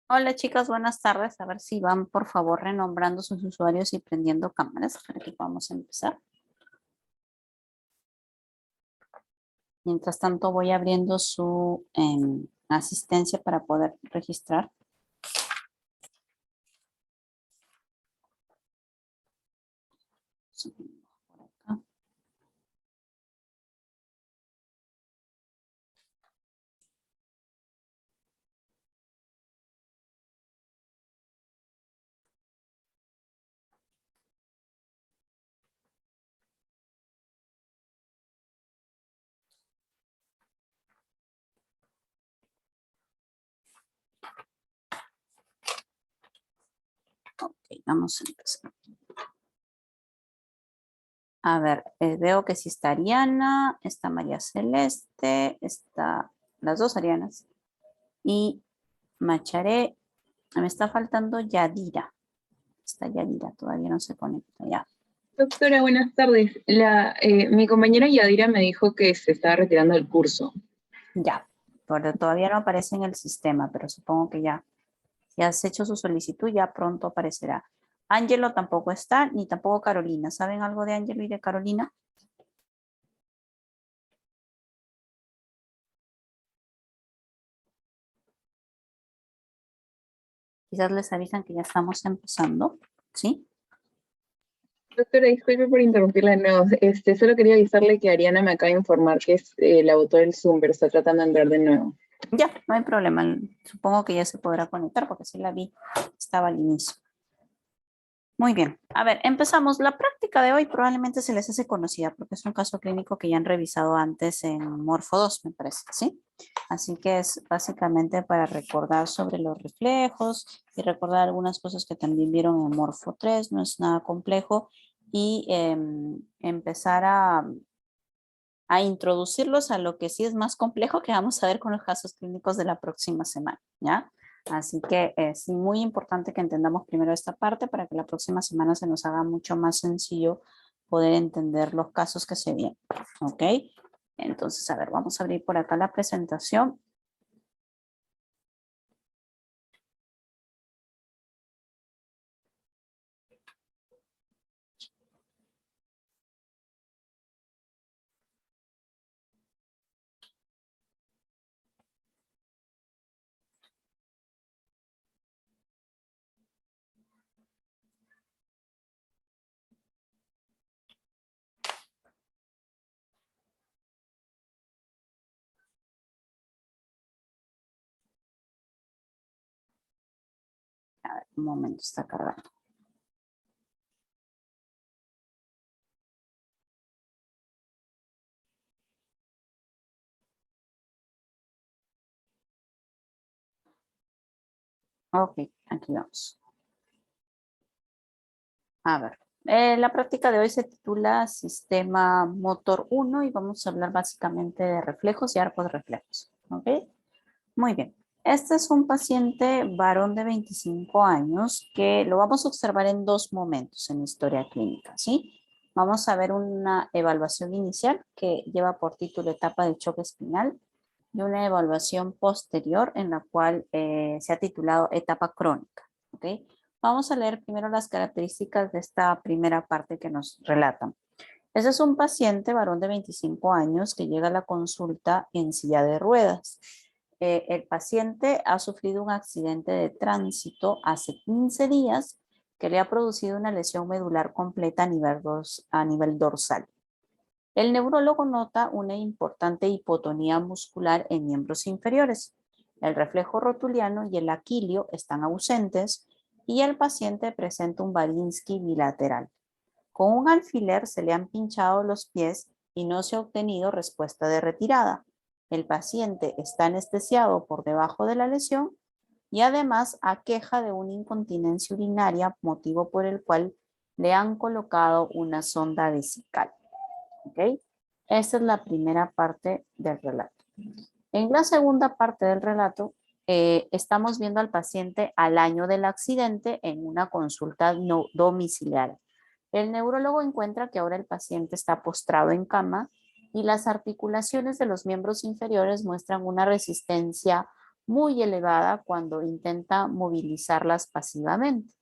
Hola chicas, buenas tardes. A ver si van por favor renombrando sus usuarios y prendiendo cámaras para que podamos empezar. Mientras tanto voy abriendo su asistencia para poder registrar. Por acá. Ok, vamos a empezar. A ver, veo que sí está Ariana, está María Celeste, está las dos Arianas y Macharé. Me está faltando Yadira. Está Yadira, todavía no se conecta ya. Doctora, buenas tardes. Mi compañera Yadira me dijo que se estaba retirando del curso. Ya, pero todavía no aparece en el sistema, pero supongo que ya, si has hecho su solicitud, ya pronto aparecerá. Ángelo tampoco está, ni tampoco Carolina. ¿Saben algo de Ángelo y de Carolina? Quizás les avisan que ya estamos empezando, ¿sí? Doctora, disculpe por interrumpirla de nuevo. Solo quería avisarle que Ariana me acaba de informar que la botó del Zoom, pero está tratando de entrar de nuevo. Ya, no hay problema. Supongo que ya se podrá conectar porque sí la vi, estaba al inicio. Muy bien. A ver, empezamos. La práctica de hoy probablemente se les hace conocida porque es un caso clínico que ya han revisado antes en Morfo 2, me parece, ¿sí? Así que es básicamente para recordar sobre los reflejos y recordar algunas cosas que también vieron en Morfo 3, no es nada complejo, y empezar a introducirlos a lo que sí es más complejo que vamos a ver con los casos clínicos de la próxima semana, ¿ya? Así que es muy importante que entendamos primero esta parte para que la próxima semana se nos haga mucho más sencillo poder entender los casos que se vienen, ¿ok? Entonces, a ver, vamos a abrir por acá la presentación. A ver, un momento, está cargando. Ok, aquí vamos. A ver, la práctica de hoy se titula Sistema Motor 1 y vamos a hablar básicamente de reflejos y arcos reflejos. ¿Ok? Muy bien. Este es un paciente varón de 25 años que lo vamos a observar en dos momentos en la historia clínica, ¿sí? Vamos a ver una evaluación inicial que lleva por título etapa de choque espinal y una evaluación posterior en la cual se ha titulado etapa crónica, ¿ok? Vamos a leer primero las características de esta primera parte que nos relatan. Ese es un paciente varón de 25 años que llega a la consulta en silla de ruedas. El paciente ha sufrido un accidente de tránsito hace 15 días que le ha producido una lesión medular completa a nivel dorsal. El neurólogo nota una importante hipotonía muscular en miembros inferiores. El reflejo rotuliano y el aquilio están ausentes y el paciente presenta un Balinsky bilateral. Con un alfiler se le han pinchado los pies y no se ha obtenido respuesta de retirada. El paciente está anestesiado por debajo de la lesión y además aqueja de una incontinencia urinaria, motivo por el cual le han colocado una sonda vesical. ¿Ok? Esta es la primera parte del relato. En la segunda parte del relato, estamos viendo al paciente al año del accidente en una consulta no domiciliaria. El neurólogo encuentra que ahora el paciente está postrado en cama y las articulaciones de los miembros inferiores muestran una resistencia muy elevada cuando intenta movilizarlas pasivamente.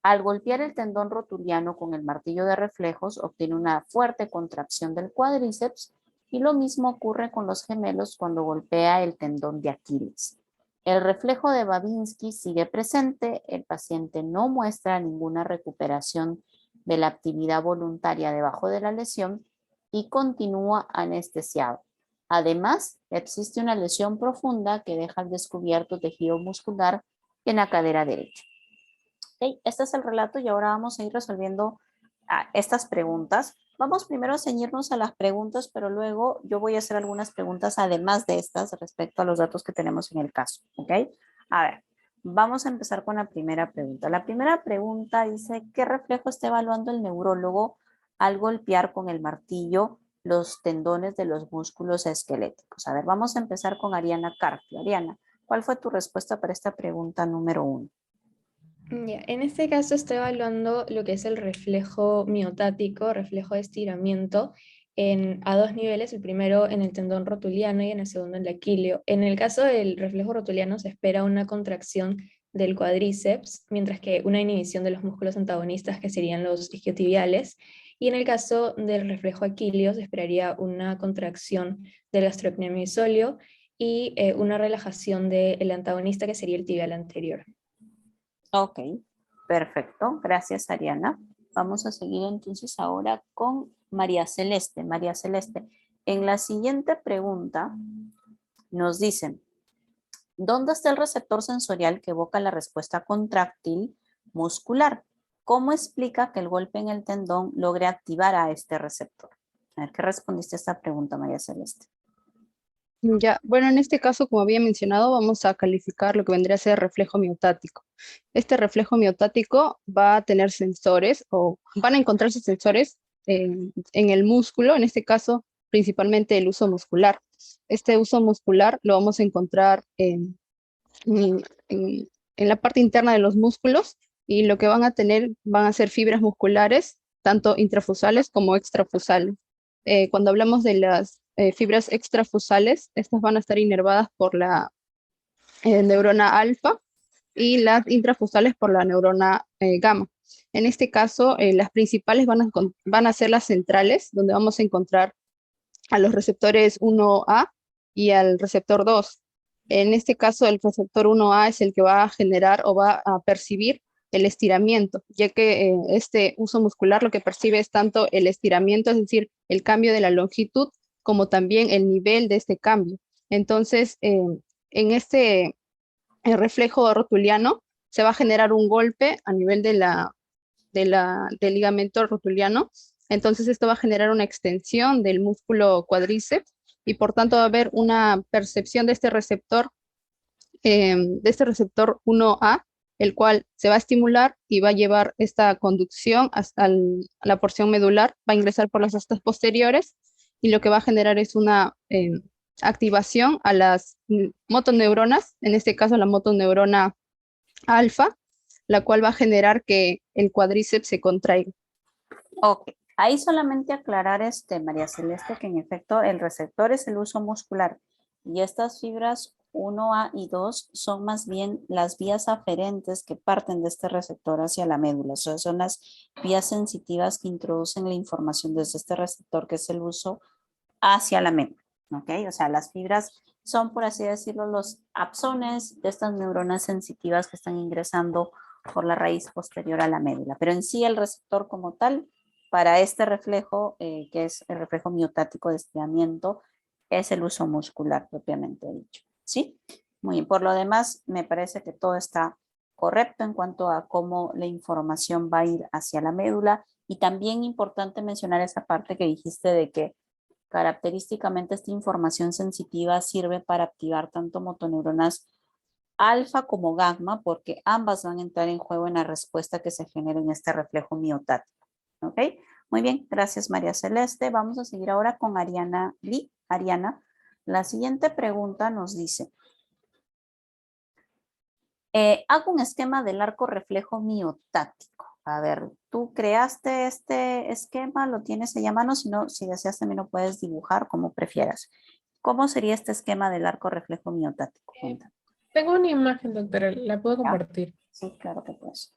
Al golpear el tendón rotuliano con el martillo de reflejos, obtiene una fuerte contracción del cuádriceps y lo mismo ocurre con los gemelos cuando golpea el tendón de Aquiles. El reflejo de Babinski sigue presente, el paciente no muestra ninguna recuperación de la actividad voluntaria debajo de la lesión y continúa anestesiado. Además, existe una lesión profunda que deja al descubierto tejido muscular en la cadera derecha. Okay, este es el relato y ahora vamos a ir resolviendo estas preguntas. Vamos primero a ceñirnos a las preguntas, pero luego yo voy a hacer algunas preguntas además de estas respecto a los datos que tenemos en el caso. ¿Ok? A ver, vamos a empezar con la primera pregunta. La primera pregunta dice, ¿qué reflejo está evaluando el neurólogo al golpear con el martillo los tendones de los músculos esqueléticos? A ver, vamos a empezar con Ariana Carpio. Ariana, ¿cuál fue tu respuesta para esta pregunta número 1? Ya, en este caso estoy evaluando lo que es el reflejo miotático, reflejo de estiramiento, a dos niveles, el primero en el tendón rotuliano y en el segundo en el aquileo. En el caso del reflejo rotuliano se espera una contracción del cuádriceps, mientras que una inhibición de los músculos antagonistas que serían los isquiotibiales. Y en el caso del reflejo aquileo se esperaría una contracción del gastrocnemio isóleo y una relajación del antagonista que sería el tibial anterior. Ok, perfecto. Gracias, Ariana. Vamos a seguir entonces ahora con María Celeste. María Celeste, en la siguiente pregunta nos dicen, ¿dónde está el receptor sensorial que evoca la respuesta contráctil muscular? ¿Cómo explica que el golpe en el tendón logre activar a este receptor? A ver, ¿qué respondiste a esta pregunta, María Celeste? Ya, bueno, en este caso, como había mencionado, vamos a calificar lo que vendría a ser reflejo miotático. Este reflejo miotático va a tener sensores o van a encontrarse sensores en el músculo, en este caso, principalmente el uso muscular. Este uso muscular lo vamos a encontrar en, en la parte interna de los músculos y lo que van a tener van a ser fibras musculares, tanto intrafusales como extrafusales. Cuando hablamos de las fibras extrafusales, estas van a estar inervadas por la neurona alfa y las intrafusales por la neurona gamma. En este caso, las principales van a ser las centrales, donde vamos a encontrar a los receptores 1A y al receptor 2. En este caso, el receptor 1A es el que va a generar o va a percibir el estiramiento, ya que este uso muscular lo que percibe es tanto el estiramiento, es decir, el cambio de la longitud, como también el nivel de este cambio. Entonces, en este reflejo rotuliano se va a generar un golpe a nivel del ligamento rotuliano. Entonces esto va a generar una extensión del músculo cuádriceps y por tanto va a haber una percepción de este receptor 1A, el cual se va a estimular y va a llevar esta conducción hasta la porción medular, va a ingresar por las astas posteriores y lo que va a generar es una activación a las motoneuronas, en este caso la motoneurona alfa, la cual va a generar que el cuádriceps se contraiga. Ok, ahí solamente aclarar María Celeste, que en efecto el receptor es el uso muscular y estas fibras 1A y 2 son más bien las vías aferentes que parten de este receptor hacia la médula. O sea, son las vías sensitivas que introducen la información desde este receptor, que es el uso, hacia la médula. ¿Ok? O sea, las fibras son, por así decirlo, los axones de estas neuronas sensitivas que están ingresando por la raíz posterior a la médula. Pero en sí el receptor como tal, para este reflejo, que es el reflejo miotático de estiramiento, es el uso muscular propiamente dicho. ¿Sí? Muy bien. Por lo demás, me parece que todo está correcto en cuanto a cómo la información va a ir hacia la médula. Y también importante mencionar esa parte que dijiste de que característicamente esta información sensitiva sirve para activar tanto motoneuronas alfa como gamma, porque ambas van a entrar en juego en la respuesta que se genera en este reflejo miotático. ¿Ok? Muy bien, gracias María Celeste. Vamos a seguir ahora con Ariana Lee. Ariana, la siguiente pregunta nos dice, hago un esquema del arco reflejo miotático. A ver, ¿tú creaste este esquema? ¿Lo tienes ahí a mano? Si no, si deseas también lo puedes dibujar como prefieras. ¿Cómo sería este esquema del arco reflejo miotático? Tengo una imagen, doctora, la puedo ¿Ya? compartir. Sí, claro que puedes.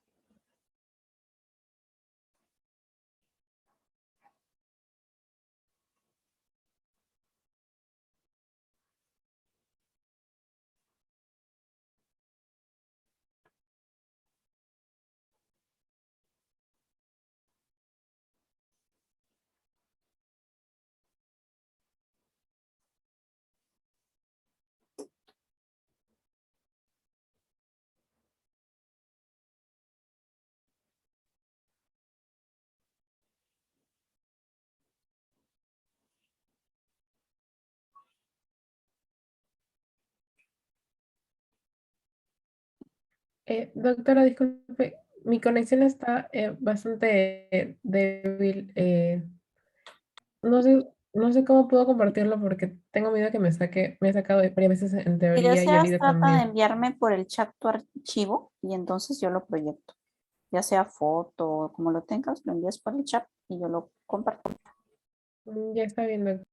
Doctora, disculpe, mi conexión está bastante débil. No sé, no sé cómo puedo compartirlo porque tengo miedo que me ha sacado varias veces en Si teoría y deseas, ahorita trata de también. enviarme por el chat tu archivo y entonces yo lo proyecto. Ya sea foto o como lo tengas, lo envías por el chat y yo lo comparto. Ya está bien, doctora.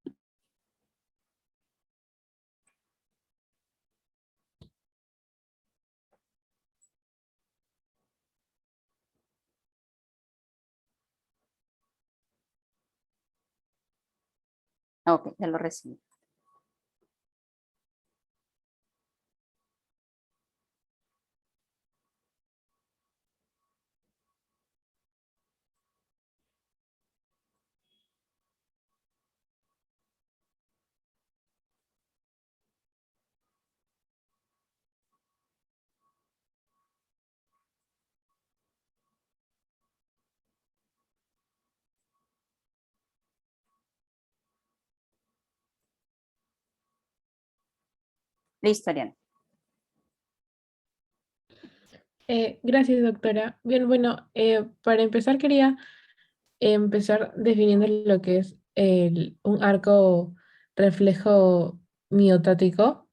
Ok, ya lo recibí. Listo, Ariana. Gracias, doctora. Bien, bueno, para empezar quería empezar definiendo lo que es un arco reflejo miotático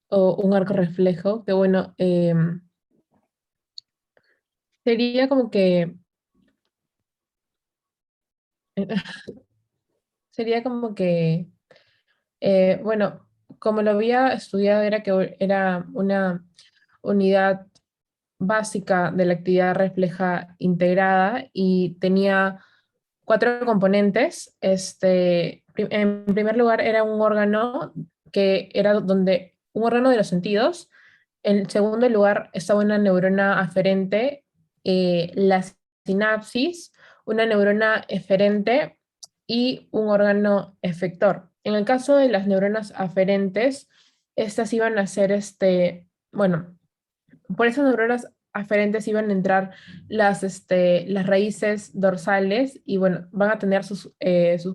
o un arco reflejo, que bueno, sería como que, sería como que, bueno, como lo había estudiado, era que era una unidad básica de la actividad refleja integrada y tenía cuatro componentes. En primer lugar, era un órgano que era donde un órgano de los sentidos. En segundo lugar, estaba una neurona aferente, la sinapsis, una neurona eferente y un órgano efector. En el caso de las neuronas aferentes, estas iban a ser, bueno, por esas neuronas aferentes iban a entrar las raíces dorsales y bueno, van a tener sus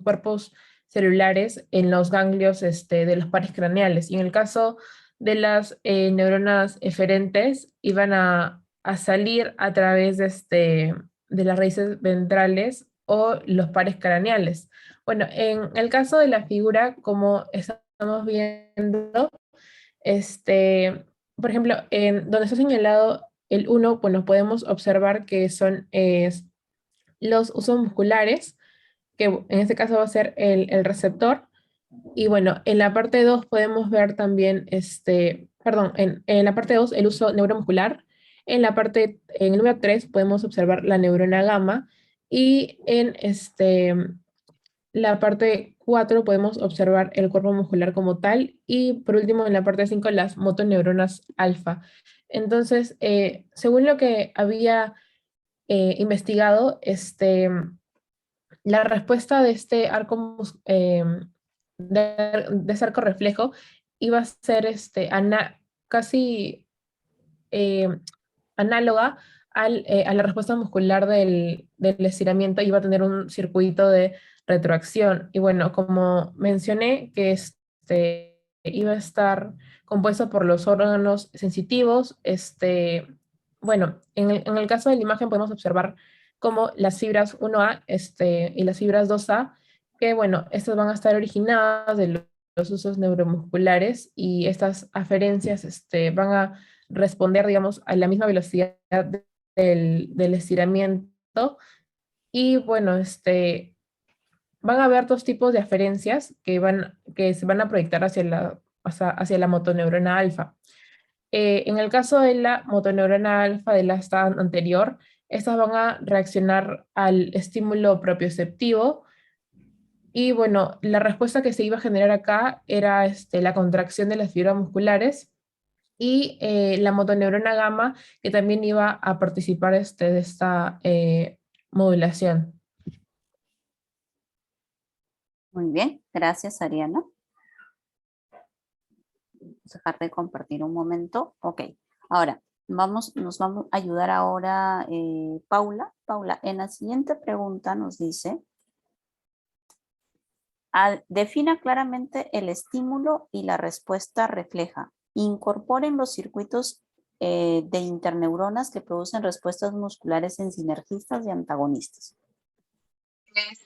cuerpos celulares en los ganglios de los pares craneales. Y en el caso de las neuronas eferentes, iban a salir a través de las raíces ventrales o los pares craneales. Bueno, en el caso de la figura, como estamos viendo, por ejemplo, en donde está señalado el uno, bueno, podemos observar que son los usos musculares, que en este caso va a ser el receptor. Y bueno, en la parte 2 podemos ver también, perdón, en la parte 2 el uso neuromuscular. En el número 3 podemos observar la neurona gamma. Y en la parte 4 podemos observar el cuerpo muscular como tal y por último en la parte 5 las motoneuronas alfa. Entonces, según lo que había investigado, la respuesta de este de ese arco reflejo iba a ser casi eh, análoga a la respuesta muscular del estiramiento, iba a tener un circuito de retroacción. Y bueno, como mencioné, que iba a estar compuesto por los órganos sensitivos, bueno, en el caso de la imagen podemos observar como las fibras 1A y las fibras 2A, que bueno, estas van a estar originadas de los usos neuromusculares y estas aferencias van a responder, digamos, a la misma velocidad del estiramiento. Y bueno, van a haber dos tipos de aferencias que se van a proyectar hacia la motoneurona alfa. En el caso de la motoneurona alfa de la esta anterior, estas van a reaccionar al estímulo propioceptivo y bueno, la respuesta que se iba a generar acá era la contracción de las fibras musculares y la motoneurona gamma que también iba a participar de esta modulación. Muy bien, gracias Ariana. Vamos a dejar de compartir un momento. Ok, ahora nos vamos a ayudar ahora Paula. Paula, en la siguiente pregunta nos dice, defina claramente el estímulo y la respuesta refleja. Incorporen los circuitos de interneuronas que producen respuestas musculares en sinergistas y antagonistas.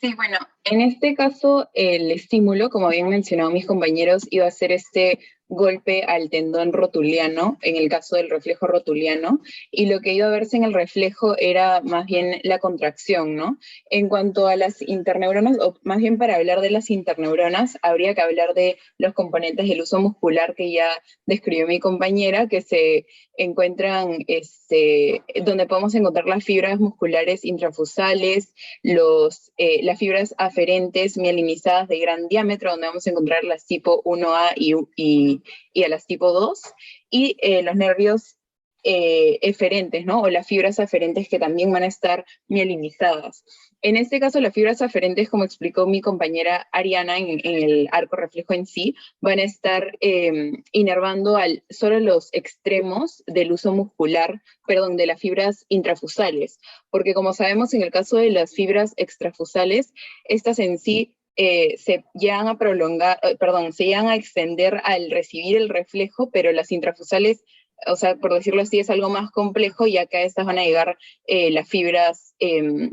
Sí, bueno, en este caso el estímulo, como habían mencionado mis compañeros, iba a ser este golpe al tendón rotuliano, en el caso del reflejo rotuliano, y lo que iba a verse en el reflejo era más bien la contracción, ¿no? En cuanto a las interneuronas, o más bien para hablar de las interneuronas, habría que hablar de los componentes del uso muscular que ya describió mi compañera, que se encuentran, donde podemos encontrar las fibras musculares intrafusales, las fibras aferentes mielinizadas de gran diámetro, donde vamos a encontrar las tipo 1A y a las tipo 2, y los nervios eferentes, ¿no? O las fibras aferentes que también van a estar mielinizadas. En este caso, las fibras aferentes, como explicó mi compañera Ariana en el arco reflejo en sí, van a estar inervando solo los extremos del uso muscular, perdón, de las fibras intrafusales, porque como sabemos en el caso de las fibras extrafusales, estas en sí se llegan a prolongar, se llegan a extender al recibir el reflejo, pero las intrafusales, o sea, por decirlo así, es algo más complejo, y acá estas van a llegar las fibras, de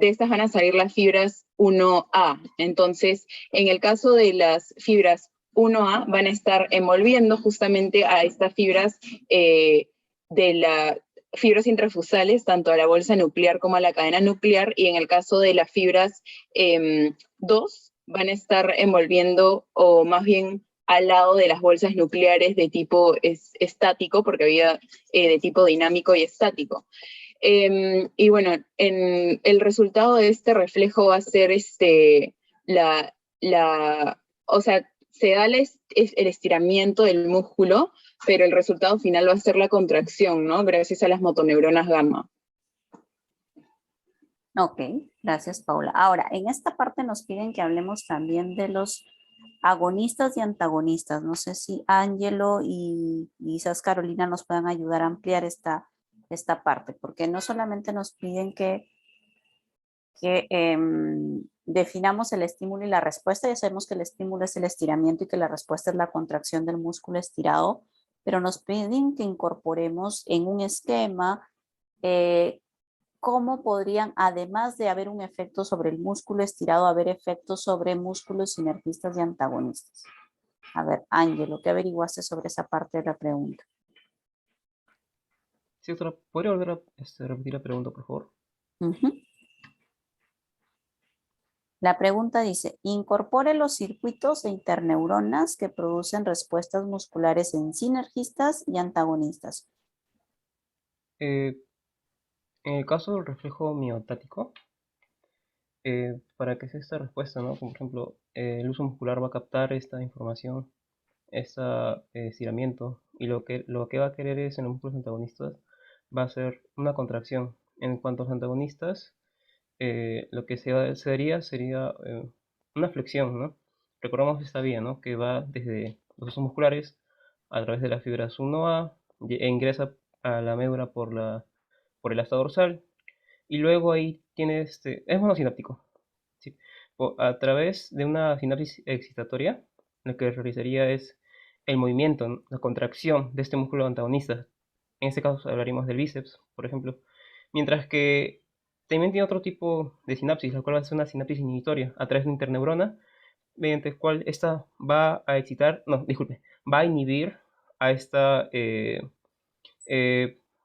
estas van a salir las fibras 1A. Entonces, en el caso de las fibras 1A, van a estar envolviendo justamente a estas fibras de las fibras intrafusales, tanto a la bolsa nuclear como a la cadena nuclear, y en el caso de las fibras 2, van a estar envolviendo, o más bien al lado de las bolsas nucleares de tipo estático, porque había de tipo dinámico y estático. Y bueno, el resultado de este reflejo va a ser o sea, se da el estiramiento del músculo, pero el resultado final va a ser la contracción, ¿no? Gracias a las motoneuronas gamma. Ok, gracias Paula. Ahora, en esta parte nos piden que hablemos también de los agonistas y antagonistas. No sé si Ángelo y quizás Carolina nos puedan ayudar a ampliar esta parte, porque no solamente nos piden que definamos el estímulo y la respuesta. Ya sabemos que el estímulo es el estiramiento y que la respuesta es la contracción del músculo estirado, pero nos piden que incorporemos en un esquema cómo podrían, además de haber un efecto sobre el músculo estirado, haber efectos sobre músculos sinergistas y antagonistas. A ver, Ángelo, ¿qué averiguaste sobre esa parte de la pregunta? Sí, doctora, ¿podría volver a repetir la pregunta, por favor? La pregunta dice, incorpore los circuitos de interneuronas que producen respuestas musculares en sinergistas y antagonistas. En el caso del reflejo miotático, para que sea esta respuesta, ¿no? Como por ejemplo, el uso muscular va a captar esta información, este estiramiento, y lo que va a querer es, en los músculos antagonistas, va a ser una contracción. En cuanto a los antagonistas, lo que se daría sería una flexión, ¿no? Recordamos esta vía, ¿no? Que va desde los usos musculares a través de las fibras 1A, e ingresa a la médula por el asta dorsal, y luego ahí tiene es monosináptico, ¿sí? A través de una sinapsis excitatoria, lo que realizaría es el movimiento, ¿no? La contracción de este músculo antagonista. En este caso hablaríamos del bíceps, por ejemplo. Mientras que también tiene otro tipo de sinapsis, la cual va a ser una sinapsis inhibitoria a través de una interneurona, mediante el cual esta va a va a inhibir a esta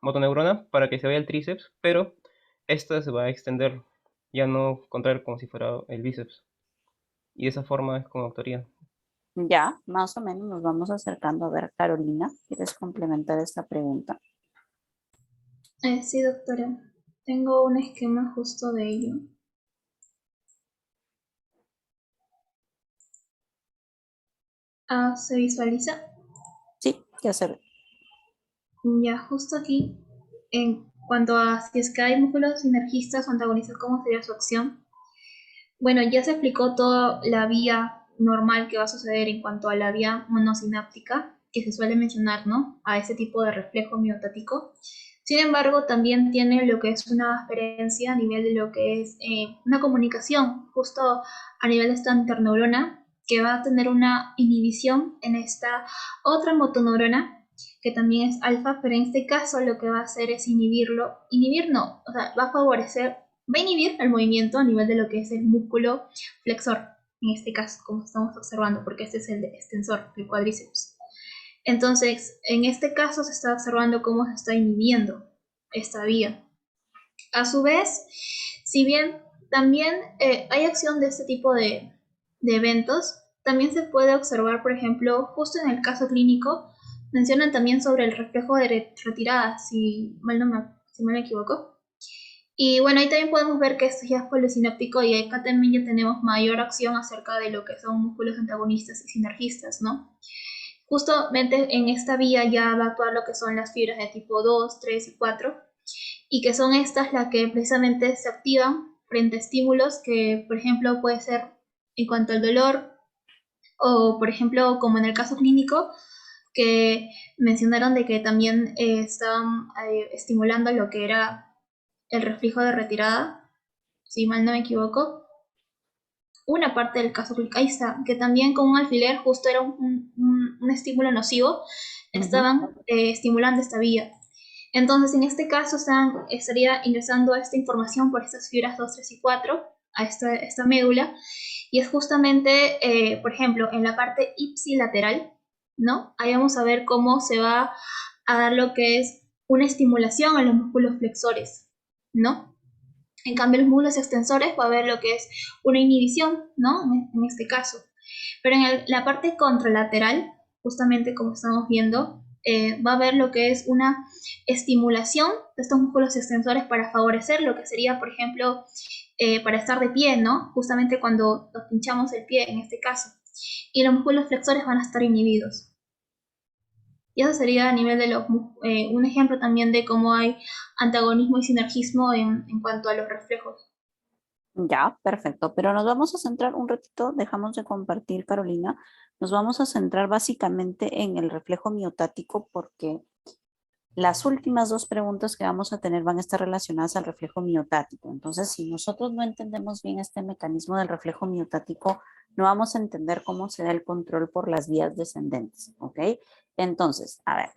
motoneurona para que se vaya el tríceps, pero esta se va a extender, ya no contraer como si fuera el bíceps. Y de esa forma es como actuaría. Ya, más o menos nos vamos acercando. A ver, Carolina, ¿quieres complementar esta pregunta? Sí, doctora. Tengo un esquema justo de ello. Ah, ¿se visualiza? Sí, ya se ve. Ya, justo aquí, en cuanto a si es que hay músculos sinergistas o antagonistas, ¿cómo sería su acción? Bueno, ya se explicó toda la vía normal que va a suceder en cuanto a la vía monosináptica, que se suele mencionar, ¿no? A ese tipo de reflejo miotático. Sin embargo, también tiene lo que es una diferencia a nivel de lo que es una comunicación, justo a nivel de esta interneurona, que va a tener una inhibición en esta otra motoneurona, que también es alfa, pero en este caso lo que va a hacer es inhibir no, o sea, va a favorecer, va a inhibir el movimiento a nivel de lo que es el músculo flexor, en este caso, como estamos observando, porque este es el extensor, el cuádriceps. Entonces, en este caso se está observando cómo se está inhibiendo esta vía. A su vez, si bien también hay acción de este tipo de eventos, también se puede observar, por ejemplo, justo en el caso clínico, mencionan también sobre el reflejo de retirada, si mal no me equivoco. Y bueno, ahí también podemos ver que esto ya es polisináptico y acá también ya tenemos mayor acción acerca de lo que son músculos antagonistas y sinergistas, ¿no? Justamente en esta vía ya va a actuar lo que son las fibras de tipo 2, 3 y 4, y que son estas las que precisamente se activan frente a estímulos que, por ejemplo, puede ser en cuanto al dolor, o por ejemplo, como en el caso clínico, que mencionaron de que también estaban estimulando lo que era el reflejo de retirada, si mal no me equivoco. Una parte del caso clínico, ahí está, que también con un alfiler justo era un estímulo nocivo, estaban estimulando esta vía. Entonces, en este caso, estaría ingresando esta información por estas fibras 2, 3 y 4 a esta médula, y es justamente, por ejemplo, en la parte ipsilateral, ¿no? Ahí vamos a ver cómo se va a dar lo que es una estimulación a los músculos flexores, ¿no? En cambio, los músculos extensores va a haber lo que es una inhibición, ¿no? En este caso. Pero en la parte contralateral, justamente como estamos viendo, va a haber lo que es una estimulación de estos músculos extensores para favorecer lo que sería, por ejemplo, para estar de pie, ¿no? Justamente cuando nos pinchamos el pie, en este caso. Y los músculos flexores van a estar inhibidos. Y eso sería a nivel de un ejemplo también de cómo hay antagonismo y sinergismo en cuanto a los reflejos. Ya, perfecto. Pero nos vamos a centrar un ratito, dejamos de compartir, Carolina. Nos vamos a centrar básicamente en el reflejo miotático porque las últimas dos preguntas que vamos a tener van a estar relacionadas al reflejo miotático. Entonces, si nosotros no entendemos bien este mecanismo del reflejo miotático, no vamos a entender cómo se da el control por las vías descendentes, ¿ok? Entonces, a ver,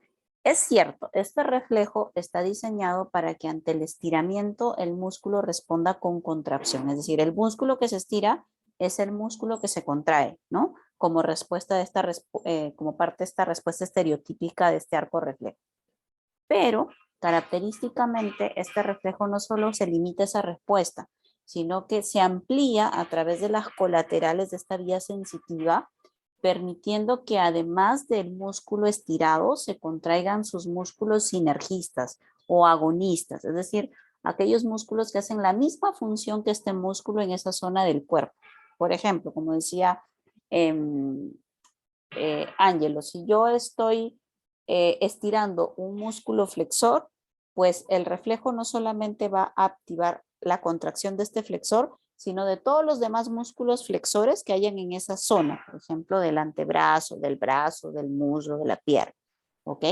es cierto, este reflejo está diseñado para que ante el estiramiento el músculo responda con contracción. Es decir, el músculo que se estira es el músculo que se contrae, ¿no? Como respuesta de como parte de esta respuesta estereotípica de este arco reflejo. Pero característicamente este reflejo no solo se limita a esa respuesta, sino que se amplía a través de las colaterales de esta vía sensitiva, permitiendo que además del músculo estirado se contraigan sus músculos sinergistas o agonistas, es decir, aquellos músculos que hacen la misma función que este músculo en esa zona del cuerpo. Por ejemplo, como decía Ángelo, si yo estoy estirando un músculo flexor, pues el reflejo no solamente va a activar la contracción de este flexor, sino de todos los demás músculos flexores que hayan en esa zona, por ejemplo, del antebrazo, del brazo, del muslo, de la pierna, ¿ok?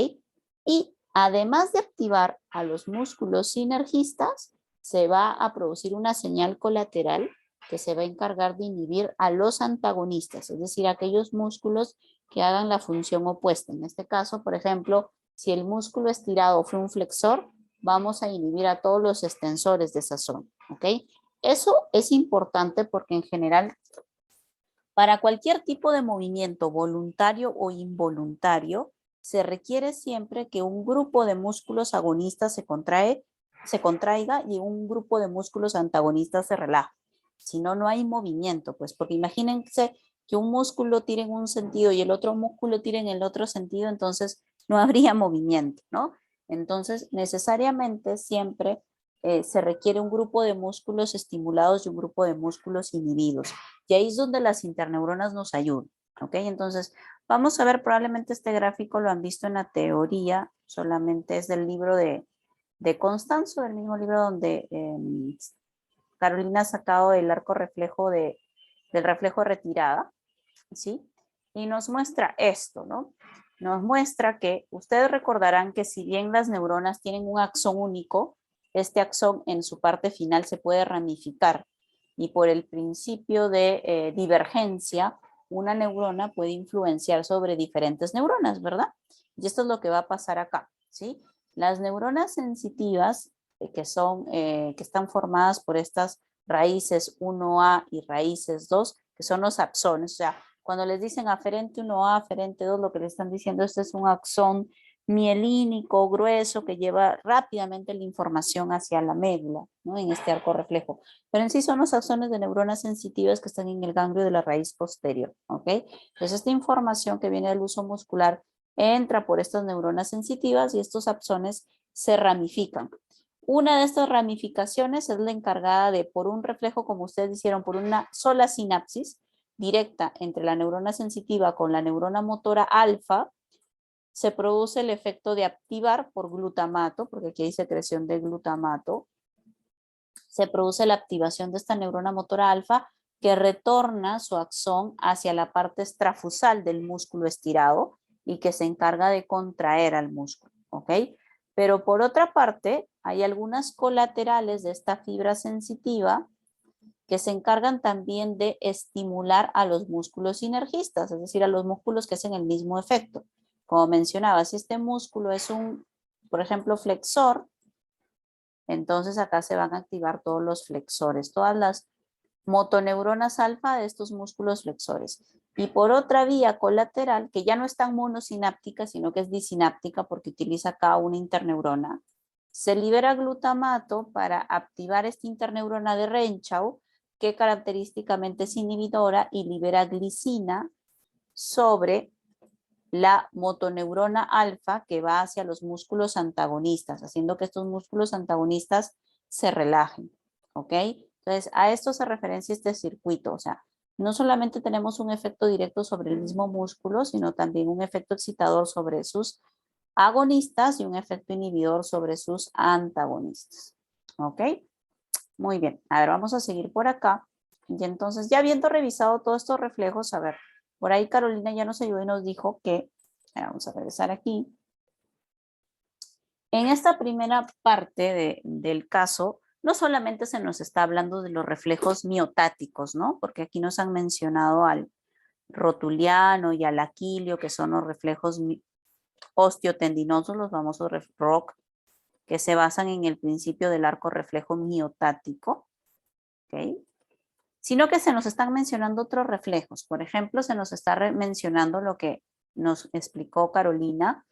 Y además de activar a los músculos sinergistas, se va a producir una señal colateral que se va a encargar de inhibir a los antagonistas, es decir, aquellos músculos que hagan la función opuesta. En este caso, por ejemplo, si el músculo estirado fue un flexor, vamos a inhibir a todos los extensores de esa zona, ¿ok? Eso es importante porque en general, para cualquier tipo de movimiento voluntario o involuntario, se requiere siempre que un grupo de músculos agonistas se contraiga y un grupo de músculos antagonistas se relaje. Si no, no hay movimiento, pues porque imagínense que un músculo tire en un sentido y el otro músculo tire en el otro sentido, entonces no habría movimiento, ¿no? Entonces, necesariamente siempre se requiere un grupo de músculos estimulados y un grupo de músculos inhibidos. Y ahí es donde las interneuronas nos ayudan, ¿ok? Entonces, vamos a ver, probablemente este gráfico lo han visto en la teoría, solamente es del libro de Constanzo, del mismo libro donde Carolina ha sacado el arco reflejo del reflejo de retirada, ¿sí? Y nos muestra esto, ¿no? Nos muestra que ustedes recordarán que si bien las neuronas tienen un axón único, este axón en su parte final se puede ramificar y por el principio de divergencia, una neurona puede influenciar sobre diferentes neuronas, ¿verdad? Y esto es lo que va a pasar acá, ¿sí? Las neuronas sensitivas que están formadas por estas raíces 1A y raíces 2, que son los axones, o sea, cuando les dicen aferente 1A, aferente 2, lo que le están diciendo, este es un axón mielínico, grueso, que lleva rápidamente la información hacia la médula, ¿no? En este arco reflejo. Pero en sí son los axones de neuronas sensitivas que están en el ganglio de la raíz posterior, ¿ok? Entonces esta información que viene del uso muscular entra por estas neuronas sensitivas y estos axones se ramifican. Una de estas ramificaciones es la encargada de, por un reflejo, como ustedes hicieron, por una sola sinapsis directa entre la neurona sensitiva con la neurona motora alfa, se produce el efecto de activar por glutamato, porque aquí hay secreción de glutamato. Se produce la activación de esta neurona motora alfa que retorna su axón hacia la parte extrafusal del músculo estirado y que se encarga de contraer al músculo, ¿ok? Pero por otra parte, hay algunas colaterales de esta fibra sensitiva que se encargan también de estimular a los músculos sinergistas, es decir, a los músculos que hacen el mismo efecto. Como mencionaba, si este músculo es un, por ejemplo, flexor, entonces acá se van a activar todos los flexores, todas las motoneuronas alfa de estos músculos flexores. Y por otra vía colateral, que ya no es tan monosináptica, sino que es disináptica porque utiliza acá una interneurona, se libera glutamato para activar esta interneurona de Renshaw, que característicamente es inhibidora y libera glicina sobre la motoneurona alfa que va hacia los músculos antagonistas, haciendo que estos músculos antagonistas se relajen, ¿ok? Entonces, a esto se referencia este circuito, o sea, no solamente tenemos un efecto directo sobre el mismo músculo, sino también un efecto excitador sobre sus agonistas y un efecto inhibidor sobre sus antagonistas, ¿ok? Muy bien, a ver, vamos a seguir por acá. Y entonces, ya habiendo revisado todos estos reflejos, a ver, por ahí Carolina ya nos ayudó y nos dijo que, vamos a regresar aquí. En esta primera parte del caso, no solamente se nos está hablando de los reflejos miotáticos, ¿no? Porque aquí nos han mencionado al rotuliano y al aquilio, que son los reflejos osteotendinosos, los famosos ROC, que se basan en el principio del arco reflejo miotático, ¿ok? Sino que se nos están mencionando otros reflejos. Por ejemplo, se nos está mencionando lo que nos explicó Carolina,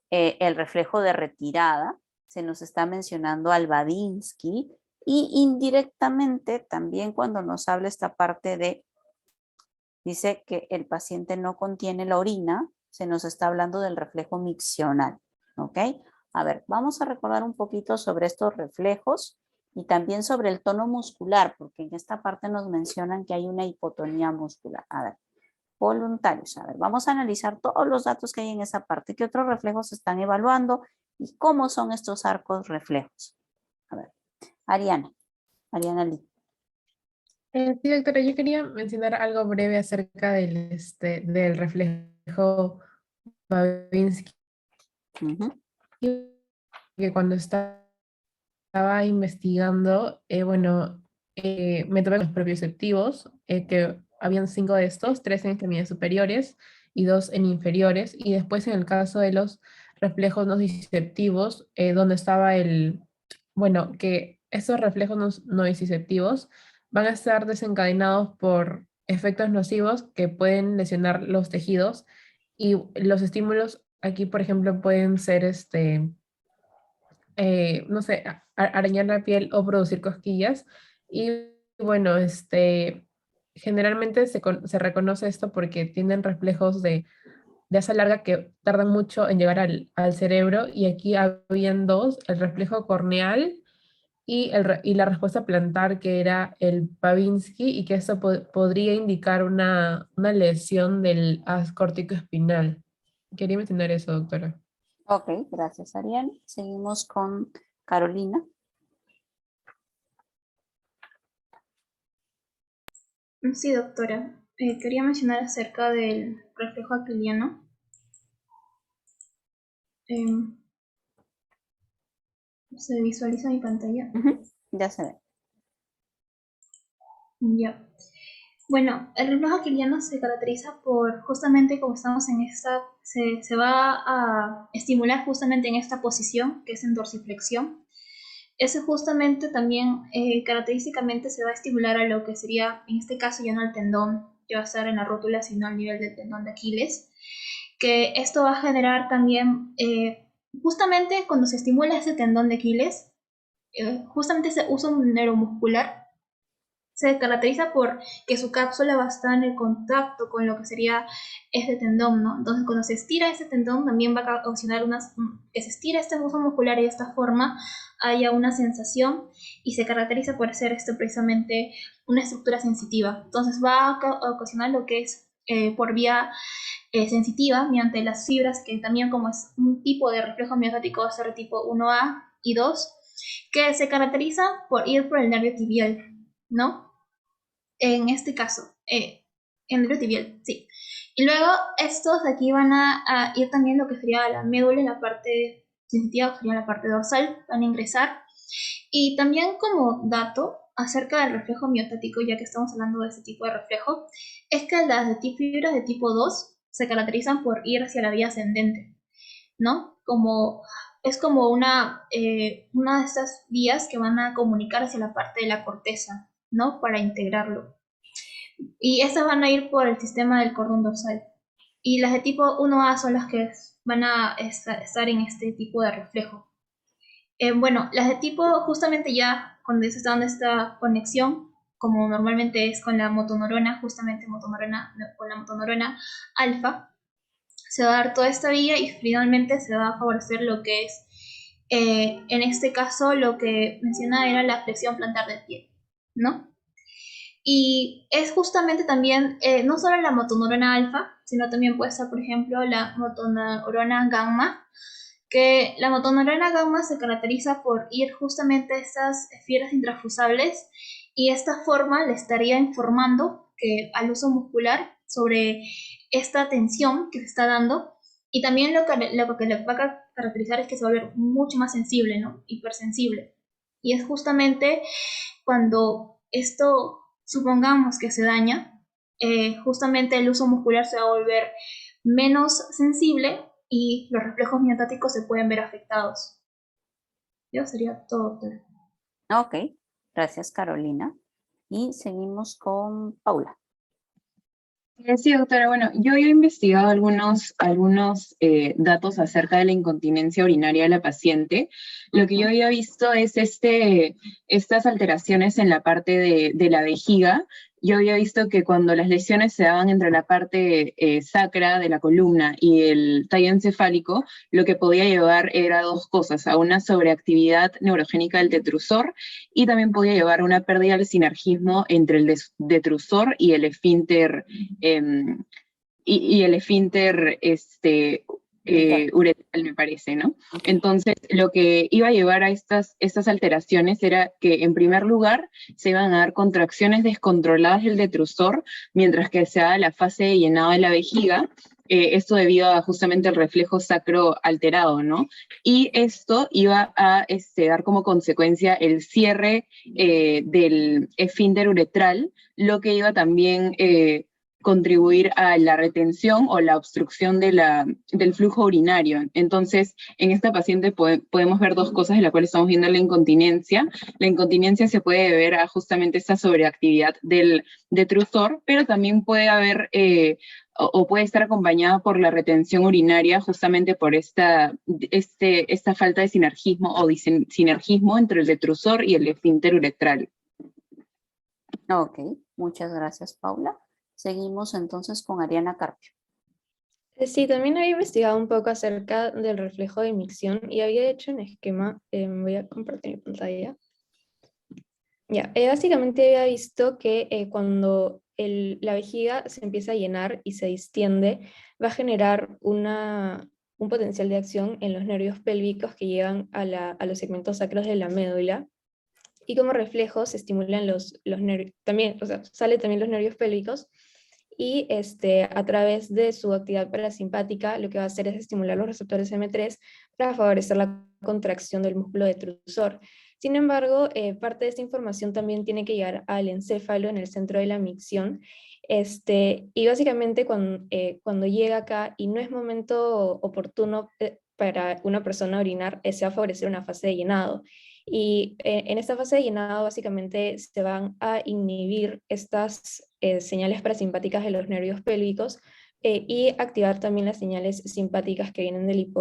el reflejo de retirada, se nos está mencionando al Badinsky y indirectamente también cuando nos habla esta parte de, dice que el paciente no contiene la orina, se nos está hablando del reflejo miccional, ¿ok? A ver, vamos a recordar un poquito sobre estos reflejos y también sobre el tono muscular, porque en esta parte nos mencionan que hay una hipotonía muscular. A ver, voluntarios. A ver, vamos a analizar todos los datos que hay en esa parte. ¿Qué otros reflejos se están evaluando? ¿Y cómo son estos arcos reflejos? A ver, Ariana Lee. Sí, doctora, yo quería mencionar algo breve acerca del reflejo Babinski, que cuando estaba investigando, me tomé los propioceptivos, que habían 5 de estos, 3 en extremidades superiores y 2 en inferiores, y después en el caso de los reflejos nociceptivos, donde estaba que esos reflejos nociceptivos van a estar desencadenados por efectos nocivos que pueden lesionar los tejidos, y los estímulos aquí, por ejemplo, pueden ser no sé, arañar la piel o producir cosquillas. Y bueno, generalmente se reconoce esto porque tienen reflejos de asa larga que tardan mucho en llegar al cerebro, y aquí habían dos: el reflejo corneal y la respuesta plantar, que era el Babinski, y que eso podría indicar una lesión del haz córtico espinal. Quería mencionar eso, doctora. Ok, gracias, Ariel. Seguimos con Carolina. Sí, doctora. Quería mencionar acerca del reflejo aquiliano. ¿Se visualiza mi pantalla? Ya se ve. Ya. Bueno, el reflejo aquiliano se caracteriza por, justamente como estamos en esta, se va a estimular justamente en esta posición, que es en dorsiflexión. Ese justamente también característicamente se va a estimular a lo que sería, en este caso ya no al tendón que va a estar en la rótula, sino al nivel del tendón de Aquiles, que esto va a generar también, justamente cuando se estimula ese tendón de Aquiles, justamente ese uso neuromuscular se caracteriza por que su cápsula va a estar en el contacto con lo que sería este tendón, ¿no? Entonces, cuando se estira ese tendón, también va a ocasionar que se estira este músculo muscular y de esta forma haya una sensación, y se caracteriza por ser esto precisamente una estructura sensitiva. Entonces, va a ocasionar lo que es por vía sensitiva mediante las fibras, que también, como es un tipo de reflejo miostático, va a ser tipo 1A y 2, que se caracteriza por ir por el nervio tibial, ¿no? En este caso, en el nervio tibial, sí. Y luego estos de aquí van a ir también lo que sería la médula, en la parte sensitiva, que sería la parte dorsal, van a ingresar. Y también como dato acerca del reflejo miostático, ya que estamos hablando de este tipo de reflejo, es que las fibras de tipo 2 se caracterizan por ir hacia la vía ascendente, ¿no? Es como una de estas vías que van a comunicar hacia la parte de la corteza, ¿no? Para integrarlo. Y estas van a ir por el sistema del cordón dorsal. Y las de tipo 1A son las que van a estar en este tipo de reflejo. Bueno, las de tipo, justamente ya cuando se está dando esta conexión, como normalmente es con la motoneurona, justamente con la motoneurona alfa, se va a dar toda esta vía y finalmente se va a favorecer lo que es, en este caso, lo que mencionaba era la flexión plantar del pie, ¿no? Y es justamente también, no solo la motoneurona alfa, sino también puede estar, por ejemplo, la motoneurona gamma, que la motoneurona gamma se caracteriza por ir justamente a estas fibras intrafusables, y de esta forma le estaría informando que, al uso muscular, sobre esta tensión que se está dando, y también lo que le va a caracterizar es que se va a volver mucho más sensible, ¿no? Hipersensible. Y es justamente cuando esto, supongamos que se daña, justamente el uso muscular se va a volver menos sensible y los reflejos miostáticos se pueden ver afectados. Yo sería todo, doctora. Ok, gracias, Carolina. Y seguimos con Paula. Sí, doctora. Bueno, yo he investigado algunos datos acerca de la incontinencia urinaria de la paciente. Lo que yo había visto es estas alteraciones en la parte de la vejiga. Yo había visto que cuando las lesiones se daban entre la parte sacra de la columna y el tallo encefálico, lo que podía llevar era dos cosas: a una sobreactividad neurogénica del detrusor, y también podía llevar a una pérdida del sinergismo entre el detrusor y el esfínter y el esfínter uretral, me parece, ¿no? Entonces, lo que iba a llevar a estas alteraciones era que, en primer lugar, se iban a dar contracciones descontroladas del detrusor, mientras que se da la fase de llenado de la vejiga, esto debido a justamente el reflejo sacro alterado, ¿no? Y esto iba a dar como consecuencia el cierre del esfínter uretral, lo que iba también contribuir a la retención o la obstrucción del flujo urinario. Entonces, en esta paciente podemos ver dos cosas de las cuales estamos viendo la incontinencia. La incontinencia se puede deber a justamente esta sobreactividad del detrusor, pero también puede haber o puede estar acompañada por la retención urinaria, justamente por esta falta de sinergismo o sinergismo entre el detrusor y el esfínter uretral. Ok, Muchas gracias, Paula. Seguimos entonces con Ariana Carpio. Sí, también había investigado un poco acerca del reflejo de emisión y había hecho un esquema. Voy a compartir mi pantalla. Ya, básicamente había visto que cuando la vejiga se empieza a llenar y se distiende, va a generar un potencial de acción en los nervios pélvicos que llegan a los segmentos sacros de la médula. Y como reflejo se estimulan los nervios, también, o sea, sale también los nervios pélvicos. Y a través de su actividad parasimpática, lo que va a hacer es estimular los receptores M3 para favorecer la contracción del músculo detrusor. Sin embargo, parte de esta información también tiene que llegar al encéfalo en el centro de la micción. Y básicamente cuando llega acá y no es momento oportuno para una persona orinar, se va a favorecer una fase de llenado. Y en esta fase de llenado básicamente se van a inhibir estas señales parasimpáticas de los nervios pélvicos y activar también las señales simpáticas que vienen del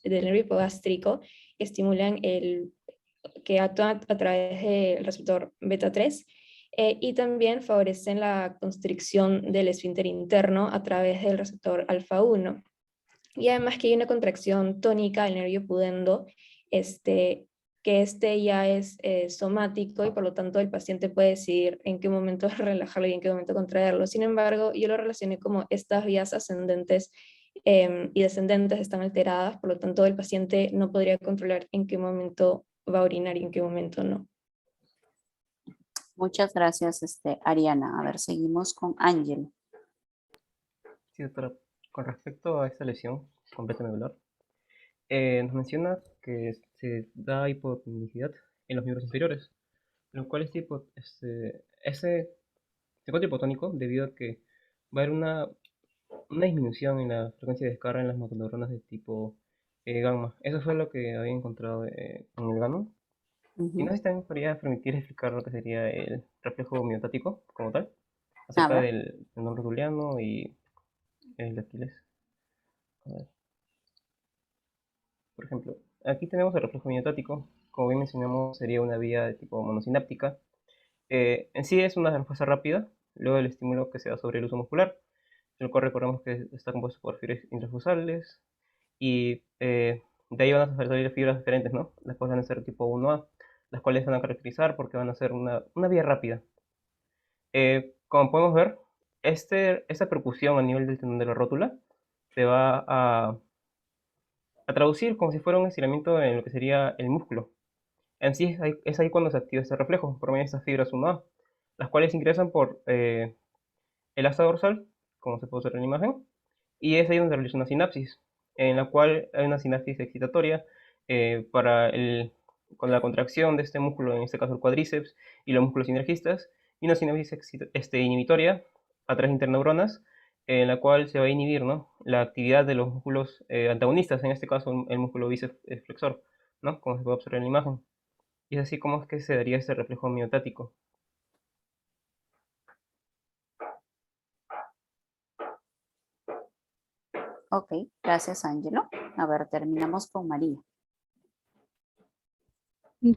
nervio hipogástrico, que estimulan que actúan a través del receptor beta 3 y también favorecen la constricción del esfínter interno a través del receptor alfa 1. Y además que hay una contracción tónica del nervio pudendo, que ya es somático y por lo tanto el paciente puede decidir en qué momento relajarlo y en qué momento contraerlo. Sin embargo, yo lo relacioné como estas vías ascendentes y descendentes están alteradas, por lo tanto el paciente no podría controlar en qué momento va a orinar y en qué momento no. Muchas gracias, Ariana. A ver, seguimos con Ángel. Sí, doctora. Con respecto a esta lesión completa medular, nos menciona que se da hipotonicidad en los miembros inferiores, lo cual se encuentra hipotónico debido a que va a haber una disminución en la frecuencia de descarga en las motoneuronas de tipo gamma. Eso fue lo que había encontrado en el Gannon. Y no sé si también podría permitir explicar lo que sería el reflejo miotático como tal, acerca del tendón rotuliano y el de Aquiles. A ver. Por ejemplo, aquí tenemos el reflejo miotático. Como bien mencionamos, sería una vía de tipo monosináptica. En sí es una respuesta rápida, luego del estímulo que se da sobre el uso muscular, el cual recordemos que está compuesto por fibras intrafusales y de ahí van a salir fibras diferentes, ¿no? Las cuales van a ser tipo 1A, las cuales van a caracterizar porque van a ser una vía rápida. Como podemos ver, esta percusión a nivel del tendón de la rótula se va a traducir como si fuera un estiramiento en lo que sería el músculo. En sí es ahí cuando se activa este reflejo por medio de estas fibras 1A, las cuales ingresan por el asta dorsal, como se puede observar en la imagen, y es ahí donde realiza una sinapsis, en la cual hay una sinapsis excitatoria con la contracción de este músculo, en este caso el cuádriceps y los músculos sinergistas, y una sinapsis inhibitoria a través de interneuronas, en la cual se va a inhibir, ¿no?, la actividad de los músculos antagonistas, en este caso el músculo bíceps flexor, ¿no?, como se puede observar en la imagen. Y es así como es que se daría este reflejo miotático. Ok, gracias, Ángelo. A ver, terminamos con María.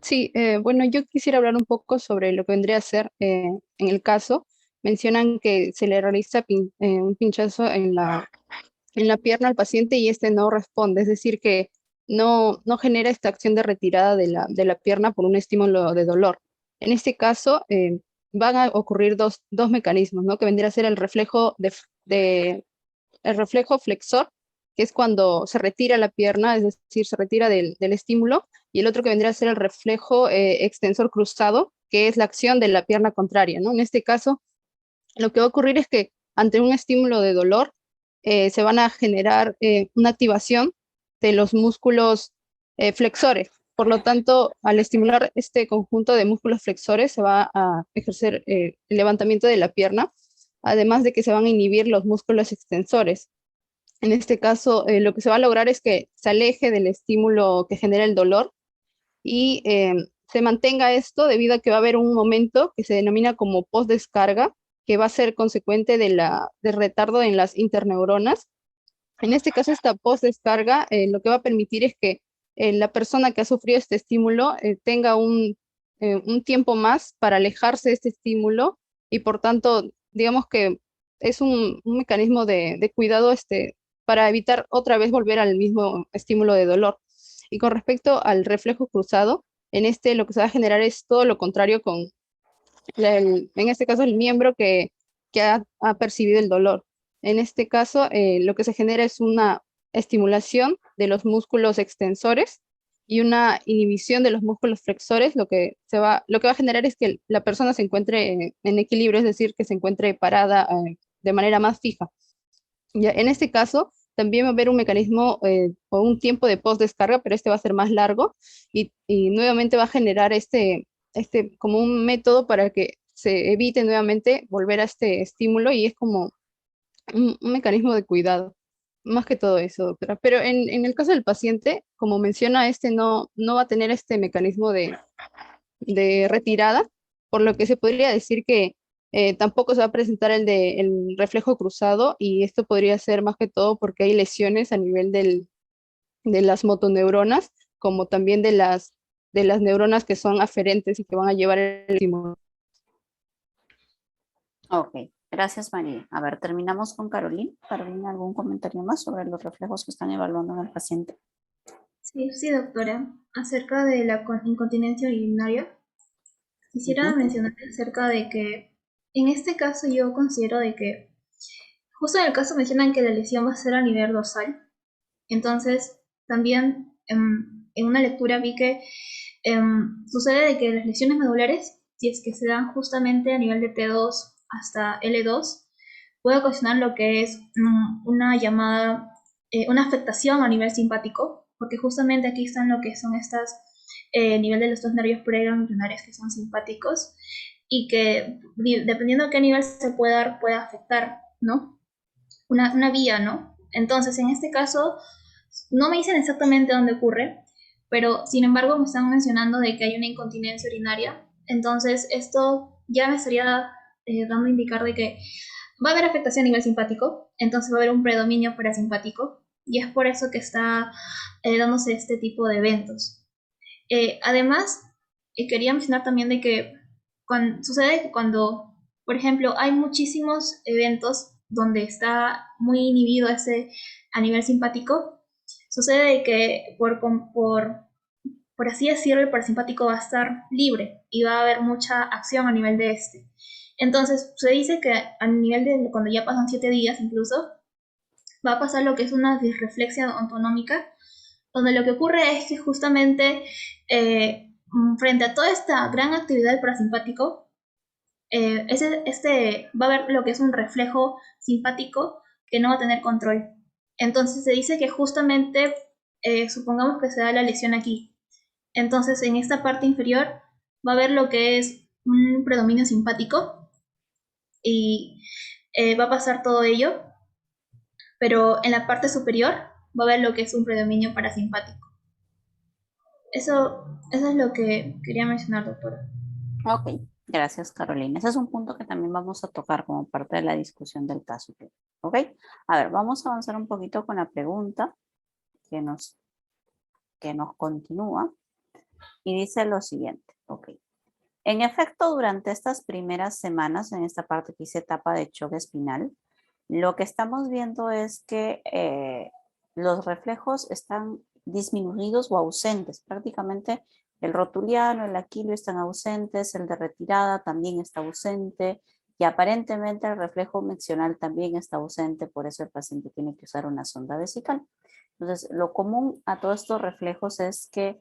Sí, bueno, yo quisiera hablar un poco sobre lo que vendría a ser en el caso. Mencionan que se le realiza un pinchazo en la pierna al paciente y este no responde, es decir, que no genera esta acción de retirada de la pierna por un estímulo de dolor. En este caso, van a ocurrir dos mecanismos, ¿no? Que vendría a ser el reflejo el reflejo flexor, que es cuando se retira la pierna, es decir, se retira del estímulo, y el otro que vendría a ser el reflejo extensor cruzado, que es la acción de la pierna contraria, ¿no? En este caso, lo que va a ocurrir es que ante un estímulo de dolor, se van a generar una activación de los músculos flexores. Por lo tanto, al estimular este conjunto de músculos flexores, se va a ejercer el levantamiento de la pierna, además de que se van a inhibir los músculos extensores. En este caso, lo que se va a lograr es que se aleje del estímulo que genera el dolor y se mantenga esto debido a que va a haber un momento que se denomina como post-descarga, que va a ser consecuente del retardo en las interneuronas. En este caso, esta post-descarga lo que va a permitir es que la persona que ha sufrido este estímulo tenga un tiempo más para alejarse de este estímulo y por tanto, digamos que es un mecanismo de cuidado para evitar otra vez volver al mismo estímulo de dolor. Y con respecto al reflejo cruzado, en lo que se va a generar es todo lo contrario con, en este caso, el miembro que ha percibido el dolor. En este caso, lo que se genera es una estimulación de los músculos extensores y una inhibición de los músculos flexores. Lo que va a generar es que la persona se encuentre en equilibrio, es decir, que se encuentre parada de manera más fija. Ya, en este caso, también va a haber un mecanismo o un tiempo de post-descarga, pero este va a ser más largo y nuevamente va a generar como un método para que se evite nuevamente volver a este estímulo y es como un mecanismo de cuidado. Más que todo eso, doctora. Pero en el caso del paciente, como menciona, no va a tener este mecanismo de retirada, por lo que se podría decir que tampoco se va a presentar el reflejo cruzado y esto podría ser más que todo porque hay lesiones a nivel de las motoneuronas, como también de las neuronas que son aferentes y que van a llevar el estímulo. Ok, gracias María. A ver, terminamos con Carolina. Carolina, ¿algún comentario más sobre los reflejos que están evaluando en el paciente? Sí, doctora. Acerca de la incontinencia urinaria, quisiera mencionar acerca de que en este caso yo considero de que justo en el caso mencionan que la lesión va a ser a nivel dorsal. Entonces, también en una lectura vi que sucede de que las lesiones medulares, si es que se dan justamente a nivel de T2 hasta L2, puede ocasionar lo que es una llamada, una afectación a nivel simpático, porque justamente aquí están lo que son estas nivel de los dos nervios preganglionares que son simpáticos y que dependiendo de qué nivel se puede dar, puede afectar, ¿no? Una vía, ¿no? Entonces, en este caso, no me dicen exactamente dónde ocurre, pero sin embargo me están mencionando de que hay una incontinencia urinaria. Entonces, esto ya me estaría dando a indicar de que va a haber afectación a nivel simpático, entonces va a haber un predominio parasimpático, y es por eso que está dándose este tipo de eventos. Además, quería mencionar también de que sucede que cuando, por ejemplo, hay muchísimos eventos donde está muy inhibido ese a nivel simpático, sucede de que por así decirlo, el parasimpático va a estar libre y va a haber mucha acción a nivel de este. Entonces, se dice que a nivel de cuando ya pasan 7 días incluso, va a pasar lo que es una disreflexia autonómica, donde lo que ocurre es que justamente frente a toda esta gran actividad del parasimpático, va a haber lo que es un reflejo simpático que no va a tener control. Entonces se dice que justamente, supongamos que se da la lesión aquí. Entonces en esta parte inferior va a haber lo que es un predominio simpático y va a pasar todo ello, pero en la parte superior va a haber lo que es un predominio parasimpático. Eso es lo que quería mencionar, doctora. Ok, gracias Carolina. Ese es un punto que también vamos a tocar como parte de la discusión del caso. Ok, a ver, vamos a avanzar un poquito con la pregunta que nos continúa y dice lo siguiente. Ok, en efecto, durante estas primeras semanas, en esta parte que dice etapa de choque espinal, lo que estamos viendo es que los reflejos están disminuidos o ausentes. Prácticamente el rotuliano, el aquilio están ausentes, el de retirada también está ausente y aparentemente el reflejo meccional también está ausente, por eso el paciente tiene que usar una sonda vesical. Entonces, lo común a todos estos reflejos es que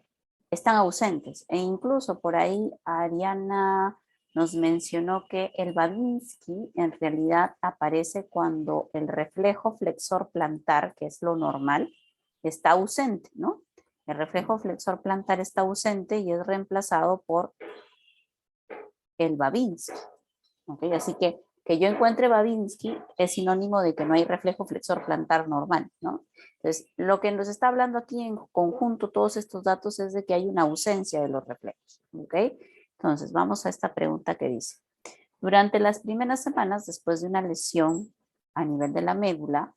están ausentes e incluso por ahí Ariana nos mencionó que el Babinski en realidad aparece cuando el reflejo flexor plantar, que es lo normal, está ausente, ¿no? El reflejo flexor plantar está ausente y es reemplazado por el Babinski. ¿Okay? Así que yo encuentre Babinski es sinónimo de que no hay reflejo flexor plantar normal, ¿no? Entonces, lo que nos está hablando aquí en conjunto todos estos datos es de que hay una ausencia de los reflejos, ¿ok? Entonces, vamos a esta pregunta que dice, durante las primeras semanas después de una lesión a nivel de la médula,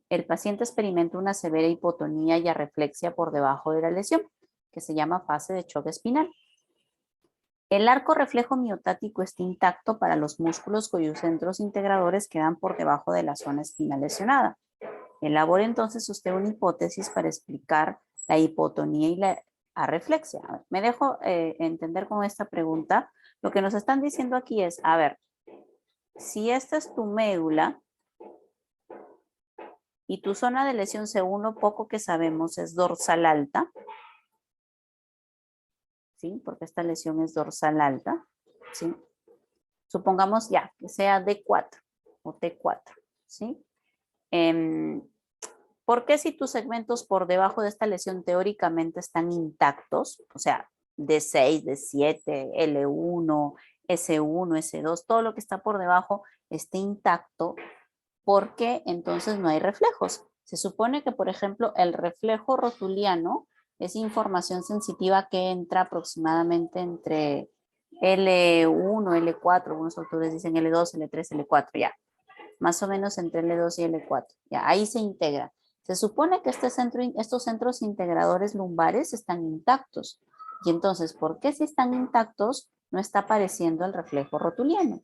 el paciente experimenta una severa hipotonía y arreflexia por debajo de la lesión, que se llama fase de choque espinal. El arco reflejo miotático está intacto para los músculos cuyos centros integradores quedan por debajo de la zona espinal lesionada. Elabore entonces usted una hipótesis para explicar la hipotonía y la arreflexia. A ver, me dejo entender con esta pregunta. Lo que nos están diciendo aquí es, a ver, si esta es tu médula y tu zona de lesión, según lo poco que sabemos, es dorsal alta, ¿sí? Porque esta lesión es dorsal alta, ¿sí? Supongamos ya que sea D4 o T4, ¿sí? ¿Por qué si tus segmentos por debajo de esta lesión teóricamente están intactos? O sea, D6, D7, L1, S1, S2, todo lo que está por debajo esté intacto, porque entonces no hay reflejos. Se supone que, por ejemplo, el reflejo rotuliano es información sensitiva que entra aproximadamente entre L1, L4, algunos autores dicen L2, L3, L4, ya. Más o menos entre L2 y L4. Ya, ahí se integra. Se supone que estos centros integradores lumbares están intactos. Y entonces, ¿por qué si están intactos no está apareciendo el reflejo rotuliano?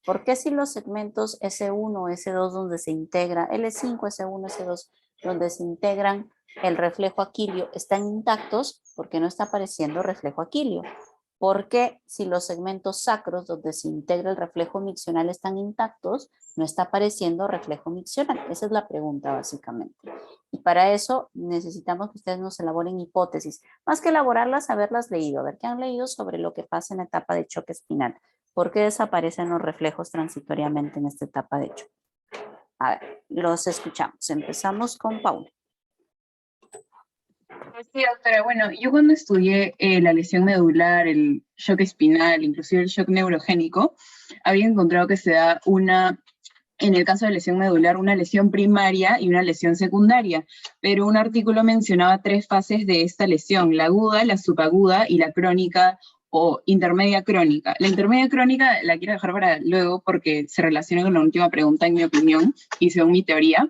¿Por qué si los segmentos S1, S2 donde se integra, L5, S1, S2 donde se integran el reflejo aquilio están intactos? ¿Por qué no está apareciendo reflejo aquilio? Porque si los segmentos sacros donde se integra el reflejo miccional están intactos, no está apareciendo reflejo miccional. Esa es la pregunta básicamente. Y para eso necesitamos que ustedes nos elaboren hipótesis. Más que elaborarlas, haberlas leído. A ver qué han leído sobre lo que pasa en la etapa de choque espinal. ¿Por qué desaparecen los reflejos transitoriamente en esta etapa de choque? A ver, los escuchamos. Empezamos con Paula. Sí, doctora. Bueno, yo cuando estudié la lesión medular, el shock espinal, inclusive el shock neurogénico, había encontrado que se da en el caso de lesión medular, una lesión primaria y una lesión secundaria, pero un artículo mencionaba 3 fases de esta lesión: la aguda, la subaguda y la crónica o intermedia crónica. La intermedia crónica la quiero dejar para luego porque se relaciona con la última pregunta, en mi opinión, y según mi teoría.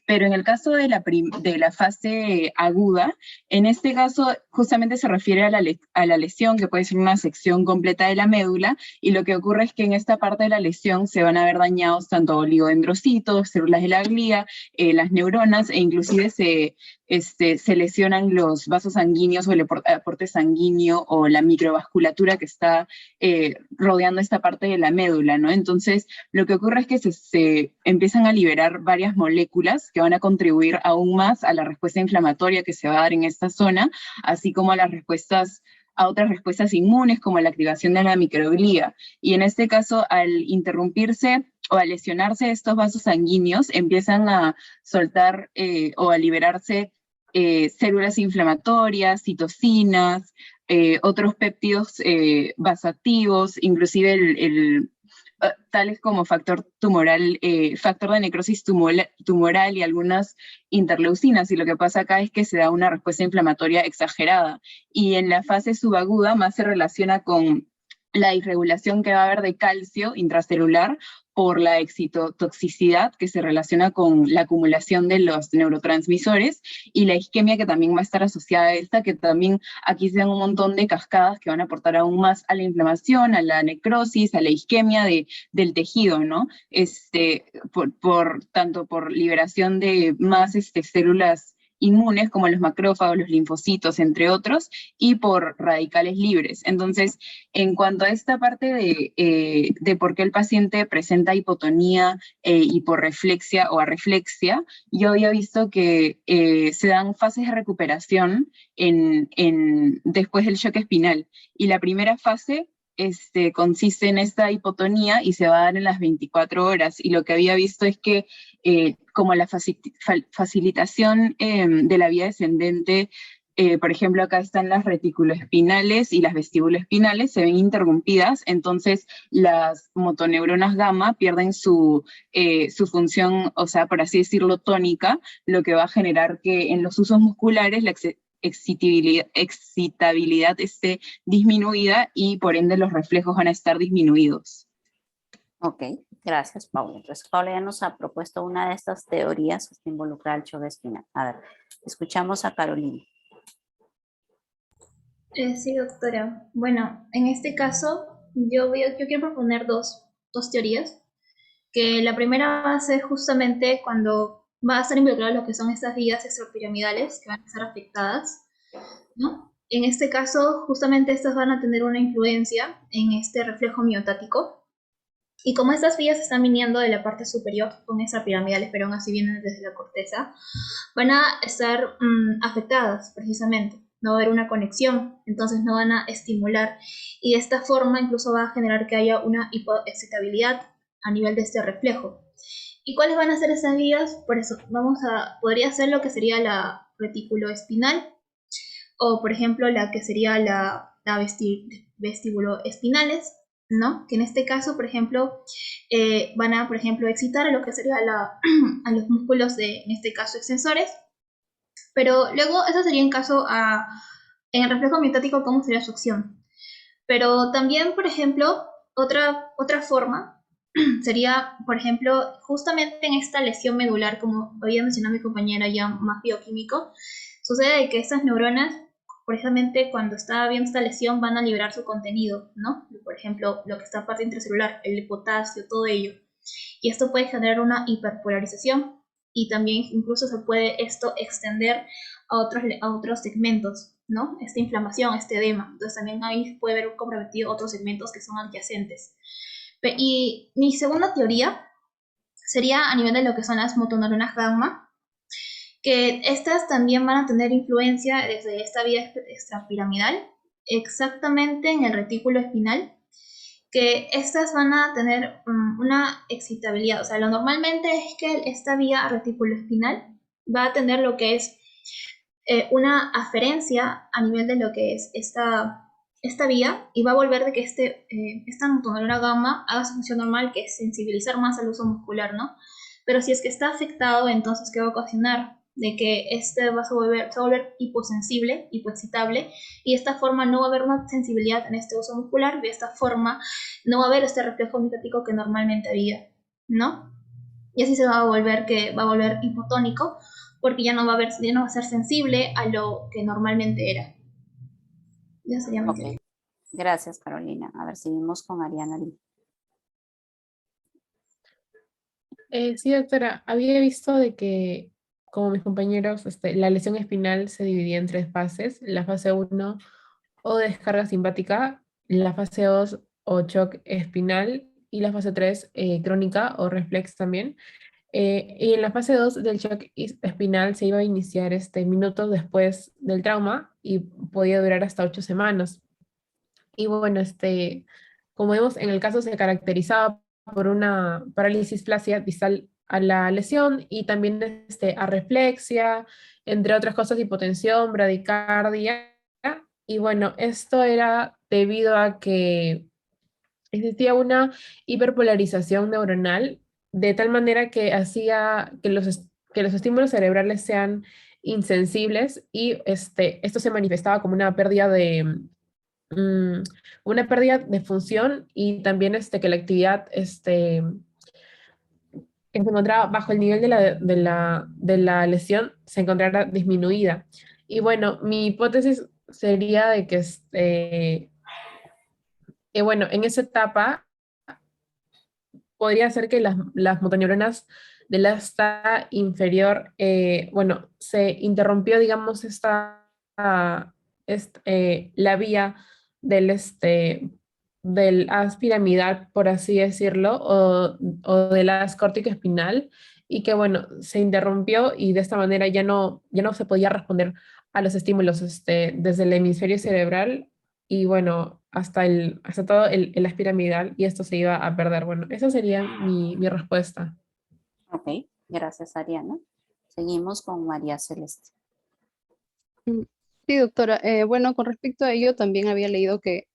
Pero en el caso de la fase aguda, en este caso justamente se refiere a la lesión, que puede ser una sección completa de la médula, y lo que ocurre es que en esta parte de la lesión se van a ver dañados tanto oligodendrocitos, células de la glía, las neuronas, e inclusive se lesionan los vasos sanguíneos o el aporte sanguíneo o la microvasculatura que está rodeando esta parte de la médula, ¿no? Entonces, lo que ocurre es que se empiezan a liberar varias moléculas que van a contribuir aún más a la respuesta inflamatoria que se va a dar en esta zona, así como a otras respuestas inmunes, como la activación de la microglía. Y en este caso, al interrumpirse o a lesionarse estos vasos sanguíneos, empiezan a soltar o a liberarse células inflamatorias, citocinas, otros péptidos vasoactivos, inclusive tales como factor de necrosis tumoral y algunas interleucinas, y lo que pasa acá es que se da una respuesta inflamatoria exagerada. Y en la fase subaguda más se relaciona con la irregulación que va a haber de calcio intracelular por la excitotoxicidad que se relaciona con la acumulación de los neurotransmisores, y la isquemia que también va a estar asociada a esta, que también aquí se dan un montón de cascadas que van a aportar aún más a la inflamación, a la necrosis, a la isquemia del tejido, ¿no? Tanto por liberación de más células inmunes como los macrófagos, los linfocitos, entre otros, y por radicales libres. Entonces, en cuanto a esta parte de por qué el paciente presenta hipotonía, hiporreflexia o arreflexia, yo había visto que se dan fases de recuperación después del shock espinal. Y la primera fase consiste en esta hipotonía y se va a dar en las 24 horas. Y lo que había visto es que como la facilitación de la vía descendente, por ejemplo, acá están las reticuloespinales y las vestibuloespinales, se ven interrumpidas, entonces las motoneuronas gamma pierden su función, o sea, por así decirlo, tónica, lo que va a generar que en los usos musculares la excitabilidad esté disminuida y por ende los reflejos van a estar disminuidos. Ok, gracias, Paula. Entonces, Paula ya nos ha propuesto una de estas teorías que involucra el choque espinal. A ver, escuchamos a Carolina. Sí, doctora. Bueno, en este caso, yo quiero proponer dos teorías. Que la primera va a ser justamente cuando va a estar involucrado lo que son estas vías extrapiramidales que van a ser afectadas, ¿no? En este caso, justamente estas van a tener una influencia en este reflejo miotático. Y como estas vías están viniendo de la parte superior, son extrapiramidales, pero aún así vienen desde la corteza, van a estar afectadas precisamente. No va a haber una conexión, entonces no van a estimular. Y de esta forma incluso va a generar que haya una hipoexcitabilidad a nivel de este reflejo. ¿Y cuáles van a ser esas vías? Por eso, podría ser lo que sería la retículo espinal, o por ejemplo la que sería vestíbulo espinales, ¿no? Que en este caso, por ejemplo, van a, por ejemplo, excitar a lo que sería a los músculos en este caso, extensores, pero luego eso sería en el reflejo miotático, ¿cómo sería su acción? Pero también, por ejemplo, otra forma sería, por ejemplo, justamente en esta lesión medular, como había mencionado mi compañera ya más bioquímico, sucede que estas neuronas, precisamente cuando está habiendo esta lesión, van a liberar su contenido, ¿no? Por ejemplo, lo que está parte intracelular, el potasio, todo ello. Y esto puede generar una hiperpolarización y también incluso se puede esto extender a otros segmentos, ¿no? Esta inflamación, este edema. Entonces también ahí puede haber comprometido otros segmentos que son adyacentes. Y mi segunda teoría sería a nivel de lo que son las motoneuronas gamma, que estas también van a tener influencia desde esta vía extrapiramidal, exactamente en el retículo espinal, que estas van a tener una excitabilidad. O sea, lo normalmente es que esta vía reticuloespinal va a tener lo que es una aferencia a nivel de lo que es esta vía, y va a volver de que esta motoneurona gamma haga su función normal, que es sensibilizar más al uso muscular, ¿no? Pero si es que está afectado, entonces ¿qué va a ocasionar? De que se va a volver hiposensible, hipoexcitable, y de esta forma no va a haber una sensibilidad en este uso muscular, de esta forma no va a haber este reflejo miotático que normalmente había, ¿no? Y así se va a volver hipotónico, porque ya no va a ser sensible a lo que normalmente era. Ya sería mi teoría. Ok, gracias Carolina. A ver, seguimos con Ariana Lee. Sí, doctora, había visto de que, como mis compañeros, la lesión espinal se dividía en 3 fases: la fase 1 o descarga simpática, la fase 2 o shock espinal y la fase 3 crónica o reflex también. Y en la fase 2 del shock espinal se iba a iniciar minutos después del trauma y podía durar hasta 8 semanas. Y bueno, como vemos, en el caso se caracterizaba por una parálisis flácida distal a la lesión y también arreflexia, entre otras cosas, hipotensión, bradicardia. Y bueno, esto era debido a que existía una hiperpolarización neuronal de tal manera que hacía que los estímulos cerebrales sean insensibles y esto se manifestaba como mm, una pérdida de función y también que la actividad que se encontraba bajo el nivel de la lesión se encontrara disminuida. Y bueno, mi hipótesis sería de que bueno, en esa etapa podría ser que las motoneuronas del asta inferior, bueno, se interrumpió, digamos, la vía del haz piramidal, por así decirlo, o del haz córtico espinal, y que, bueno, se interrumpió y de esta manera ya no se podía responder a los estímulos desde el hemisferio cerebral y bueno, hasta todo el haz piramidal y esto se iba a perder. Bueno, esa sería mi respuesta. Ok, gracias Ariana. Seguimos con María Celeste. Mm, Sí, doctora. Bueno, con respecto a ello, también había leído que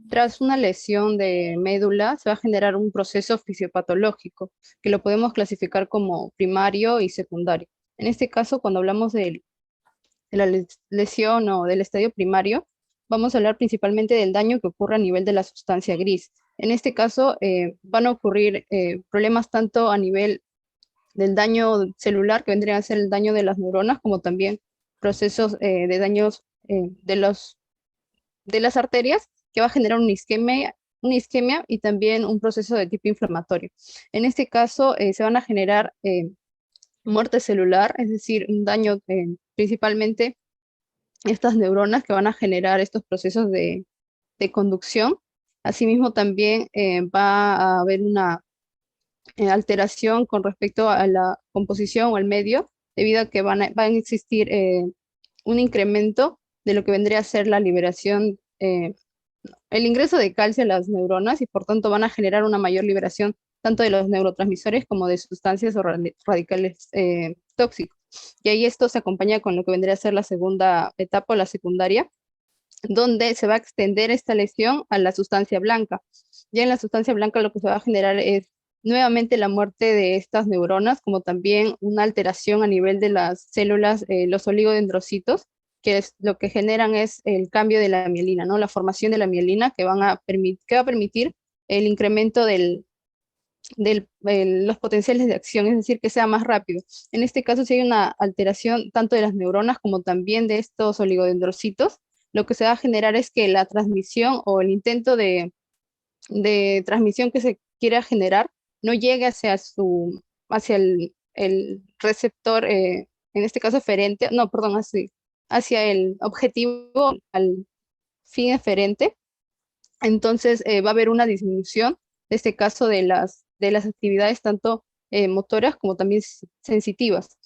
tras una lesión de médula se va a generar un proceso fisiopatológico que lo podemos clasificar como primario y secundario. En este caso, cuando hablamos de la lesión o del estadio primario, vamos a hablar principalmente del daño que ocurre a nivel de la sustancia gris. En este caso, van a ocurrir problemas tanto a nivel del daño celular, que vendría a ser el daño de las neuronas, como también procesos de daños de las arterias, que va a generar una isquemia y también un proceso de tipo inflamatorio. En este caso, se van a generar muerte celular, es decir, un daño principalmente estas neuronas que van a generar estos procesos de conducción. Asimismo, también va a haber una alteración con respecto a la composición o al medio, debido a que van a existir un incremento de lo que vendría a ser la liberación, el ingreso de calcio a las neuronas y por tanto van a generar una mayor liberación tanto de los neurotransmisores como de sustancias o radicales tóxicos. Y ahí esto se acompaña con lo que vendría a ser la segunda etapa o la secundaria, donde se va a extender esta lesión a la sustancia blanca. Ya en la sustancia blanca lo que se va a generar es nuevamente la muerte de estas neuronas, como también una alteración a nivel de las células, los oligodendrocitos, que es, lo que generan es el cambio de la mielina, ¿no? La formación de la mielina que va a permitir el incremento de los potenciales de acción, es decir, que sea más rápido. En este caso, si hay una alteración tanto de las neuronas como también de estos oligodendrocitos, lo que se va a generar es que la transmisión o el intento de transmisión que se quiera generar no llegue hacia el receptor, en este caso eferente, no, perdón, hacia el objetivo, al fin eferente. Entonces va a haber una disminución, en este caso, de las actividades tanto motoras como también sensitivas.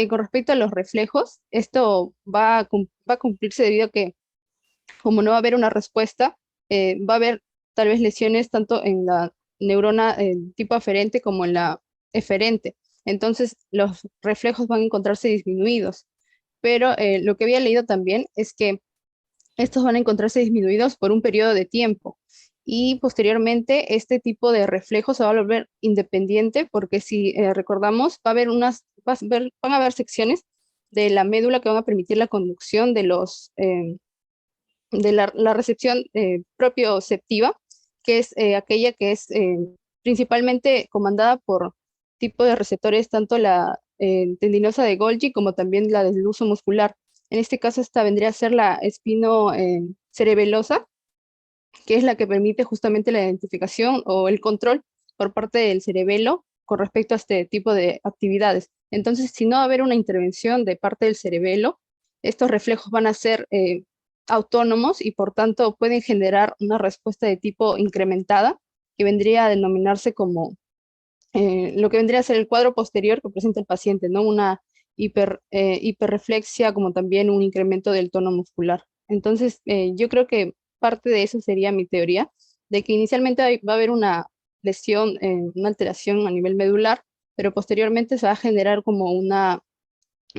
Con respecto a los reflejos, esto va a cumplirse debido a que, como no va a haber una respuesta, va a haber tal vez lesiones tanto en la neurona tipo aferente como en la eferente. Entonces, los reflejos van a encontrarse disminuidos. Pero lo que había leído también es que estos van a encontrarse disminuidos por un periodo de tiempo. Y posteriormente, este tipo de reflejos se va a volver independiente, porque si recordamos, van a haber secciones de la médula que van a permitir la conducción de la recepción propioceptiva, que es aquella que es principalmente comandada por tipo de receptores, tanto la tendinosa de Golgi como también la del uso muscular. En este caso, esta vendría a ser la espino cerebelosa, que es la que permite justamente la identificación o el control por parte del cerebelo con respecto a este tipo de actividades. Entonces, si no va a haber una intervención de parte del cerebelo, estos reflejos van a ser autónomos y por tanto pueden generar una respuesta de tipo incrementada, que vendría a denominarse como lo que vendría a ser el cuadro posterior que presenta el paciente, ¿no? Una hiperreflexia, como también un incremento del tono muscular. Entonces, yo creo que parte de eso sería mi teoría, de que inicialmente va a haber una lesión, una alteración a nivel medular, pero posteriormente se va a generar como una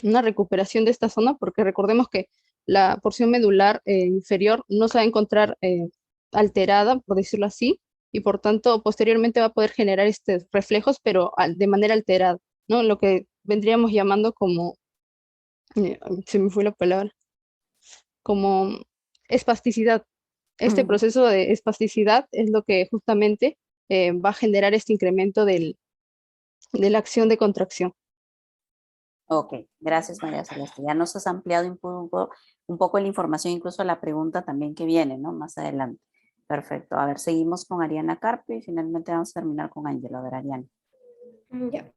recuperación de esta zona, porque recordemos que la porción medular inferior no se va a encontrar alterada, por decirlo así, y por tanto posteriormente va a poder generar estos reflejos, pero de manera alterada, ¿no? Lo que vendríamos llamando como, se me fue la palabra, como espasticidad. Este proceso de espasticidad es lo que justamente va a generar este incremento de la acción de contracción. Ok, gracias María Celeste. Ya nos has ampliado un poco la información, incluso la pregunta también que viene, ¿no? Más adelante. Perfecto. A ver, seguimos con Ariana Carpio y finalmente vamos a terminar con Ángela. A ver, Ariana. Ya,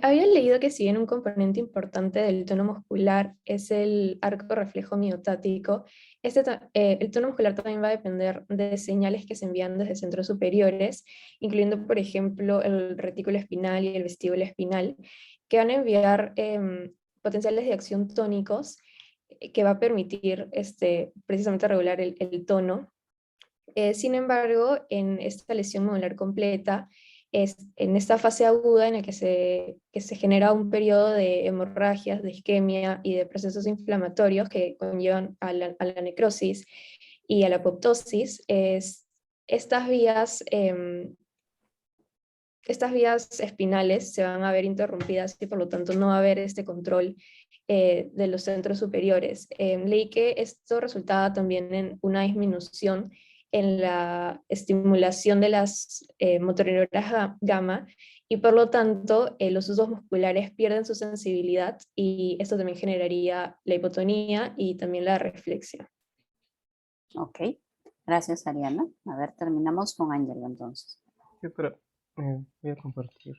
había leído que si bien un componente importante del tono muscular es el arco reflejo miotático, el tono muscular también va a depender de señales que se envían desde centros superiores, incluyendo, por ejemplo, el retículo espinal y el vestíbulo espinal, que van a enviar potenciales de acción tónicos que va a permitir precisamente regular el tono. Sin embargo, en esta lesión modular completa, es en esta fase aguda en la que se genera un periodo de hemorragias, de isquemia y de procesos inflamatorios que conllevan a la necrosis y a la apoptosis, estas vías espinales se van a ver interrumpidas y por lo tanto no va a haber este control de los centros superiores. Leí que esto resultaba también en una disminución en la estimulación de las motorineuronas gamma y por lo tanto los usos musculares pierden su sensibilidad y esto también generaría la hipotonía y también la reflexión. Ok, gracias Ariana. A ver, terminamos con Ángel entonces. Sí, pero voy a compartir.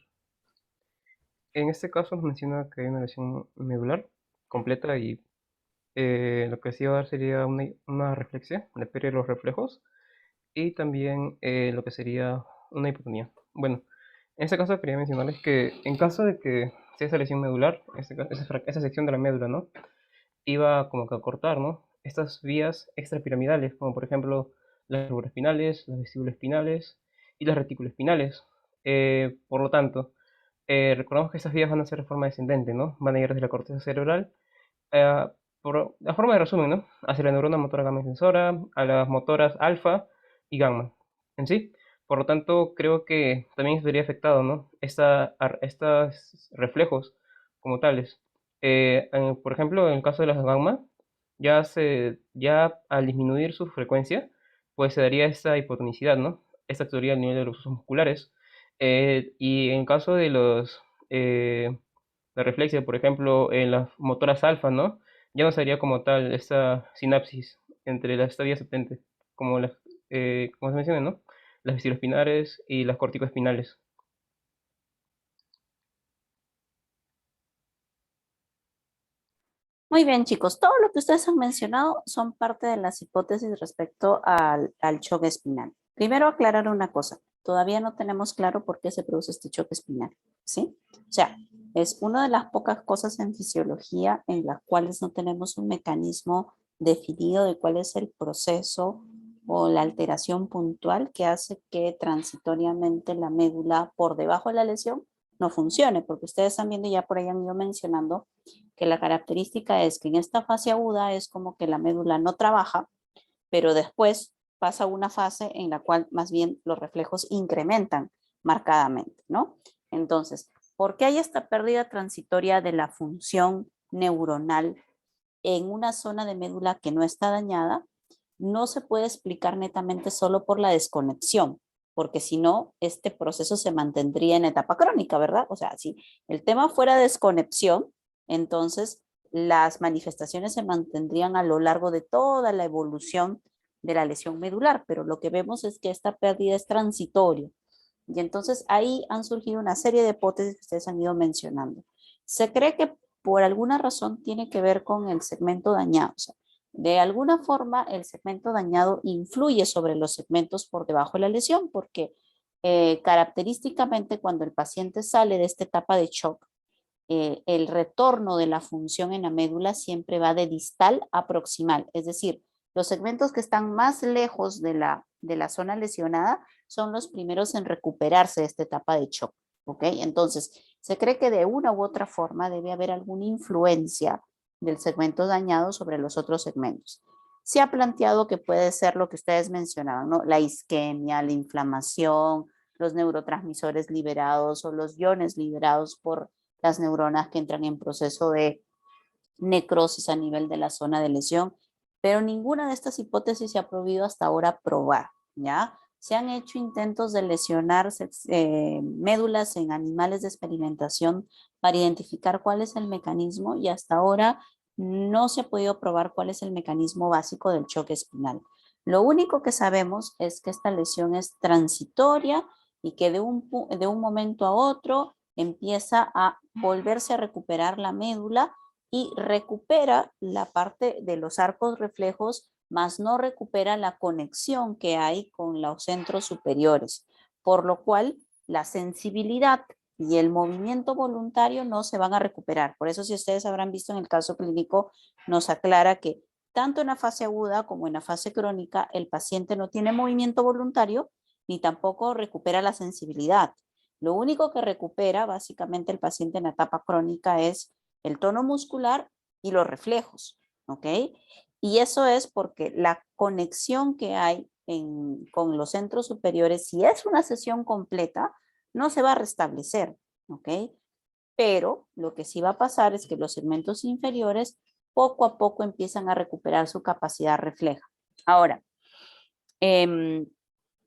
En este caso nos menciona que hay una lesión medular completa y lo que sí va a dar sería una reflexia, la pérdida de los reflejos y también lo que sería una hipotonía. Bueno, en este caso quería mencionarles que en caso de que sea esa lesión medular, esa sección de la médula, ¿no? Iba como que a cortar, ¿no? Estas vías extrapiramidales, como por ejemplo las espinales, las vestibuloespinales y las reticuloespinales. Por lo tanto, recordamos que estas vías van a ser de forma descendente, ¿no? Van a ir desde la corteza cerebral, eh, por la forma de resumen, ¿no? Hacia la neurona motora gamma sensora, a las motoras alfa y gamma en sí. Por lo tanto, creo que también estaría afectado, ¿no? Estos reflejos como tales. Por ejemplo, en el caso de las gamma, ya al disminuir su frecuencia, pues se daría esta hipotonicidad, ¿no? Esta teoría al nivel de los usos musculares. Y en caso de la reflexia, por ejemplo, en las motoras alfa, ¿no? Ya no sería como tal esta sinapsis entre las esta vía ascendente, como se menciona, ¿no? Las vestibuloespinales y las corticoespinales. Muy bien, chicos. Todo lo que ustedes han mencionado son parte de las hipótesis respecto al choque espinal. Primero aclarar una cosa. Todavía no tenemos claro por qué se produce este choque espinal, ¿sí? O sea, es una de las pocas cosas en fisiología en las cuales no tenemos un mecanismo definido de cuál es el proceso o la alteración puntual que hace que transitoriamente la médula por debajo de la lesión no funcione, porque ustedes están viendo, ya por ahí han ido mencionando, que la característica es que en esta fase aguda es como que la médula no trabaja, pero después pasa una fase en la cual más bien los reflejos incrementan marcadamente, ¿no? Entonces, ¿por qué hay esta pérdida transitoria de la función neuronal en una zona de médula que no está dañada? No se puede explicar netamente solo por la desconexión, porque si no, este proceso se mantendría en etapa crónica, ¿verdad? O sea, si el tema fuera desconexión, entonces las manifestaciones se mantendrían a lo largo de toda la evolución de la lesión medular, pero lo que vemos es que esta pérdida es transitoria. Y entonces ahí han surgido una serie de hipótesis que ustedes han ido mencionando. Se cree que por alguna razón tiene que ver con el segmento dañado. O sea, de alguna forma el segmento dañado influye sobre los segmentos por debajo de la lesión, porque característicamente cuando el paciente sale de esta etapa de shock, el retorno de la función en la médula siempre va de distal a proximal, es decir, los segmentos que están más lejos de la zona lesionada son los primeros en recuperarse de esta etapa de shock, ¿ok? Entonces, se cree que de una u otra forma debe haber alguna influencia del segmento dañado sobre los otros segmentos. Se ha planteado que puede ser lo que ustedes mencionaban, ¿no? La isquemia, la inflamación, los neurotransmisores liberados o los iones liberados por las neuronas que entran en proceso de necrosis a nivel de la zona de lesión, pero ninguna de estas hipótesis se ha podido hasta ahora probar, ¿ya? Se han hecho intentos de lesionar médulas en animales de experimentación para identificar cuál es el mecanismo y hasta ahora no se ha podido probar cuál es el mecanismo básico del choque espinal. Lo único que sabemos es que esta lesión es transitoria y que de un momento a otro empieza a volverse a recuperar la médula y recupera la parte de los arcos reflejos, más no recupera la conexión que hay con los centros superiores, por lo cual la sensibilidad y el movimiento voluntario no se van a recuperar. Por eso, si ustedes habrán visto en el caso clínico, nos aclara que tanto en la fase aguda como en la fase crónica, el paciente no tiene movimiento voluntario ni tampoco recupera la sensibilidad. Lo único que recupera básicamente el paciente en la etapa crónica es el tono muscular y los reflejos, ¿ok? Y eso es porque la conexión que hay con los centros superiores, si es una sesión completa, no se va a restablecer, ¿ok? Pero lo que sí va a pasar es que los segmentos inferiores poco a poco empiezan a recuperar su capacidad refleja. Ahora,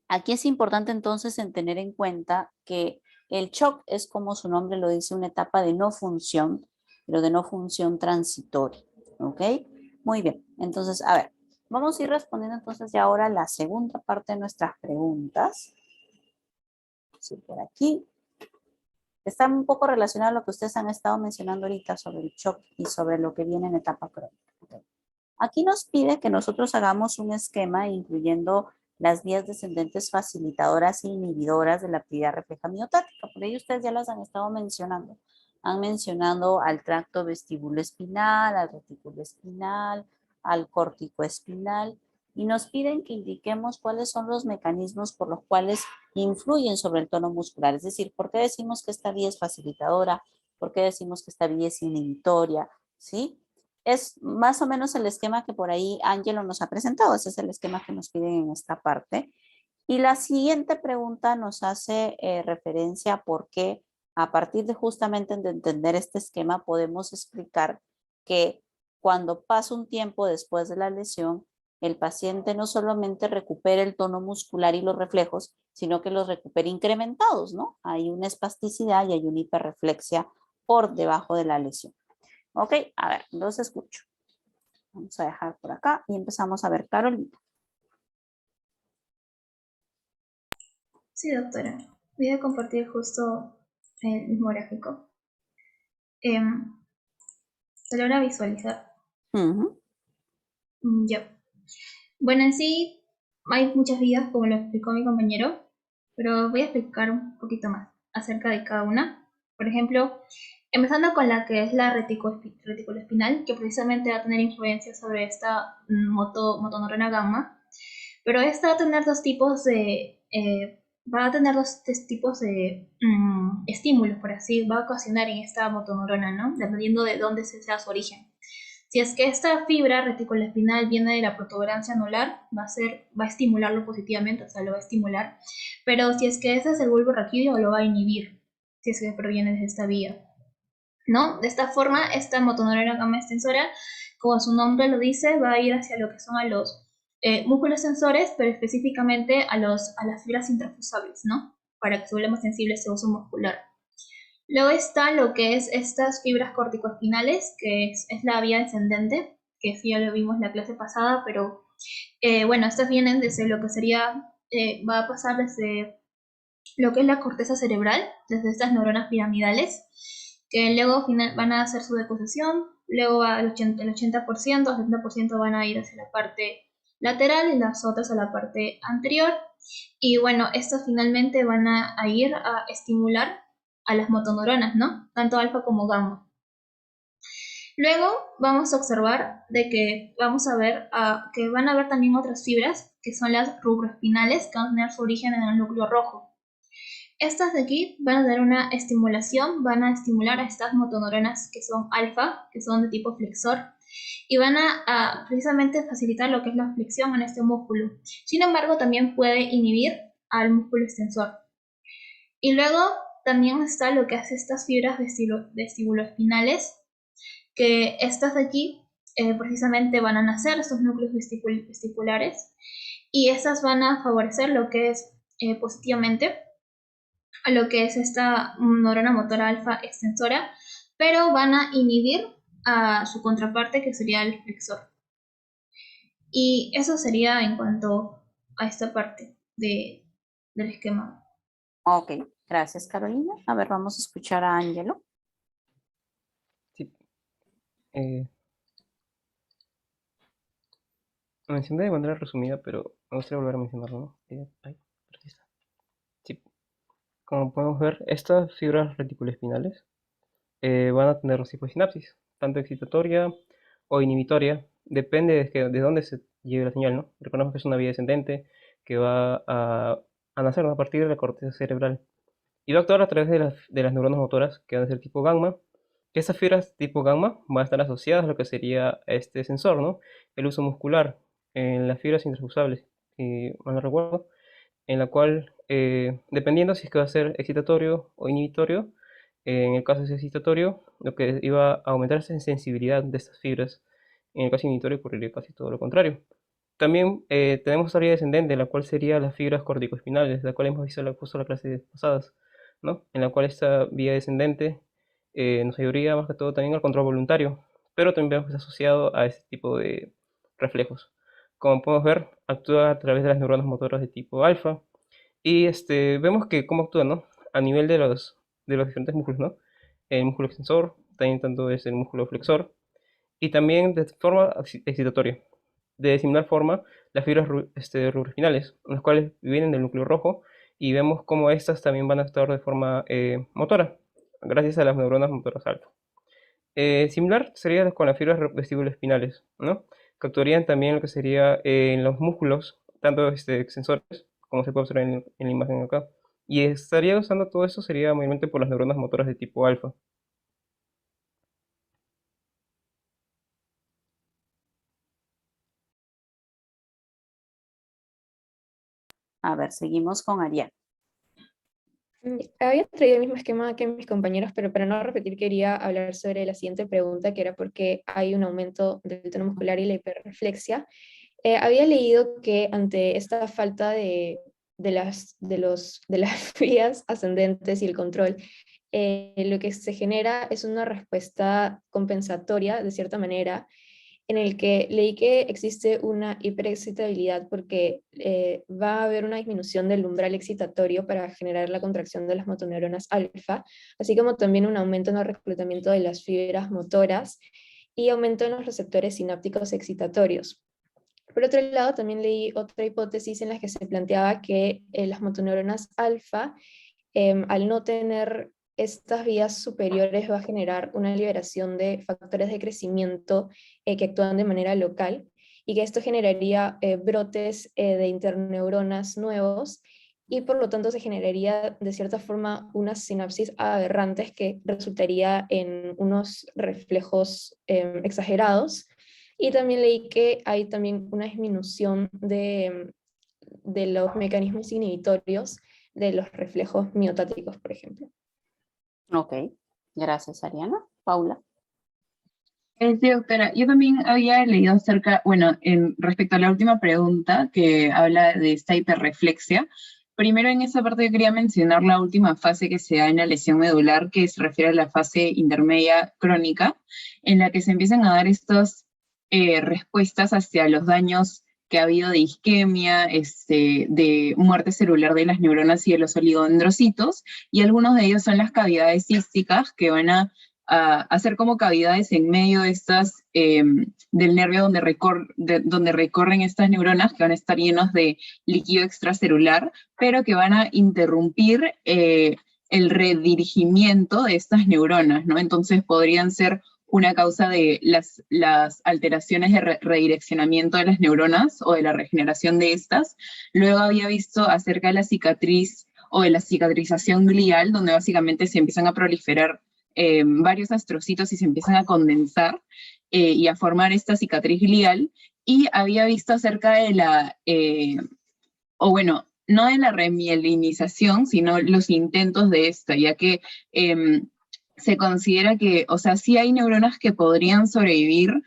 aquí es importante entonces en tener en cuenta que El shock es, como su nombre lo dice, una etapa de no función, pero de no función transitoria. ¿Ok? Muy bien. Entonces, a ver, vamos a ir respondiendo entonces ya ahora la segunda parte de nuestras preguntas. Sí, por aquí. Está un poco relacionado a lo que ustedes han estado mencionando ahorita sobre el shock y sobre lo que viene en etapa crónica. ¿Ok? Aquí nos pide que nosotros hagamos un esquema incluyendo las vías descendentes facilitadoras e inhibidoras de la actividad refleja miotática. Por ello ustedes ya las han estado mencionando. Han mencionado al tracto vestibuloespinal, al retículo espinal, al córtico espinal, y nos piden que indiquemos cuáles son los mecanismos por los cuales influyen sobre el tono muscular. Es decir, ¿por qué decimos que esta vía es facilitadora? ¿Por qué decimos que esta vía es inhibitoria? ¿Sí? Es más o menos el esquema que por ahí Ángelo nos ha presentado. Ese es el esquema que nos piden en esta parte. Y la siguiente pregunta nos hace referencia a por qué, a partir de justamente de entender este esquema, podemos explicar que cuando pasa un tiempo después de la lesión, el paciente no solamente recupera el tono muscular y los reflejos, sino que los recupera incrementados, ¿no? Hay una espasticidad y hay una hiperreflexia por debajo de la lesión. Ok, a ver, los escucho. Vamos a dejar por acá y empezamos a ver Carolina. Sí, doctora. Voy a compartir justo el mismo gráfico. ¿Se logra visualizar? Ya. Bueno, en sí hay muchas vías, como lo explicó mi compañero, pero voy a explicar un poquito más acerca de cada una. Por ejemplo, empezando con la que es la reticuloespinal, que precisamente va a tener influencia sobre esta motoneurona gamma, pero esta va a tener dos tipos de estímulos, por así, va a ocasionar en esta motoneurona, ¿no? Dependiendo de dónde sea su origen. Si es que esta fibra reticuloespinal viene de la protuberancia anular, va a estimularlo positivamente, o sea, lo va a estimular. Pero si es que ese es el bulbo raquídeo, lo va a inhibir, si es que proviene de esta vía, ¿no? De esta forma, esta motoneurona gamma extensora, como su nombre lo dice, va a ir hacia lo que son a los músculos sensores, pero específicamente a las fibras intrafusables, ¿no? Para que se vuelva más sensible ese uso muscular. Luego está lo que es estas fibras corticoespinales, que es la vía descendente, que sí ya lo vimos en la clase pasada, pero bueno, estas vienen desde lo que sería, va a pasar desde lo que es la corteza cerebral, desde estas neuronas piramidales, que luego van a hacer su deposición, luego el 80%, 70% van a ir hacia la parte lateral y las otras a la parte anterior. Y bueno, estas finalmente van a ir a estimular a las motoneuronas, ¿no? Tanto alfa como gamma. Luego vamos a observar de que vamos a ver que van a haber también otras fibras, que son las rubroespinales, que van a tener su origen en el núcleo rojo. Estas de aquí van a dar una estimulación, van a estimular a estas motoneuronas que son alfa, que son de tipo flexor, y van a precisamente facilitar lo que es la flexión en este músculo. Sin embargo, también puede inhibir al músculo extensor. Y luego también está lo que hace estas fibras vestibuloespinales, que estas de aquí precisamente van a nacer, estos núcleos vesticulares, y estas van a favorecer lo que es positivamente a lo que es esta neurona motora alfa extensora, pero van a inhibir a su contraparte, que sería el flexor. Y eso sería en cuanto a esta parte del esquema. Ok, gracias Carolina. A ver, vamos a escuchar a Ángelo. Sí. Lo mencioné de manera resumida, pero me gustaría volver a mencionarlo, ¿no? Sí. Como podemos ver, estas fibras reticuloespinales van a tener dos tipos de sinapsis, tanto excitatoria o inhibitoria, depende de dónde se lleve la señal, ¿no? Recordemos que es una vía descendente que va a nacer, ¿no?, a partir de la corteza cerebral y va a actuar a través de las neuronas motoras, que van a ser tipo gamma. Estas fibras tipo gamma van a estar asociadas a lo que sería este sensor, ¿no? El uso muscular en las fibras intrafusables, si mal no recuerdo, en la cual, dependiendo si es que va a ser excitatorio o inhibitorio, en el caso de ser excitatorio, lo que iba a aumentar es la sensibilidad de estas fibras. En el caso inhibitorio ocurriría casi todo lo contrario. También tenemos otra vía descendente, la cual sería las fibras corticoespinales, la cual hemos visto justo en las clases pasadas. ¿no? En la cual esta vía descendente nos ayudaría más que todo también al control voluntario, pero también vemos que está asociado a este tipo de reflejos. Como podemos ver, actúa a través de las neuronas motoras de tipo alfa y vemos que cómo actúa, ¿no? A nivel de los diferentes músculos, ¿no? El músculo extensor, también tanto es el músculo flexor y también de forma excitatoria. De similar forma, las fibras rubrifinales, las cuales vienen del núcleo rojo y vemos cómo estas también van a actuar de forma motora, gracias a las neuronas motoras alfa. Similar sería con las fibras vestibuloespinales, ¿no? Que actuarían también lo que sería en los músculos, tanto extensores, como se puede observar en la imagen acá. Y estaría usando todo eso sería mayormente por las neuronas motoras de tipo alfa. A ver, seguimos con Ariana. Había traído el mismo esquema que mis compañeros, pero para no repetir quería hablar sobre la siguiente pregunta, que era por qué hay un aumento del tono muscular y la hiperreflexia. Había leído que ante esta falta de las vías ascendentes y el control, lo que se genera es una respuesta compensatoria, de cierta manera, en el que leí que existe una hiperexcitabilidad porque va a haber una disminución del umbral excitatorio para generar la contracción de las motoneuronas alfa, así como también un aumento en el reclutamiento de las fibras motoras y aumento en los receptores sinápticos excitatorios. Por otro lado, también leí otra hipótesis en la que se planteaba que las motoneuronas alfa, al no tener estas vías superiores, va a generar una liberación de factores de crecimiento que actúan de manera local y que esto generaría brotes de interneuronas nuevos y por lo tanto se generaría de cierta forma unas sinapsis aberrantes que resultaría en unos reflejos exagerados. Y también leí que hay también una disminución de los mecanismos inhibitorios de los reflejos miotáticos, por ejemplo. Ok, gracias Ariana. Paula. Sí, doctora, yo también había leído acerca, bueno, respecto a la última pregunta que habla de esta hiperreflexia. Primero en esa parte yo quería mencionar la última fase que se da en la lesión medular, que se refiere a la fase intermedia crónica, en la que se empiezan a dar estas respuestas hacia los daños que ha habido de isquemia, de muerte celular de las neuronas y de los oligodendrocitos, y algunos de ellos son las cavidades císticas que van a hacer como cavidades en medio de estas, del nervio donde recorren estas neuronas que van a estar llenos de líquido extracelular, pero que van a interrumpir el redirigimiento de estas neuronas, ¿no? Entonces podrían ser una causa de las alteraciones de redireccionamiento de las neuronas o de la regeneración de estas. Luego había visto acerca de la cicatriz o de la cicatrización glial, donde básicamente se empiezan a proliferar varios astrocitos y se empiezan a condensar y a formar esta cicatriz glial. Y había visto acerca de o bueno, no de la remielinización, sino los intentos de esta, ya que se considera que, o sea, sí hay neuronas que podrían sobrevivir,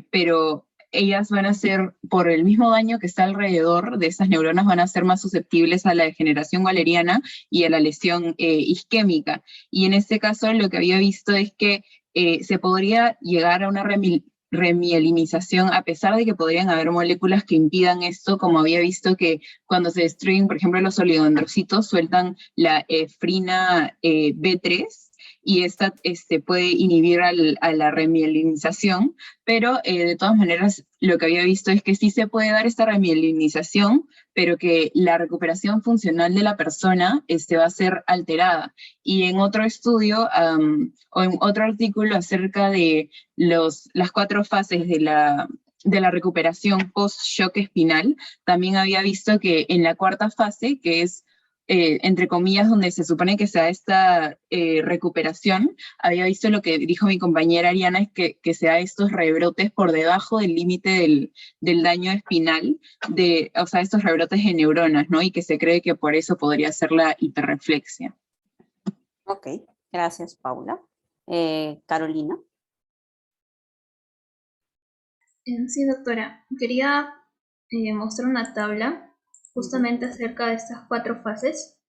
pero ellas van a ser, por el mismo daño que está alrededor de esas neuronas, van a ser más susceptibles a la degeneración waleriana y a la lesión isquémica. Y en este caso lo que había visto es que se podría llegar a una remielinización, a pesar de que podrían haber moléculas que impidan esto, como había visto que cuando se destruyen, por ejemplo, los oligodendrocitos, sueltan la efrina B3, y esta puede inhibir a la remielinización, pero de todas maneras lo que había visto es que sí se puede dar esta remielinización, pero que la recuperación funcional de la persona va a ser alterada. Y en otro estudio o en otro artículo acerca de las 4 fases de la recuperación post-shock espinal, también había visto que en la 4ª fase, que es entre comillas, donde se supone que se da esta recuperación, había visto lo que dijo mi compañera Ariana, es que se da estos rebrotes por debajo del límite del daño espinal, o sea, estos rebrotes de neuronas, ¿no? Y que se cree que por eso podría ser la hiperreflexia. Ok, gracias Paula. Carolina. Sí, doctora. Quería mostrar una tabla justamente acerca de estas 4 fases.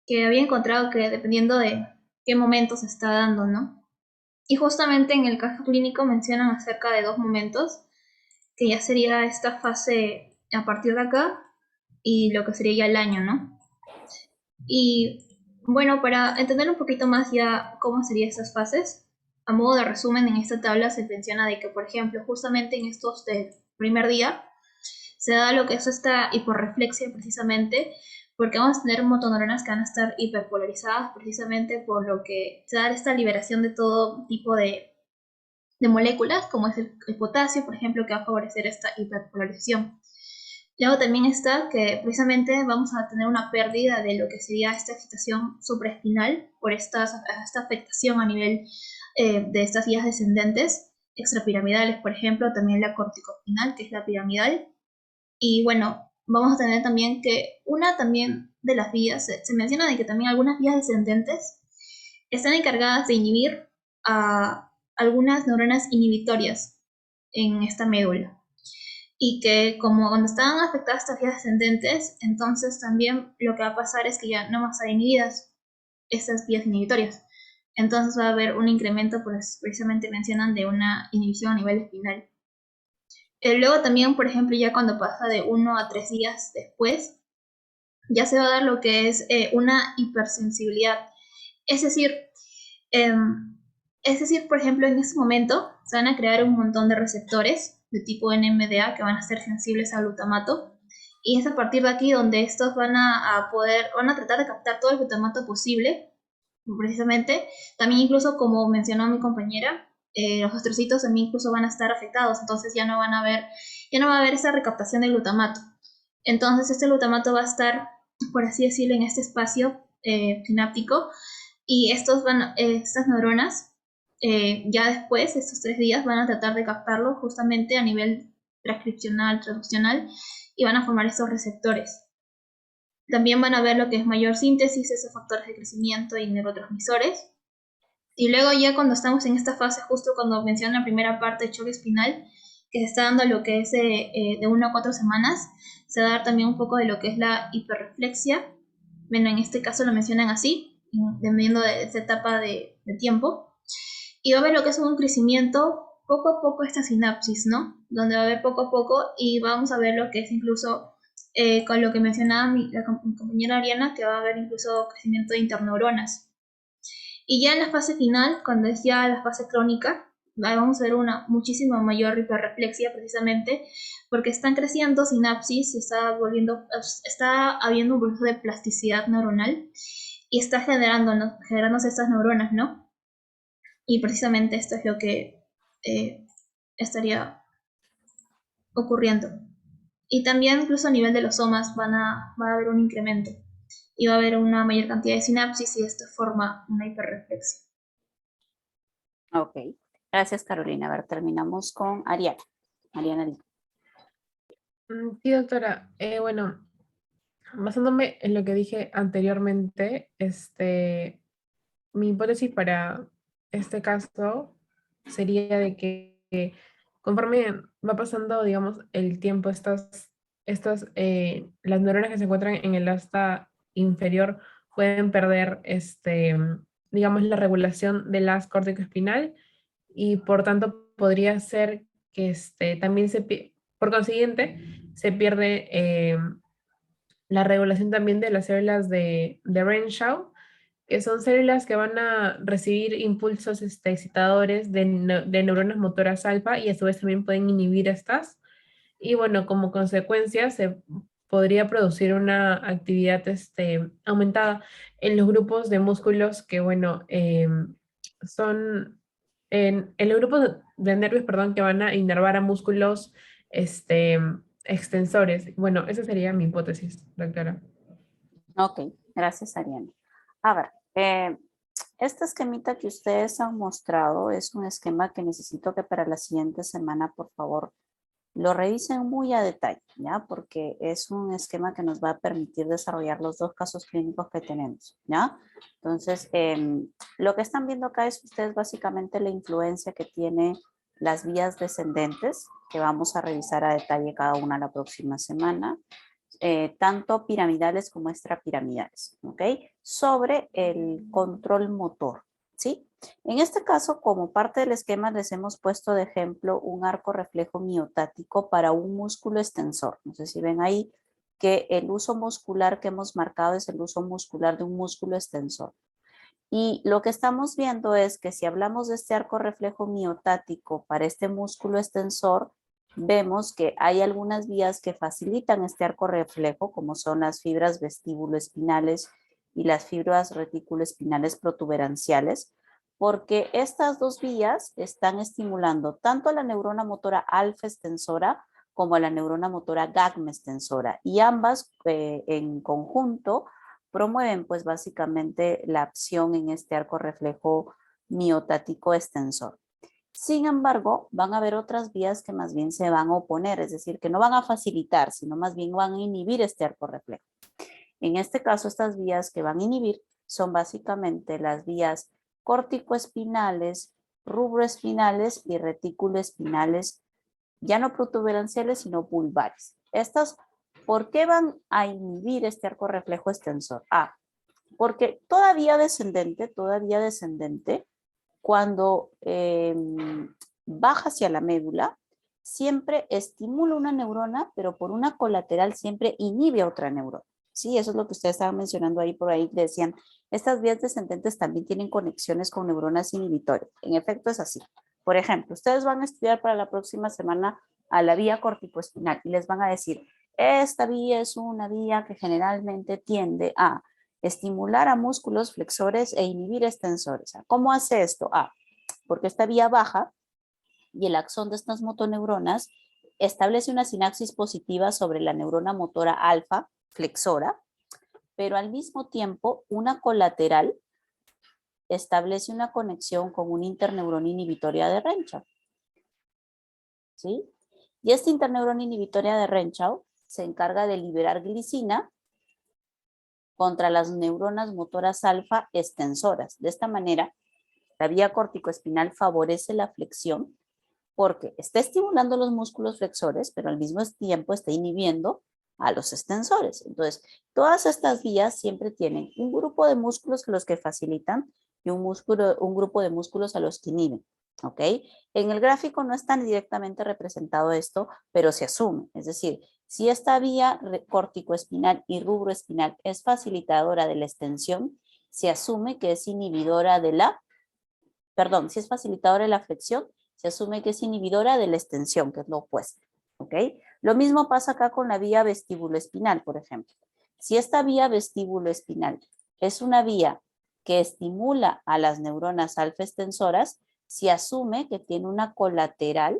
que había encontrado que dependiendo de qué momento se está dando, ¿no? Y justamente en el caso clínico mencionan acerca de 2 momentos, que ya sería esta fase a partir de acá y lo que sería ya el año, ¿no? Y bueno, para entender un poquito más ya cómo serían estas fases, a modo de resumen, en esta tabla se menciona de que, por ejemplo, justamente en estos del primer día, se da lo que es esta hiporreflexia precisamente, porque vamos a tener motoneuronas que van a estar hiperpolarizadas precisamente por lo que se da esta liberación de todo tipo de moléculas, como es el potasio, por ejemplo, que va a favorecer esta hiperpolarización. Luego también está que precisamente vamos a tener una pérdida de lo que sería esta excitación supraespinal por esta afectación a nivel de estas vías descendentes, extrapiramidales, por ejemplo, también la corticospinal, que es la piramidal. Y bueno, vamos a tener también que una también de las vías, se menciona de que también algunas vías descendentes están encargadas de inhibir a algunas neuronas inhibitorias en esta médula. Y que como cuando están afectadas estas vías descendentes, entonces también lo que va a pasar es que ya no van a estar inhibidas estas vías inhibitorias. Entonces va a haber un incremento, pues precisamente mencionan, de una inhibición a nivel espinal. Luego también, por ejemplo, ya cuando pasa de 1 a 3 días después, ya se va a dar lo que es una hipersensibilidad. Es decir, por ejemplo, en este momento se van a crear un montón de receptores de tipo NMDA que van a ser sensibles al glutamato. Y es a partir de aquí donde estos van a tratar de captar todo el glutamato posible, precisamente. También incluso, como mencionó mi compañera, los astrocitos también incluso van a estar afectados, entonces ya no va a haber esa recaptación de glutamato. Entonces este glutamato va a estar, por así decirlo, en este espacio sináptico, y estas neuronas, ya después, estos 3 días, van a tratar de captarlo justamente a nivel transcripcional, traduccional, y van a formar estos receptores. También van a ver lo que es mayor síntesis, esos factores de crecimiento y neurotransmisores. Y luego ya cuando estamos en esta fase, justo cuando mencioné la primera parte de choque espinal, que se está dando lo que es de 1 a 4 semanas, se va a dar también un poco de lo que es la hiperreflexia. Bueno, en este caso lo mencionan así, dependiendo de esta etapa de tiempo. Y va a haber lo que es un crecimiento poco a poco esta sinapsis, ¿no? Donde va a haber poco a poco, y vamos a ver lo que es incluso con lo que mencionaba mi compañera Ariana, que va a haber incluso crecimiento de interneuronas. Y ya en la fase final, cuando es ya la fase crónica, vamos a ver una muchísimo mayor hiperreflexia precisamente porque están creciendo sinapsis, está habiendo un proceso de plasticidad neuronal y está generándose estas neuronas, ¿no? Y precisamente esto es lo que estaría ocurriendo. Y también incluso a nivel de los somas va a haber un incremento y va a haber una mayor cantidad de sinapsis y esto forma una hiperreflexia. Ok, gracias Carolina. A ver, terminamos con Ariana. Ariana. Sí, doctora. Bueno, basándome en lo que dije anteriormente, mi hipótesis para este caso sería de que conforme va pasando, digamos, el tiempo, las neuronas que se encuentran en el asta inferior pueden perder, digamos, la regulación del haz córtico-espinal y por tanto podría ser que también por consiguiente se pierde la regulación también de las células de Renshaw, que son células que van a recibir impulsos excitadores de neuronas motoras alfa y a su vez también pueden inhibir estas. Y bueno, como consecuencia se podría producir una actividad aumentada en los grupos de músculos que, bueno, son en los grupos de nervios, perdón, que van a inervar a músculos extensores. Bueno, esa sería mi hipótesis, doctora. Ok, gracias Ariana. A ver, este esquemita que ustedes han mostrado es un esquema que necesito que para la siguiente semana, por favor, lo revisen muy a detalle, ¿ya? Porque es un esquema que nos va a permitir desarrollar los 2 casos clínicos que tenemos, ¿ya? Entonces, lo que están viendo acá es ustedes básicamente la influencia que tiene las vías descendentes, que vamos a revisar a detalle cada una la próxima semana. tanto piramidales como extrapiramidales, ¿ok? Sobre el control motor, ¿sí? En este caso, como parte del esquema, les hemos puesto de ejemplo un arco reflejo miotático para un músculo extensor. No sé si ven ahí que el uso muscular que hemos marcado es el uso muscular de un músculo extensor. Y lo que estamos viendo es que si hablamos de este arco reflejo miotático para este músculo extensor, vemos que hay algunas vías que facilitan este arco reflejo, como son las fibras vestíbuloespinales y las fibras reticuloespinales protuberanciales, porque estas dos vías están estimulando tanto a la neurona motora alfa extensora como a la neurona motora gamma extensora, y ambas en conjunto promueven pues básicamente la acción en este arco reflejo miotático extensor. Sin embargo, van a haber otras vías que más bien se van a oponer, es decir, que no van a facilitar, sino más bien van a inhibir este arco reflejo. En este caso, estas vías que van a inhibir son básicamente las vías córticoespinales, rubroespinales y reticuloespinales, ya no protuberanciales, sino bulbares. Estas, ¿por qué van a inhibir este arco reflejo extensor? Porque todavía descendente, cuando baja hacia la médula, siempre estimula una neurona, pero por una colateral siempre inhibe a otra neurona. Sí, eso es lo que ustedes estaban mencionando ahí, por ahí decían, estas vías descendentes también tienen conexiones con neuronas inhibitorias. En efecto es así. Por ejemplo, ustedes van a estudiar para la próxima semana a la vía corticoespinal y les van a decir, esta vía es una vía que generalmente tiende a estimular a músculos flexores e inhibir extensores. ¿Cómo hace esto? Porque esta vía baja y el axón de estas motoneuronas establece una sinapsis positiva sobre la neurona motora alfa flexora, pero al mismo tiempo una colateral establece una conexión con una interneurona inhibitoria de Renshaw. ¿Sí? Y esta interneurona inhibitoria de Renshaw se encarga de liberar glicina contra las neuronas motoras alfa extensoras. De esta manera, la vía corticoespinal favorece la flexión porque está estimulando los músculos flexores, pero al mismo tiempo está inhibiendo a los extensores. Entonces, todas estas vías siempre tienen un grupo de músculos a los que facilitan y un grupo de músculos a los que inhiben. ¿Ok? En el gráfico no está directamente representado esto, pero se asume. Es decir, si esta vía corticoespinal y rubroespinal es facilitadora de la extensión, se asume que es inhibidora de la, si es facilitadora de la flexión, se asume que es inhibidora de la extensión, que es lo opuesto. ¿Ok? Lo mismo pasa acá con la vía vestíbuloespinal, por ejemplo. Si esta vía vestíbuloespinal es una vía que estimula a las neuronas alfa extensoras, se asume que tiene una colateral,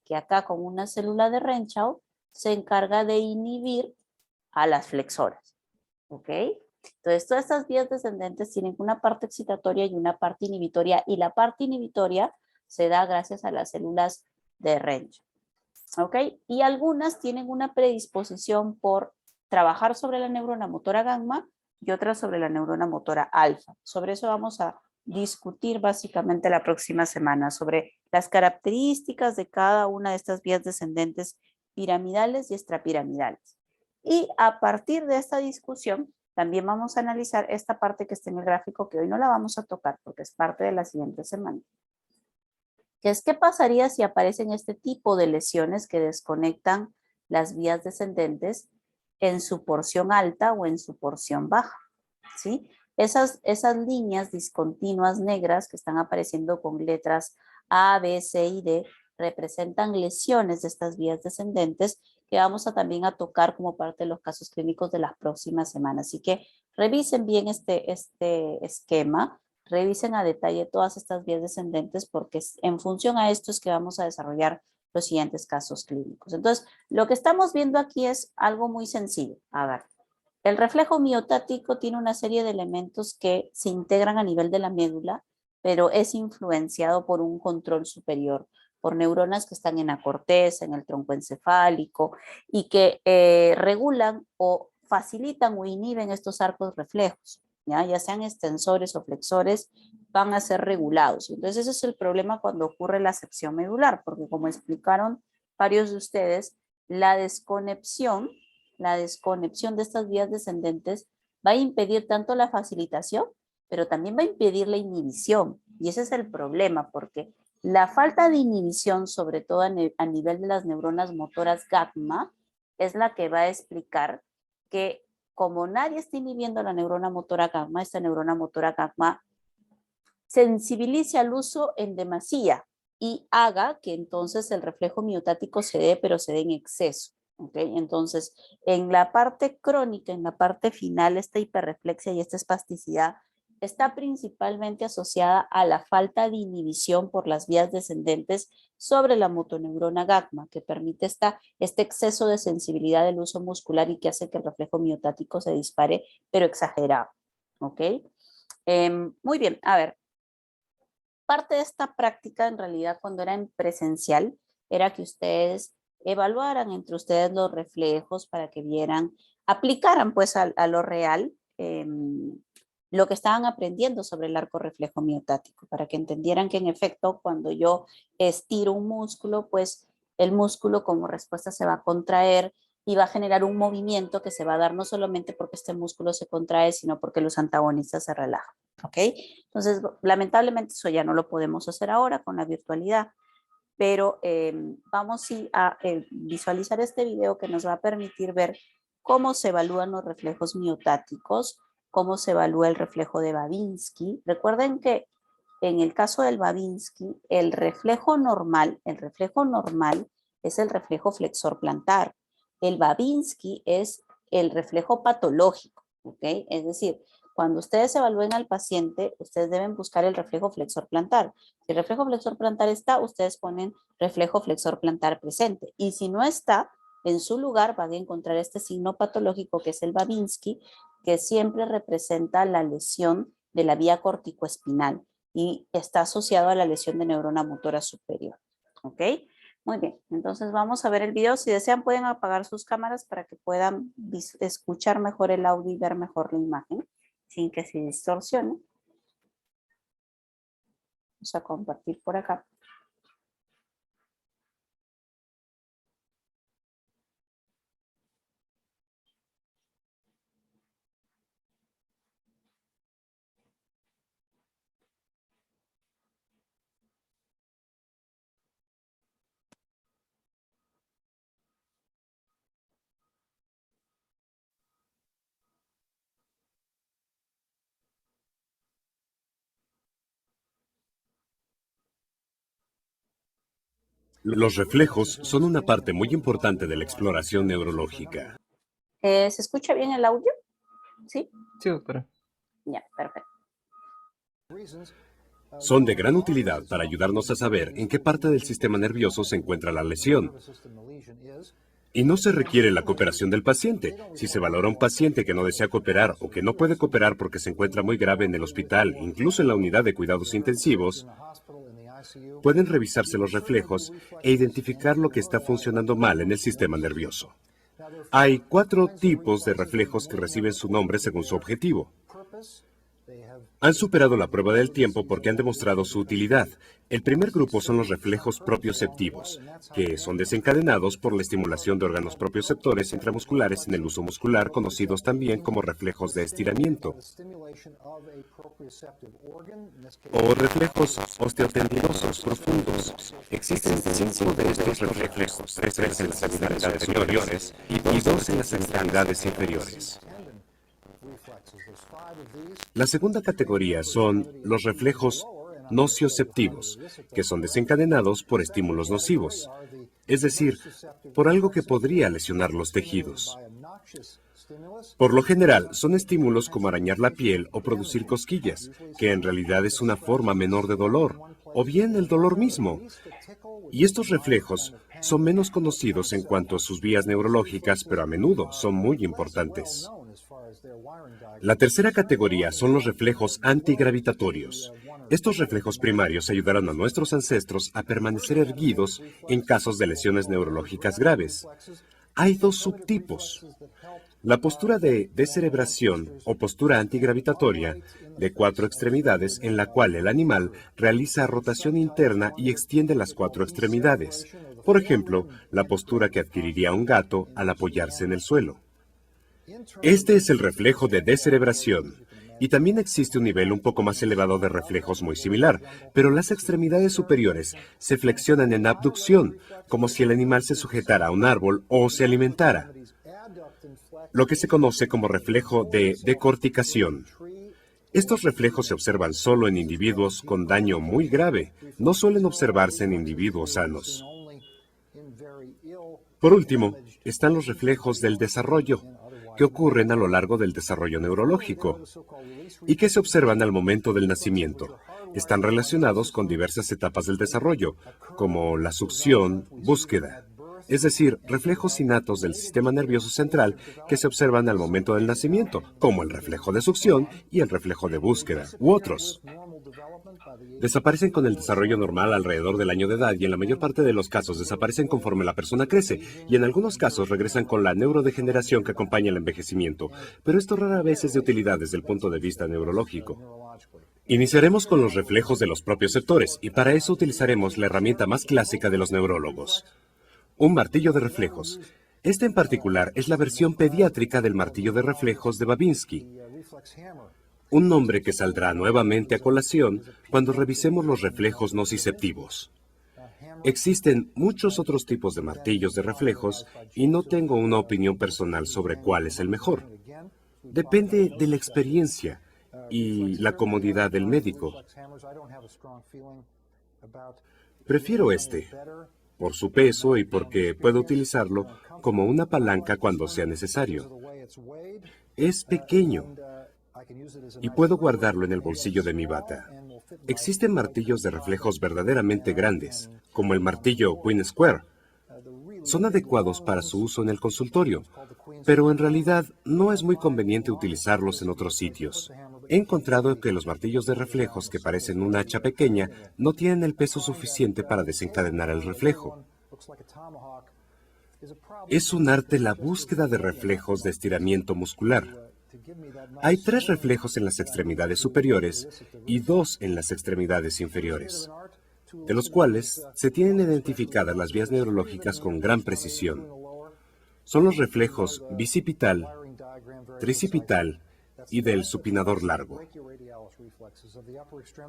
que acá con una célula de Renshaw se encarga de inhibir a las flexoras. ¿Ok? Entonces, todas estas vías descendentes tienen una parte excitatoria y una parte inhibitoria, y la parte inhibitoria se da gracias a las células de Renshaw. ¿Ok? Y algunas tienen una predisposición por trabajar sobre la neurona motora gamma y otras sobre la neurona motora alfa. Sobre eso vamos a discutir básicamente la próxima semana, sobre las características de cada una de estas vías descendentes piramidales y extrapiramidales. Y a partir de esta discusión, también vamos a analizar esta parte que está en el gráfico, que hoy no la vamos a tocar porque es parte de la siguiente semana. Que es qué pasaría si aparecen este tipo de lesiones que desconectan las vías descendentes en su porción alta o en su porción baja, ¿sí? Esas líneas discontinuas negras que están apareciendo con letras A, B, C y D representan lesiones de estas vías descendentes que vamos a también a tocar como parte de los casos clínicos de las próximas semanas. Así que revisen bien este esquema. Revisen a detalle todas estas vías descendentes porque en función a esto es que vamos a desarrollar los siguientes casos clínicos. Entonces, lo que estamos viendo aquí es algo muy sencillo. A ver, el reflejo miotático tiene una serie de elementos que se integran a nivel de la médula, pero es influenciado por un control superior, por neuronas que están en la corteza, en el tronco encefálico y que regulan o facilitan o inhiben estos arcos reflejos. Ya sean extensores o flexores, van a ser regulados. Entonces ese es el problema cuando ocurre la sepsión medular, porque como explicaron varios de ustedes, la desconexión la desconexión de estas vías descendentes va a impedir tanto la facilitación, pero también va a impedir la inhibición. Y ese es el problema, porque la falta de inhibición, sobre todo a nivel de las neuronas motoras gamma, es la que va a explicar que como nadie está inhibiendo la neurona motora gamma, esta neurona motora gamma sensibilice al uso en demasía y haga que entonces el reflejo miotático se dé, pero se dé en exceso. ¿Okay? Entonces, en la parte crónica, en la parte final, esta hiperreflexia y esta espasticidad está principalmente asociada a la falta de inhibición por las vías descendentes sobre la motoneurona gamma, que permite este exceso de sensibilidad del uso muscular y que hace que el reflejo miotático se dispare, pero exagerado. ¿Ok? Muy bien, a ver. Parte de esta práctica, en realidad, cuando era en presencial, era que ustedes evaluaran entre ustedes los reflejos para que vieran, aplicaran pues a lo real lo que estaban aprendiendo sobre el arco reflejo miotático, para que entendieran que en efecto cuando yo estiro un músculo, pues el músculo como respuesta se va a contraer y va a generar un movimiento que se va a dar no solamente porque este músculo se contrae, sino porque los antagonistas se relajan. ¿Ok? Entonces, lamentablemente eso ya no lo podemos hacer ahora con la virtualidad, pero vamos a visualizar este video que nos va a permitir ver cómo se evalúan los reflejos miotáticos, cómo se evalúa el reflejo de Babinski. Recuerden que en el caso del Babinski, el reflejo normal es el reflejo flexor plantar. El Babinski es el reflejo patológico, ¿ok? Es decir, cuando ustedes evalúen al paciente, ustedes deben buscar el reflejo flexor plantar. Si el reflejo flexor plantar está, ustedes ponen reflejo flexor plantar presente. Y si no está, en su lugar van a encontrar este signo patológico que es el Babinski, que siempre representa la lesión de la vía corticoespinal y está asociado a la lesión de neurona motora superior. ¿Ok? Muy bien, entonces vamos a ver el video. Si desean pueden apagar sus cámaras para que puedan escuchar mejor el audio y ver mejor la imagen sin que se distorsione. Vamos a compartir por acá. Los reflejos son una parte muy importante de la exploración neurológica. ¿Se escucha bien el audio? ¿Sí? Sí, doctora. Ya, perfecto. Son de gran utilidad para ayudarnos a saber en qué parte del sistema nervioso se encuentra la lesión. Y no se requiere la cooperación del paciente. Si se valora un paciente que no desea cooperar o que no puede cooperar porque se encuentra muy grave en el hospital, incluso en la unidad de cuidados intensivos, pueden revisarse los reflejos e identificar lo que está funcionando mal en el sistema nervioso. Hay 4 tipos de reflejos que reciben su nombre según su objetivo. Han superado la prueba del tiempo porque han demostrado su utilidad. El primer grupo son los reflejos propioceptivos, que son desencadenados por la estimulación de órganos propioceptores intramusculares en el uso muscular, conocidos también como reflejos de estiramiento, o reflejos osteotendinosos profundos. Existen 5 de estos reflejos, 3 en las extremidades superiores y 2 en las extremidades inferiores. La segunda categoría son los reflejos nocioceptivos, que son desencadenados por estímulos nocivos, es decir, por algo que podría lesionar los tejidos. Por lo general, son estímulos como arañar la piel o producir cosquillas, que en realidad es una forma menor de dolor, o bien el dolor mismo. Y estos reflejos son menos conocidos en cuanto a sus vías neurológicas, pero a menudo son muy importantes. La tercera categoría son los reflejos antigravitatorios. Estos reflejos primarios ayudaron a nuestros ancestros a permanecer erguidos en casos de lesiones neurológicas graves. Hay 2 subtipos. La postura de descerebración o postura antigravitatoria de 4 extremidades en la cual el animal realiza rotación interna y extiende las 4 extremidades. Por ejemplo, la postura que adquiriría un gato al apoyarse en el suelo. Este es el reflejo de descerebración. Y también existe un nivel un poco más elevado de reflejos muy similar, pero las extremidades superiores se flexionan en abducción, como si el animal se sujetara a un árbol o se alimentara, lo que se conoce como reflejo de decorticación. Estos reflejos se observan solo en individuos con daño muy grave, no suelen observarse en individuos sanos. Por último, están los reflejos del desarrollo, que ocurren a lo largo del desarrollo neurológico y que se observan al momento del nacimiento. Están relacionados con diversas etapas del desarrollo, como la succión, búsqueda. Es decir, reflejos innatos del sistema nervioso central que se observan al momento del nacimiento, como el reflejo de succión y el reflejo de búsqueda, u otros. Desaparecen con el desarrollo normal alrededor del año de edad y en la mayor parte de los casos desaparecen conforme la persona crece y en algunos casos regresan con la neurodegeneración que acompaña el envejecimiento, pero esto rara vez es de utilidad desde el punto de vista neurológico. Iniciaremos con los reflejos de los propioceptores y para eso utilizaremos la herramienta más clásica de los neurólogos. Un martillo de reflejos. Este en particular es la versión pediátrica del martillo de reflejos de Babinski, un nombre que saldrá nuevamente a colación cuando revisemos los reflejos nociceptivos. Existen muchos otros tipos de martillos de reflejos y no tengo una opinión personal sobre cuál es el mejor. Depende de la experiencia y la comodidad del médico. Prefiero este, por su peso y porque puedo utilizarlo como una palanca cuando sea necesario. Es pequeño y puedo guardarlo en el bolsillo de mi bata. Existen martillos de reflejos verdaderamente grandes, como el martillo Queen Square. Son adecuados para su uso en el consultorio, pero en realidad no es muy conveniente utilizarlos en otros sitios. He encontrado que los martillos de reflejos que parecen un hacha pequeña no tienen el peso suficiente para desencadenar el reflejo. Es un arte la búsqueda de reflejos de estiramiento muscular. Hay 3 reflejos en las extremidades superiores y 2 en las extremidades inferiores, de los cuales se tienen identificadas las vías neurológicas con gran precisión. Son los reflejos bicipital, tricipital y del supinador largo.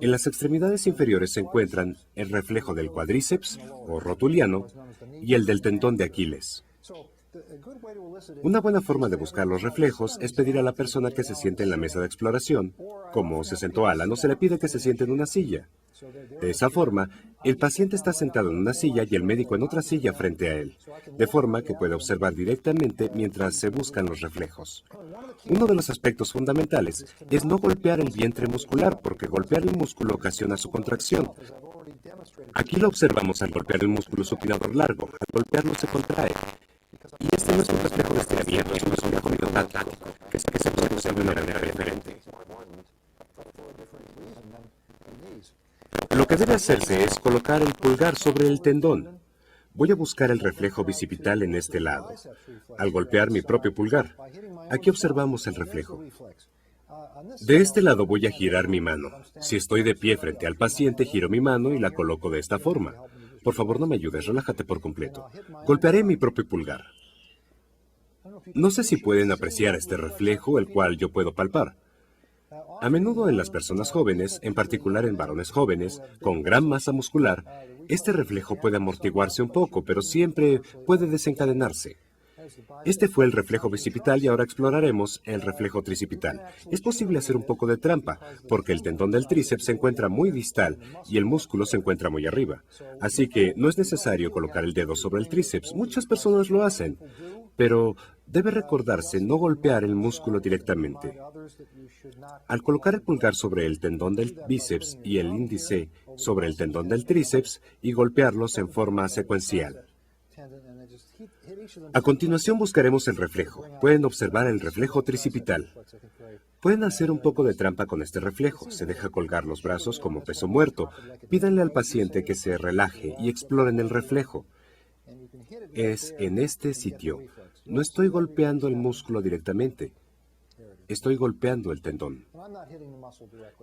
En las extremidades inferiores se encuentran el reflejo del cuádriceps o rotuliano y el del tendón de Aquiles. Una buena forma de buscar los reflejos es pedir a la persona que se siente en la mesa de exploración. Como se sentó Alan, no se le pide que se siente en una silla. De esa forma, el paciente está sentado en una silla y el médico en otra silla frente a él, de forma que puede observar directamente mientras se buscan los reflejos. Uno de los aspectos fundamentales es no golpear el vientre muscular, porque golpear el músculo ocasiona su contracción. Aquí lo observamos al golpear el músculo supinador largo. Al golpearlo se contrae. Y este no es un reflejo de estiramiento, es un reflejo miotático, que se produce de una manera diferente. Lo que debe hacerse es colocar el pulgar sobre el tendón. Voy a buscar el reflejo bicipital en este lado. Al golpear mi propio pulgar, aquí observamos el reflejo. De este lado voy a girar mi mano. Si estoy de pie frente al paciente, giro mi mano y la coloco de esta forma. Por favor, no me ayudes, relájate por completo. Golpearé mi propio pulgar. No sé si pueden apreciar este reflejo, el cual yo puedo palpar. A menudo en las personas jóvenes, en particular en varones jóvenes, con gran masa muscular, este reflejo puede amortiguarse un poco, pero siempre puede desencadenarse. Este fue el reflejo bicipital y ahora exploraremos el reflejo tricipital. Es posible hacer un poco de trampa, porque el tendón del tríceps se encuentra muy distal y el músculo se encuentra muy arriba. Así que no es necesario colocar el dedo sobre el tríceps. Muchas personas lo hacen, pero debe recordarse no golpear el músculo directamente. Al colocar el pulgar sobre el tendón del bíceps y el índice sobre el tendón del tríceps y golpearlos en forma secuencial. A continuación buscaremos el reflejo. Pueden observar el reflejo tricipital. Pueden hacer un poco de trampa con este reflejo. Se deja colgar los brazos como peso muerto. Pídanle al paciente que se relaje y exploren el reflejo. Es en este sitio. No estoy golpeando el músculo directamente. estoy golpeando el tendón.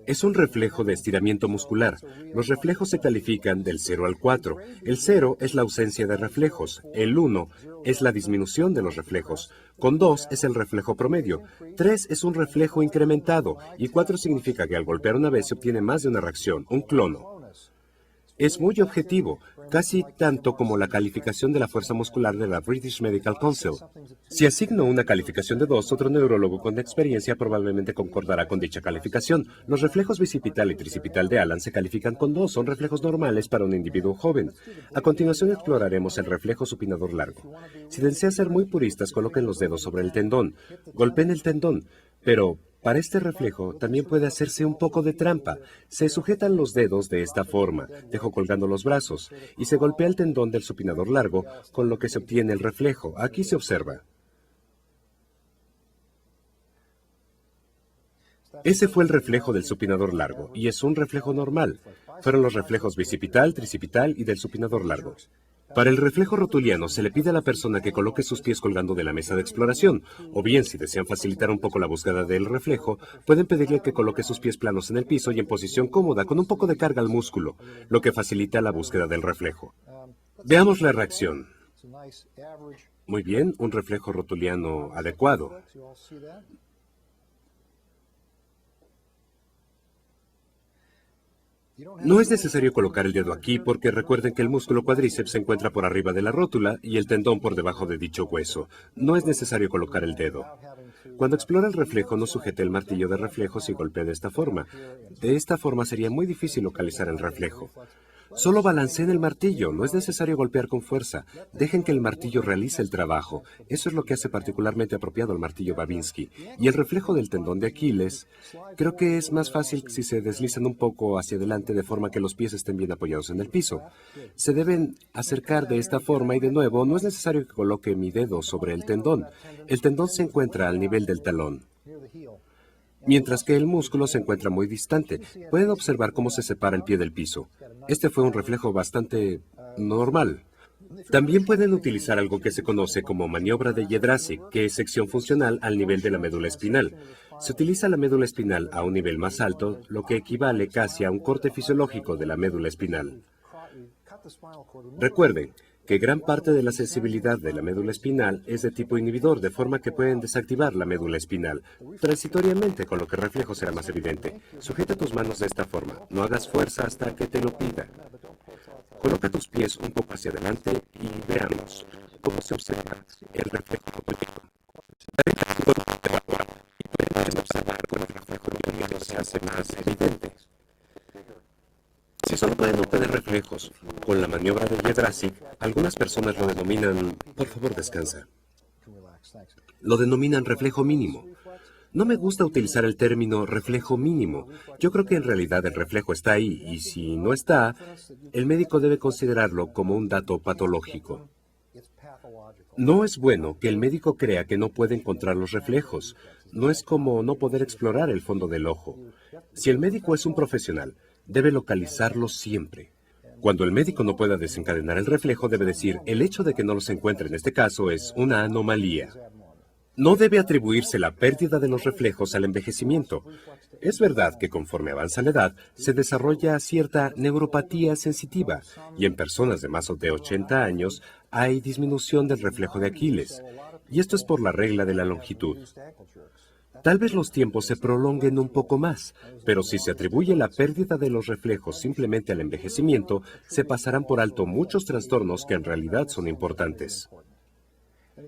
Es un reflejo de estiramiento muscular. Los reflejos se califican del 0 al 4. El 0 es la ausencia de reflejos. El 1 es la disminución de los reflejos. Con 2 es el reflejo promedio. 3 es un reflejo incrementado. Y 4 significa que al golpear una vez se obtiene más de una reacción, un clono. Es muy objetivo, casi tanto como la calificación de la fuerza muscular de la British Medical Council. Si asigno una calificación de 2, otro neurólogo con experiencia probablemente concordará con dicha calificación. Los reflejos bicipital y tricipital de Alan se califican con 2, son reflejos normales para un individuo joven. A continuación exploraremos el reflejo supinador largo. Si desean ser muy puristas, coloquen los dedos sobre el tendón, golpeen el tendón, pero para este reflejo también puede hacerse un poco de trampa. Se sujetan los dedos de esta forma, dejo colgando los brazos, y se golpea el tendón del supinador largo, con lo que se obtiene el reflejo. Aquí se observa. Ese fue el reflejo del supinador largo, y es un reflejo normal. Fueron los reflejos bicipital, tricipital y del supinador largo. Para el reflejo rotuliano se le pide a la persona que coloque sus pies colgando de la mesa de exploración, o bien si desean facilitar un poco la búsqueda del reflejo, pueden pedirle que coloque sus pies planos en el piso y en posición cómoda con un poco de carga al músculo, lo que facilita la búsqueda del reflejo. Veamos la reacción. Muy bien, un reflejo rotuliano adecuado. No es necesario colocar el dedo aquí porque recuerden que el músculo cuádriceps se encuentra por arriba de la rótula y el tendón por debajo de dicho hueso. No es necesario colocar el dedo. Cuando explora el reflejo, no sujete el martillo de reflejos y golpee de esta forma. De esta forma sería muy difícil localizar el reflejo. Solo balanceen el martillo, no es necesario golpear con fuerza. Dejen que el martillo realice el trabajo. Eso es lo que hace particularmente apropiado el martillo Babinski. Y el reflejo del tendón de Aquiles, creo que es más fácil si se deslizan un poco hacia adelante de forma que los pies estén bien apoyados en el piso. Se deben acercar de esta forma y de nuevo, no es necesario que coloque mi dedo sobre el tendón. El tendón se encuentra al nivel del talón, mientras que el músculo se encuentra muy distante. Pueden observar cómo se separa el pie del piso. Este fue un reflejo bastante normal. También pueden utilizar algo que se conoce como maniobra de Yedrasik, que es sección funcional al nivel de la médula espinal. Se utiliza la médula espinal a un nivel más alto, lo que equivale casi a un corte fisiológico de la médula espinal. Recuerden que gran parte de la sensibilidad de la médula espinal es de tipo inhibidor, de forma que pueden desactivar la médula espinal transitoriamente, con lo que el reflejo será más evidente. Sujeta tus manos de esta forma. No hagas fuerza hasta que te lo pida. Coloca tus pies un poco hacia adelante y veamos cómo se observa el reflejo rotuliano. Y pueden observar cómo el reflejo rotuliano se hace más evidente. Si solo pueden obtener reflejos con la maniobra de Yedrasik, algunas personas lo denominan, por favor descansa, lo denominan reflejo mínimo. No me gusta utilizar el término reflejo mínimo. Yo creo que en realidad el reflejo está ahí y si no está, el médico debe considerarlo como un dato patológico. No es bueno que el médico crea que no puede encontrar los reflejos. No es como no poder explorar el fondo del ojo. Si el médico es un profesional, debe localizarlos siempre. Cuando el médico no pueda desencadenar el reflejo, debe decir, el hecho de que no los encuentre en este caso es una anomalía. No debe atribuirse la pérdida de los reflejos al envejecimiento. Es verdad que conforme avanza la edad, se desarrolla cierta neuropatía sensitiva y en personas de más de 80 años hay disminución del reflejo de Aquiles. Y esto es por la regla de la longitud. Tal vez los tiempos se prolonguen un poco más, pero si se atribuye la pérdida de los reflejos simplemente al envejecimiento, se pasarán por alto muchos trastornos que en realidad son importantes.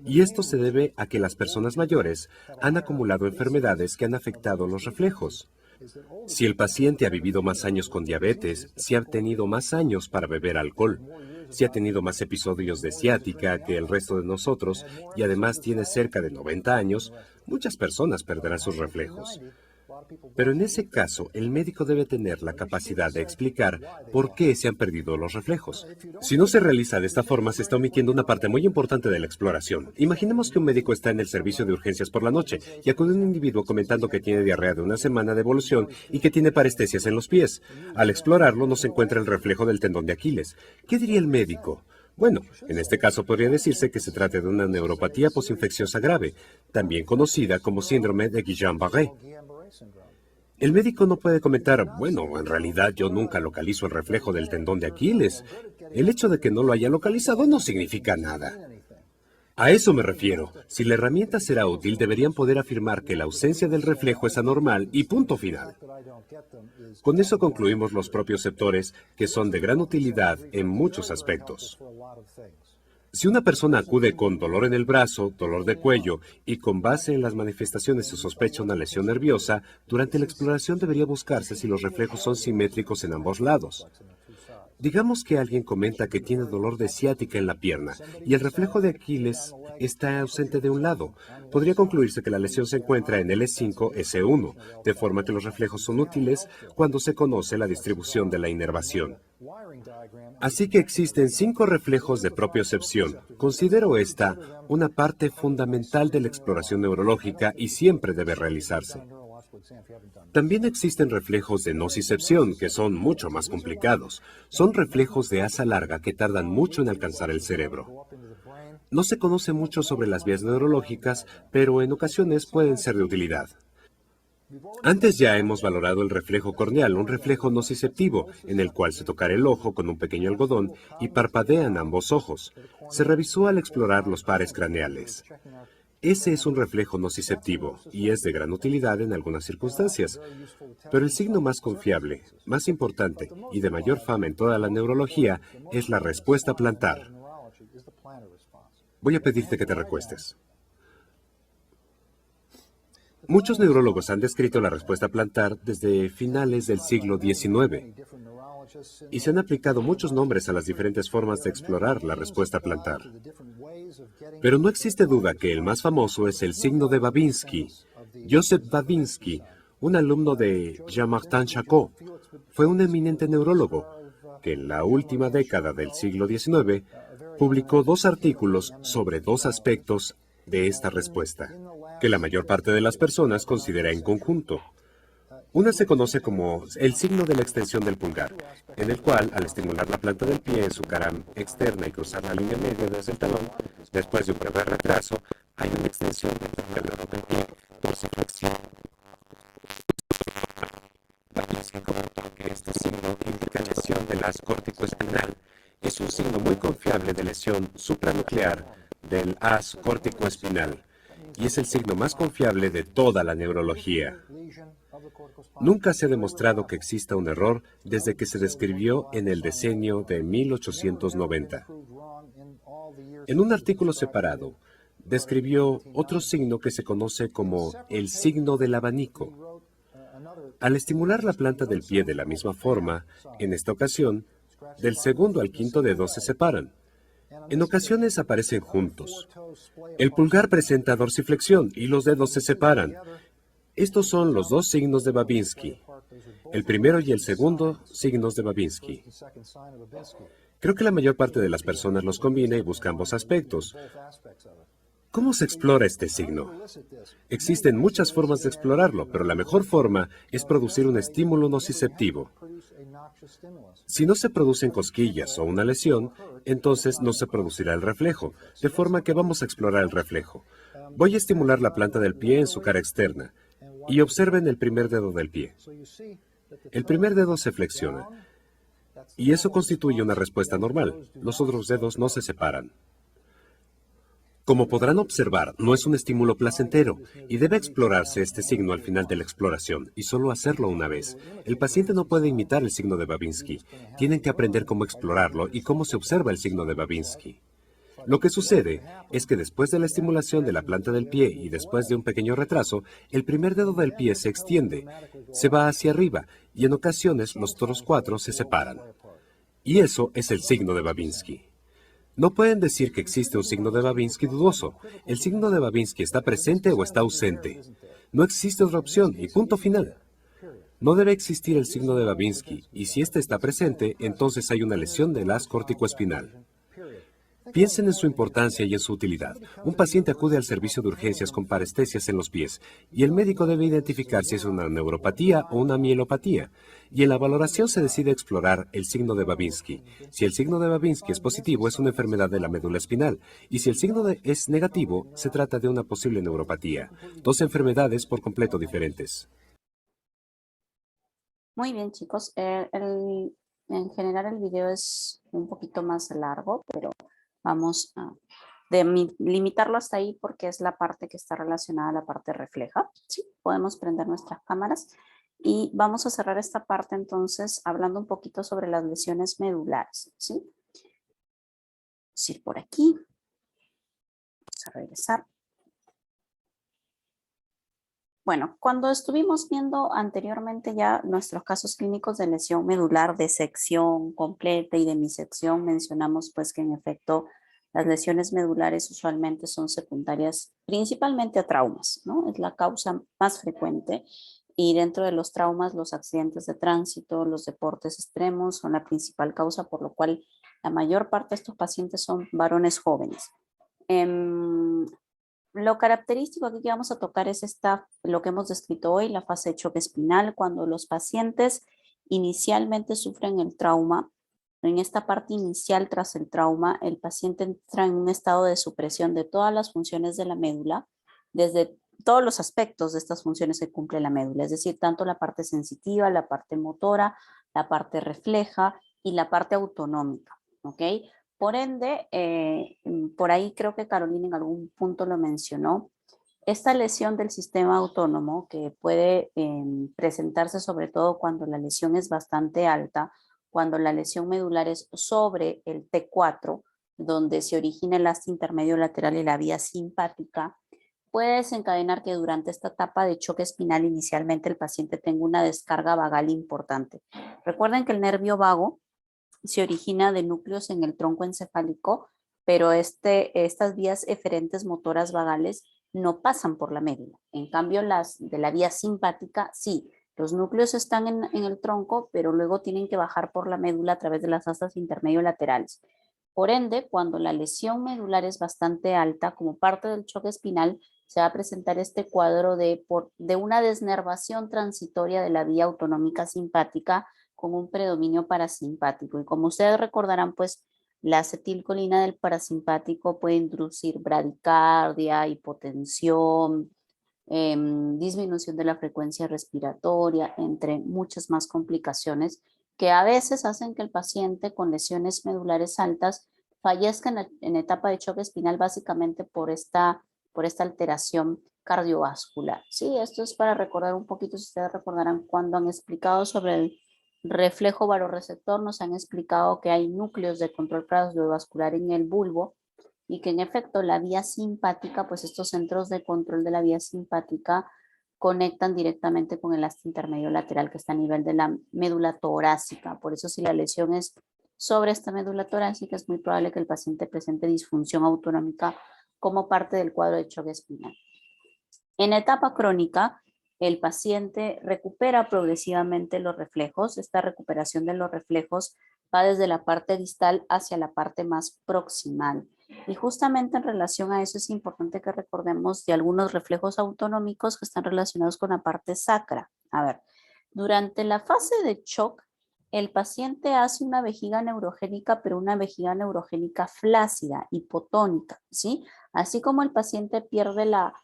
Y esto se debe a que las personas mayores han acumulado enfermedades que han afectado los reflejos. Si el paciente ha vivido más años con diabetes, si ha tenido más años para beber alcohol, si ha tenido más episodios de ciática que el resto de nosotros y además tiene cerca de 90 años, muchas personas perderán sus reflejos. Pero en ese caso, el médico debe tener la capacidad de explicar por qué se han perdido los reflejos. Si no se realiza de esta forma, se está omitiendo una parte muy importante de la exploración. Imaginemos que un médico está en el servicio de urgencias por la noche y acude un individuo comentando que tiene diarrea de una semana de evolución y que tiene parestesias en los pies. Al explorarlo, no se encuentra el reflejo del tendón de Aquiles. ¿Qué diría el médico? Bueno, en este caso podría decirse que se trata de una neuropatía posinfecciosa grave, también conocida como síndrome de Guillain-Barré. El médico no puede comentar, bueno, en realidad yo nunca localizo el reflejo del tendón de Aquiles. El hecho de que no lo haya localizado no significa nada. A eso me refiero. Si la herramienta será útil, deberían poder afirmar que la ausencia del reflejo es anormal y punto final. Con eso concluimos los propioceptores, que son de gran utilidad en muchos aspectos. Si una persona acude con dolor en el brazo, dolor de cuello y con base en las manifestaciones se sospecha una lesión nerviosa, durante la exploración debería buscarse si los reflejos son simétricos en ambos lados. Digamos que alguien comenta que tiene dolor de ciática en la pierna y el reflejo de Aquiles está ausente de un lado. Podría concluirse que la lesión se encuentra en L5, S1, de forma que los reflejos son útiles cuando se conoce la distribución de la inervación. Así que existen 5 reflejos de propiocepción. Considero esta una parte fundamental de la exploración neurológica y siempre debe realizarse. También existen reflejos de nocicepción, que son mucho más complicados. Son reflejos de asa larga que tardan mucho en alcanzar el cerebro. No se conoce mucho sobre las vías neurológicas, pero en ocasiones pueden ser de utilidad. Antes ya hemos valorado el reflejo corneal, un reflejo nociceptivo, en el cual se tocará el ojo con un pequeño algodón y parpadean ambos ojos. Se revisó al explorar los pares craneales. Ese es un reflejo nociceptivo y es de gran utilidad en algunas circunstancias. Pero el signo más confiable, más importante y de mayor fama en toda la neurología es la respuesta plantar. Voy a pedirte que te recuestes. Muchos neurólogos han descrito la respuesta plantar desde finales del siglo XIX y se han aplicado muchos nombres a las diferentes formas de explorar la respuesta plantar. Pero no existe duda que el más famoso es el signo de Babinski. Joseph Babinski, un alumno de Jean-Martin Charcot, fue un eminente neurólogo que en la última década del siglo XIX publicó 2 artículos sobre 2 aspectos de esta respuesta, que la mayor parte de las personas considera en conjunto. Una se conoce como el signo de la extensión del pulgar, en el cual, al estimular la planta del pie en su cara externa y cruzar la línea media desde el talón, después de un breve retraso, hay una extensión del dedo del pie, dorsiflexión. Babinski comentó que este signo indica lesión del haz córtico-espinal. Es un signo muy confiable de lesión supranuclear del haz córtico-espinal y es el signo más confiable de toda la neurología. Nunca se ha demostrado que exista un error desde que se describió en el decenio de 1890. En un artículo separado, describió otro signo que se conoce como el signo del abanico. Al estimular la planta del pie de la misma forma, en esta ocasión, del segundo al quinto dedo se separan. En ocasiones aparecen juntos. El pulgar presenta dorsiflexión y los dedos se separan. Estos son los 2 signos de Babinski. El primero y el segundo signos de Babinski. Creo que la mayor parte de las personas los combina y busca ambos aspectos. ¿Cómo se explora este signo? Existen muchas formas de explorarlo, pero la mejor forma es producir un estímulo nociceptivo. Si no se producen cosquillas o una lesión, entonces no se producirá el reflejo, de forma que vamos a explorar el reflejo. Voy a estimular la planta del pie en su cara externa y observen el primer dedo del pie. El primer dedo se flexiona y eso constituye una respuesta normal. Los otros dedos no se separan. Como podrán observar, no es un estímulo placentero y debe explorarse este signo al final de la exploración y solo hacerlo una vez. El paciente no puede imitar el signo de Babinski. Tienen que aprender cómo explorarlo y cómo se observa el signo de Babinski. Lo que sucede es que después de la estimulación de la planta del pie y después de un pequeño retraso, el primer dedo del pie se extiende, se va hacia arriba y en ocasiones los otros 4 se separan. Y eso es el signo de Babinski. No pueden decir que existe un signo de Babinski dudoso. El signo de Babinski está presente o está ausente. No existe otra opción y punto final. No debe existir el signo de Babinski y si éste está presente, entonces hay una lesión del haz córtico-espinal. Piensen en su importancia y en su utilidad. Un paciente acude al servicio de urgencias con parestesias en los pies y el médico debe identificar si es una neuropatía o una mielopatía. Y en la valoración se decide explorar el signo de Babinski. Si el signo de Babinski es positivo, es una enfermedad de la médula espinal. Y si el signo es negativo, se trata de una posible neuropatía. Dos enfermedades por completo diferentes. Muy bien, chicos. En general el video es un poquito más largo, pero vamos a limitarlo hasta ahí porque es la parte que está relacionada a la parte refleja. Sí, podemos prender nuestras cámaras y vamos a cerrar esta parte entonces hablando un poquito sobre las lesiones medulares. ¿Sí? Vamos a ir por aquí. Vamos a regresar. Bueno, cuando estuvimos viendo anteriormente ya nuestros casos clínicos de lesión medular de sección completa y de demisección, mencionamos pues que en efecto las lesiones medulares usualmente son secundarias principalmente a traumas, ¿no? Es la causa más frecuente y dentro de los traumas los accidentes de tránsito, los deportes extremos son la principal causa, por lo cual la mayor parte de estos pacientes son varones jóvenes. Lo característico aquí que vamos a tocar es lo que hemos descrito hoy, la fase de choque espinal, cuando los pacientes inicialmente sufren el trauma. En esta parte inicial tras el trauma, el paciente entra en un estado de supresión de todas las funciones de la médula, desde todos los aspectos de estas funciones que cumple la médula, es decir, tanto la parte sensitiva, la parte motora, la parte refleja y la parte autonómica, ¿ok? Por ende, por ahí creo que Carolina en algún punto lo mencionó, esta lesión del sistema autónomo que puede presentarse sobre todo cuando la lesión es bastante alta, cuando la lesión medular es sobre el T4, donde se origina el asta intermedio lateral y la vía simpática, puede desencadenar que durante esta etapa de choque espinal inicialmente el paciente tenga una descarga vagal importante. Recuerden que el nervio vago se origina de núcleos en el tronco encefálico, pero estas vías eferentes motoras vagales no pasan por la médula. En cambio, las de la vía simpática, sí. Los núcleos están en el tronco, pero luego tienen que bajar por la médula a través de las astas intermedio laterales. Por ende, cuando la lesión medular es bastante alta, como parte del choque espinal, se va a presentar este cuadro de una desnervación transitoria de la vía autonómica simpática con un predominio parasimpático. Y como ustedes recordarán, pues la acetilcolina del parasimpático puede inducir bradicardia, hipotensión, disminución de la frecuencia respiratoria, entre muchas más complicaciones que a veces hacen que el paciente con lesiones medulares altas fallezca en etapa de choque espinal básicamente por esta alteración cardiovascular. Sí, esto es para recordar un poquito, si ustedes recordarán cuando han explicado sobre el reflejo varoreceptor, nos han explicado que hay núcleos de control cardiovascular en el bulbo y que en efecto la vía simpática, pues estos centros de control de la vía simpática conectan directamente con el asta intermedio lateral que está a nivel de la médula torácica. Por eso si la lesión es sobre esta médula torácica, es muy probable que el paciente presente disfunción autonómica como parte del cuadro de choque espinal. En etapa crónica, el paciente recupera progresivamente los reflejos. Esta recuperación de los reflejos va desde la parte distal hacia la parte más proximal. Y justamente en relación a eso es importante que recordemos de algunos reflejos autonómicos que están relacionados con la parte sacra. A ver, durante la fase de shock, el paciente hace una vejiga neurogénica, pero una vejiga neurogénica flácida, hipotónica, ¿sí? Así como el paciente pierde la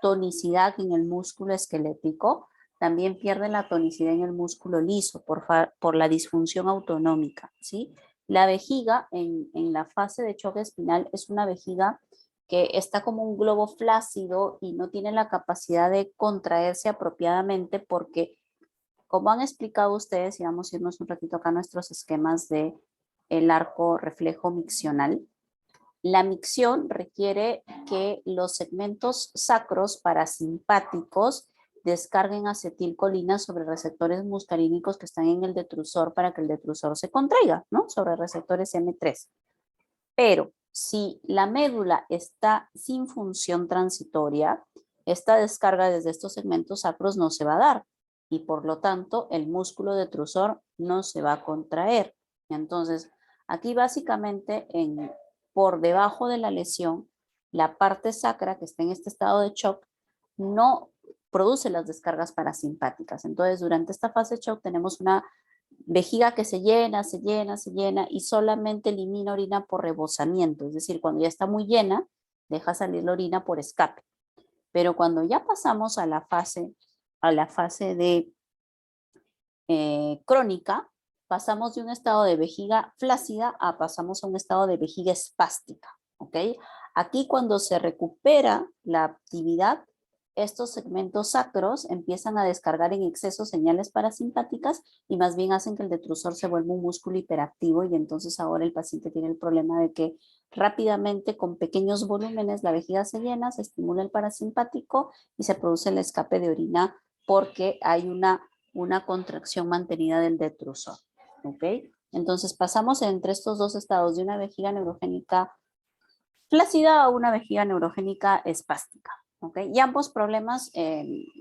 tonicidad en el músculo esquelético, también pierde la tonicidad en el músculo liso por la disfunción autonómica, ¿sí? La vejiga en la fase de choque espinal es una vejiga que está como un globo flácido y no tiene la capacidad de contraerse apropiadamente porque, como han explicado ustedes, y vamos a irnos un ratito acá a nuestros esquemas de el arco reflejo miccional, la micción requiere que los segmentos sacros parasimpáticos descarguen acetilcolina sobre receptores muscarínicos que están en el detrusor para que el detrusor se contraiga, ¿no? Sobre receptores M3. Pero si la médula está sin función transitoria, esta descarga desde estos segmentos sacros no se va a dar y por lo tanto el músculo detrusor no se va a contraer. Entonces, aquí básicamente por debajo de la lesión, la parte sacra que está en este estado de shock no produce las descargas parasimpáticas. Entonces, durante esta fase de shock tenemos una vejiga que se llena, se llena, se llena y solamente elimina orina por rebosamiento. Es decir, cuando ya está muy llena, deja salir la orina por escape. Pero cuando ya pasamos a la fase de crónica, pasamos de un estado de vejiga flácida a pasamos a un estado de vejiga espástica. ¿Ok? Aquí cuando se recupera la actividad, estos segmentos sacros empiezan a descargar en exceso señales parasimpáticas y más bien hacen que el detrusor se vuelva un músculo hiperactivo y entonces ahora el paciente tiene el problema de que rápidamente con pequeños volúmenes la vejiga se llena, se estimula el parasimpático y se produce el escape de orina porque hay una contracción mantenida del detrusor. ¿Ok? Entonces pasamos entre estos dos estados de una vejiga neurogénica flácida a una vejiga neurogénica espástica. ¿Okay? Y ambos problemas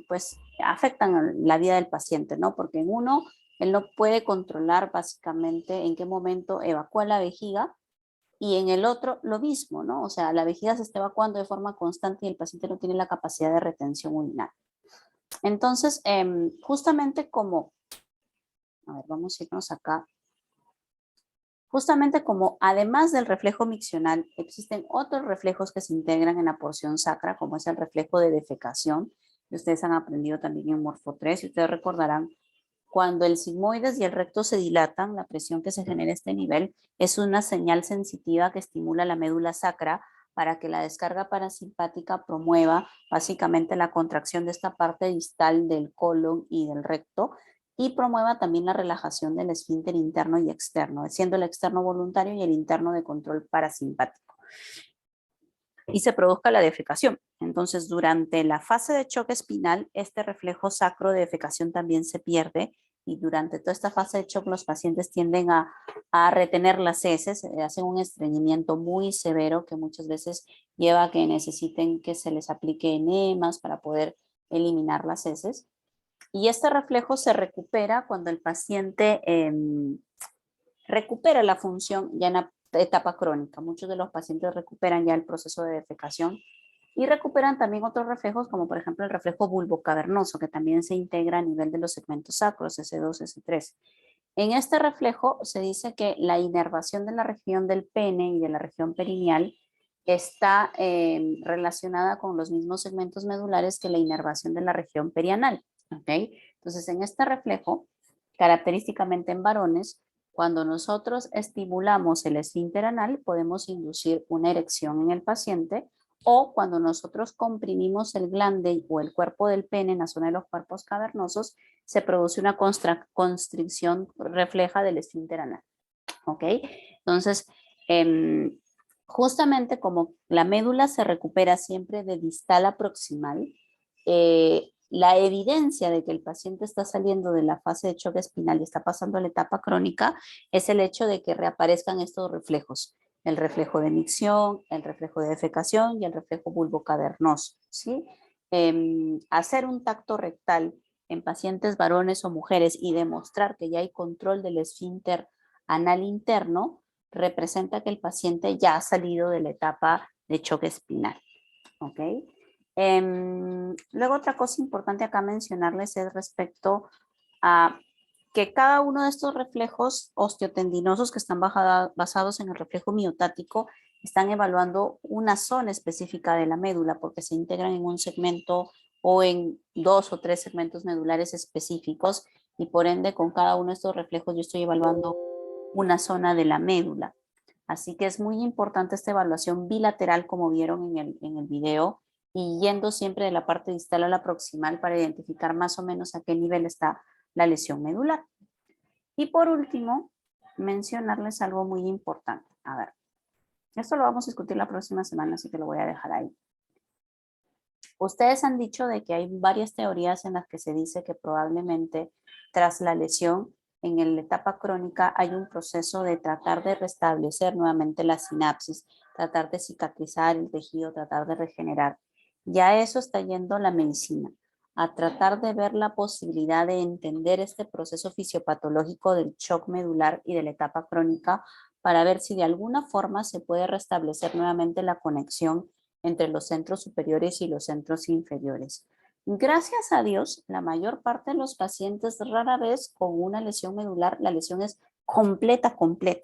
pues afectan la vida del paciente, ¿no? Porque en uno, él no puede controlar básicamente en qué momento evacúa la vejiga y en el otro lo mismo, ¿no? O sea, la vejiga se está evacuando de forma constante y el paciente no tiene la capacidad de retención urinaria. Entonces, justamente como, a ver, vamos a irnos acá. Justamente como además del reflejo miccional, existen otros reflejos que se integran en la porción sacra, como es el reflejo de defecación, que ustedes han aprendido también en Morfo 3, y ustedes recordarán, cuando el sigmoides y el recto se dilatan, la presión que se genera a este nivel es una señal sensitiva que estimula la médula sacra para que la descarga parasimpática promueva básicamente la contracción de esta parte distal del colon y del recto, y promueva también la relajación del esfínter interno y externo, siendo el externo voluntario y el interno de control parasimpático. Y se produzca la defecación. Entonces, durante la fase de choque espinal, este reflejo sacro de defecación también se pierde y durante toda esta fase de shock los pacientes tienden a retener las heces, hacen un estreñimiento muy severo que muchas veces lleva a que necesiten que se les aplique enemas para poder eliminar las heces. Y este reflejo se recupera cuando el paciente recupera la función ya en la etapa crónica. Muchos de los pacientes recuperan ya el proceso de defecación y recuperan también otros reflejos, como por ejemplo el reflejo bulbocavernoso, que también se integra a nivel de los segmentos sacros, S2, S3. En este reflejo se dice que la inervación de la región del pene y de la región perineal está relacionada con los mismos segmentos medulares que la inervación de la región perianal. ¿Okay? Entonces, en este reflejo, característicamente en varones, cuando nosotros estimulamos el esfínter anal, podemos inducir una erección en el paciente, o cuando nosotros comprimimos el glande o el cuerpo del pene en la zona de los cuerpos cavernosos, se produce una constricción refleja del esfínter anal. ¿Ok? Entonces, justamente como la médula se recupera siempre de distal a proximal, la evidencia de que el paciente está saliendo de la fase de choque espinal y está pasando a la etapa crónica es el hecho de que reaparezcan estos reflejos. El reflejo de micción, el reflejo de defecación y el reflejo bulbocavernoso, ¿sí? Hacer un tacto rectal en pacientes varones o mujeres y demostrar que ya hay control del esfínter anal interno representa que el paciente ya ha salido de la etapa de choque espinal. ¿Ok? Luego otra cosa importante acá mencionarles es respecto a que cada uno de estos reflejos osteotendinosos que están basados en el reflejo miotático están evaluando una zona específica de la médula porque se integran en un segmento o en 2 o 3 segmentos medulares específicos y por ende con cada uno de estos reflejos yo estoy evaluando una zona de la médula. Así que es muy importante esta evaluación bilateral como vieron en el video y yendo siempre de la parte distal a la proximal para identificar más o menos a qué nivel está la lesión medular. Y por último, mencionarles algo muy importante. A ver, esto lo vamos a discutir la próxima semana, así que lo voy a dejar ahí. Ustedes han dicho de que hay varias teorías en las que se dice que probablemente tras la lesión en la etapa crónica hay un proceso de tratar de restablecer nuevamente la sinapsis, tratar de cicatrizar el tejido, tratar de regenerar. Ya eso está yendo la medicina, a tratar de ver la posibilidad de entender este proceso fisiopatológico del shock medular y de la etapa crónica para ver si de alguna forma se puede restablecer nuevamente la conexión entre los centros superiores y los centros inferiores. Gracias a Dios, la mayor parte de los pacientes rara vez con una lesión medular, la lesión es completa,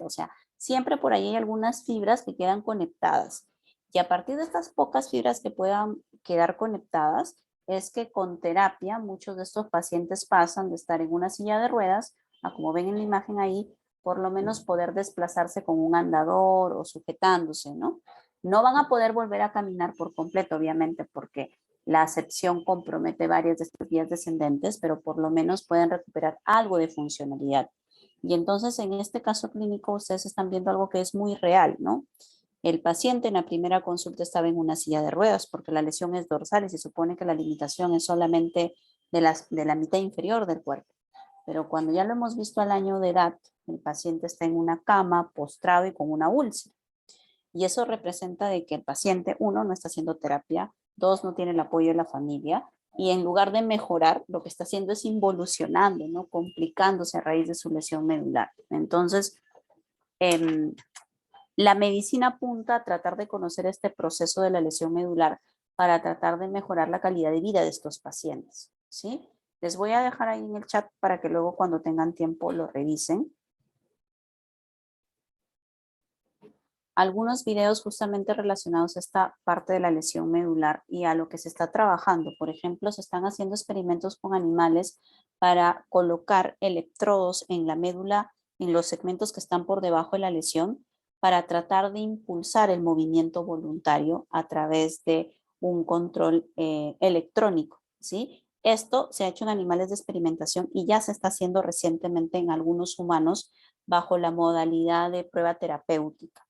o sea, siempre por ahí hay algunas fibras que quedan conectadas. Y a partir de estas pocas fibras que puedan quedar conectadas, es que con terapia muchos de estos pacientes pasan de estar en una silla de ruedas a, como ven en la imagen ahí, por lo menos poder desplazarse con un andador o sujetándose, ¿no? No van a poder volver a caminar por completo, obviamente, porque la acepción compromete varias de estas vías descendentes, pero por lo menos pueden recuperar algo de funcionalidad. Y entonces, en este caso clínico, ustedes están viendo algo que es muy real, ¿no? El paciente en la primera consulta estaba en una silla de ruedas porque la lesión es dorsal y se supone que la limitación es solamente de la mitad inferior del cuerpo. Pero cuando ya lo hemos visto al año de edad, el paciente está en una cama, postrado y con una úlcera. Y eso representa de que el paciente, uno, no está haciendo terapia, dos, no tiene el apoyo de la familia, y en lugar de mejorar, lo que está haciendo es involucionando, ¿no? Complicándose a raíz de su lesión medular. Entonces, la medicina apunta a tratar de conocer este proceso de la lesión medular para tratar de mejorar la calidad de vida de estos pacientes, ¿sí? Les voy a dejar ahí en el chat para que luego cuando tengan tiempo lo revisen. Algunos videos justamente relacionados a esta parte de la lesión medular y a lo que se está trabajando. Por ejemplo, se están haciendo experimentos con animales para colocar electrodos en la médula, en los segmentos que están por debajo de la lesión, para tratar de impulsar el movimiento voluntario a través de un control electrónico, ¿sí? Esto se ha hecho en animales de experimentación y ya se está haciendo recientemente en algunos humanos bajo la modalidad de prueba terapéutica.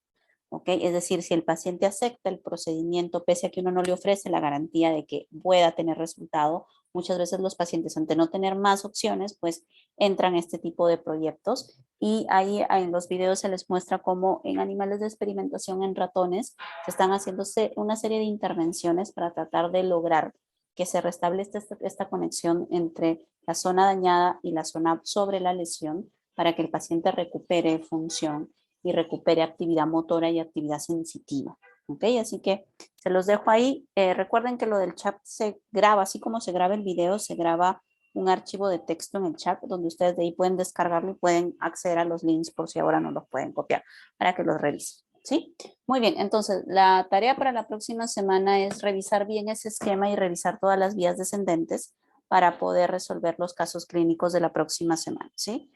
¿Okay? Es decir, si el paciente acepta el procedimiento, pese a que uno no le ofrece la garantía de que pueda tener resultado, muchas veces los pacientes, ante no tener más opciones, pues entran a este tipo de proyectos. Y ahí en los videos se les muestra cómo en animales de experimentación en ratones se están haciendo una serie de intervenciones para tratar de lograr que se restablezca esta conexión entre la zona dañada y la zona sobre la lesión para que el paciente recupere función y recupere actividad motora y actividad sensitiva. ¿Ok? Así que se los dejo ahí. Recuerden que lo del chat se graba, así como se graba el video, se graba un archivo de texto en el chat donde ustedes de ahí pueden descargarlo y pueden acceder a los links por si ahora no los pueden copiar para que los revisen. ¿Sí? Muy bien, entonces la tarea para la próxima semana es revisar bien ese esquema y revisar todas las vías descendentes para poder resolver los casos clínicos de la próxima semana. ¿Sí?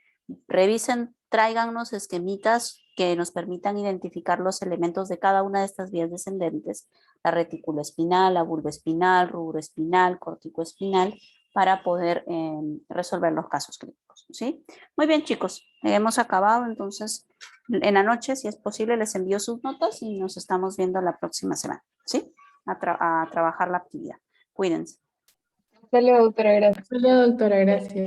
Revisen, tráiganos esquemitas que nos permitan identificar los elementos de cada una de estas vías descendentes, la retícula espinal, la vulva espinal, rubro espinal, córtico espinal, para poder resolver los casos clínicos, ¿sí? Muy bien, chicos, hemos acabado, entonces en la noche, si es posible, les envío sus notas y nos estamos viendo la próxima semana, ¿sí? A trabajar la actividad. Cuídense. Hasta luego, doctora, gracias. Hola, doctora, gracias.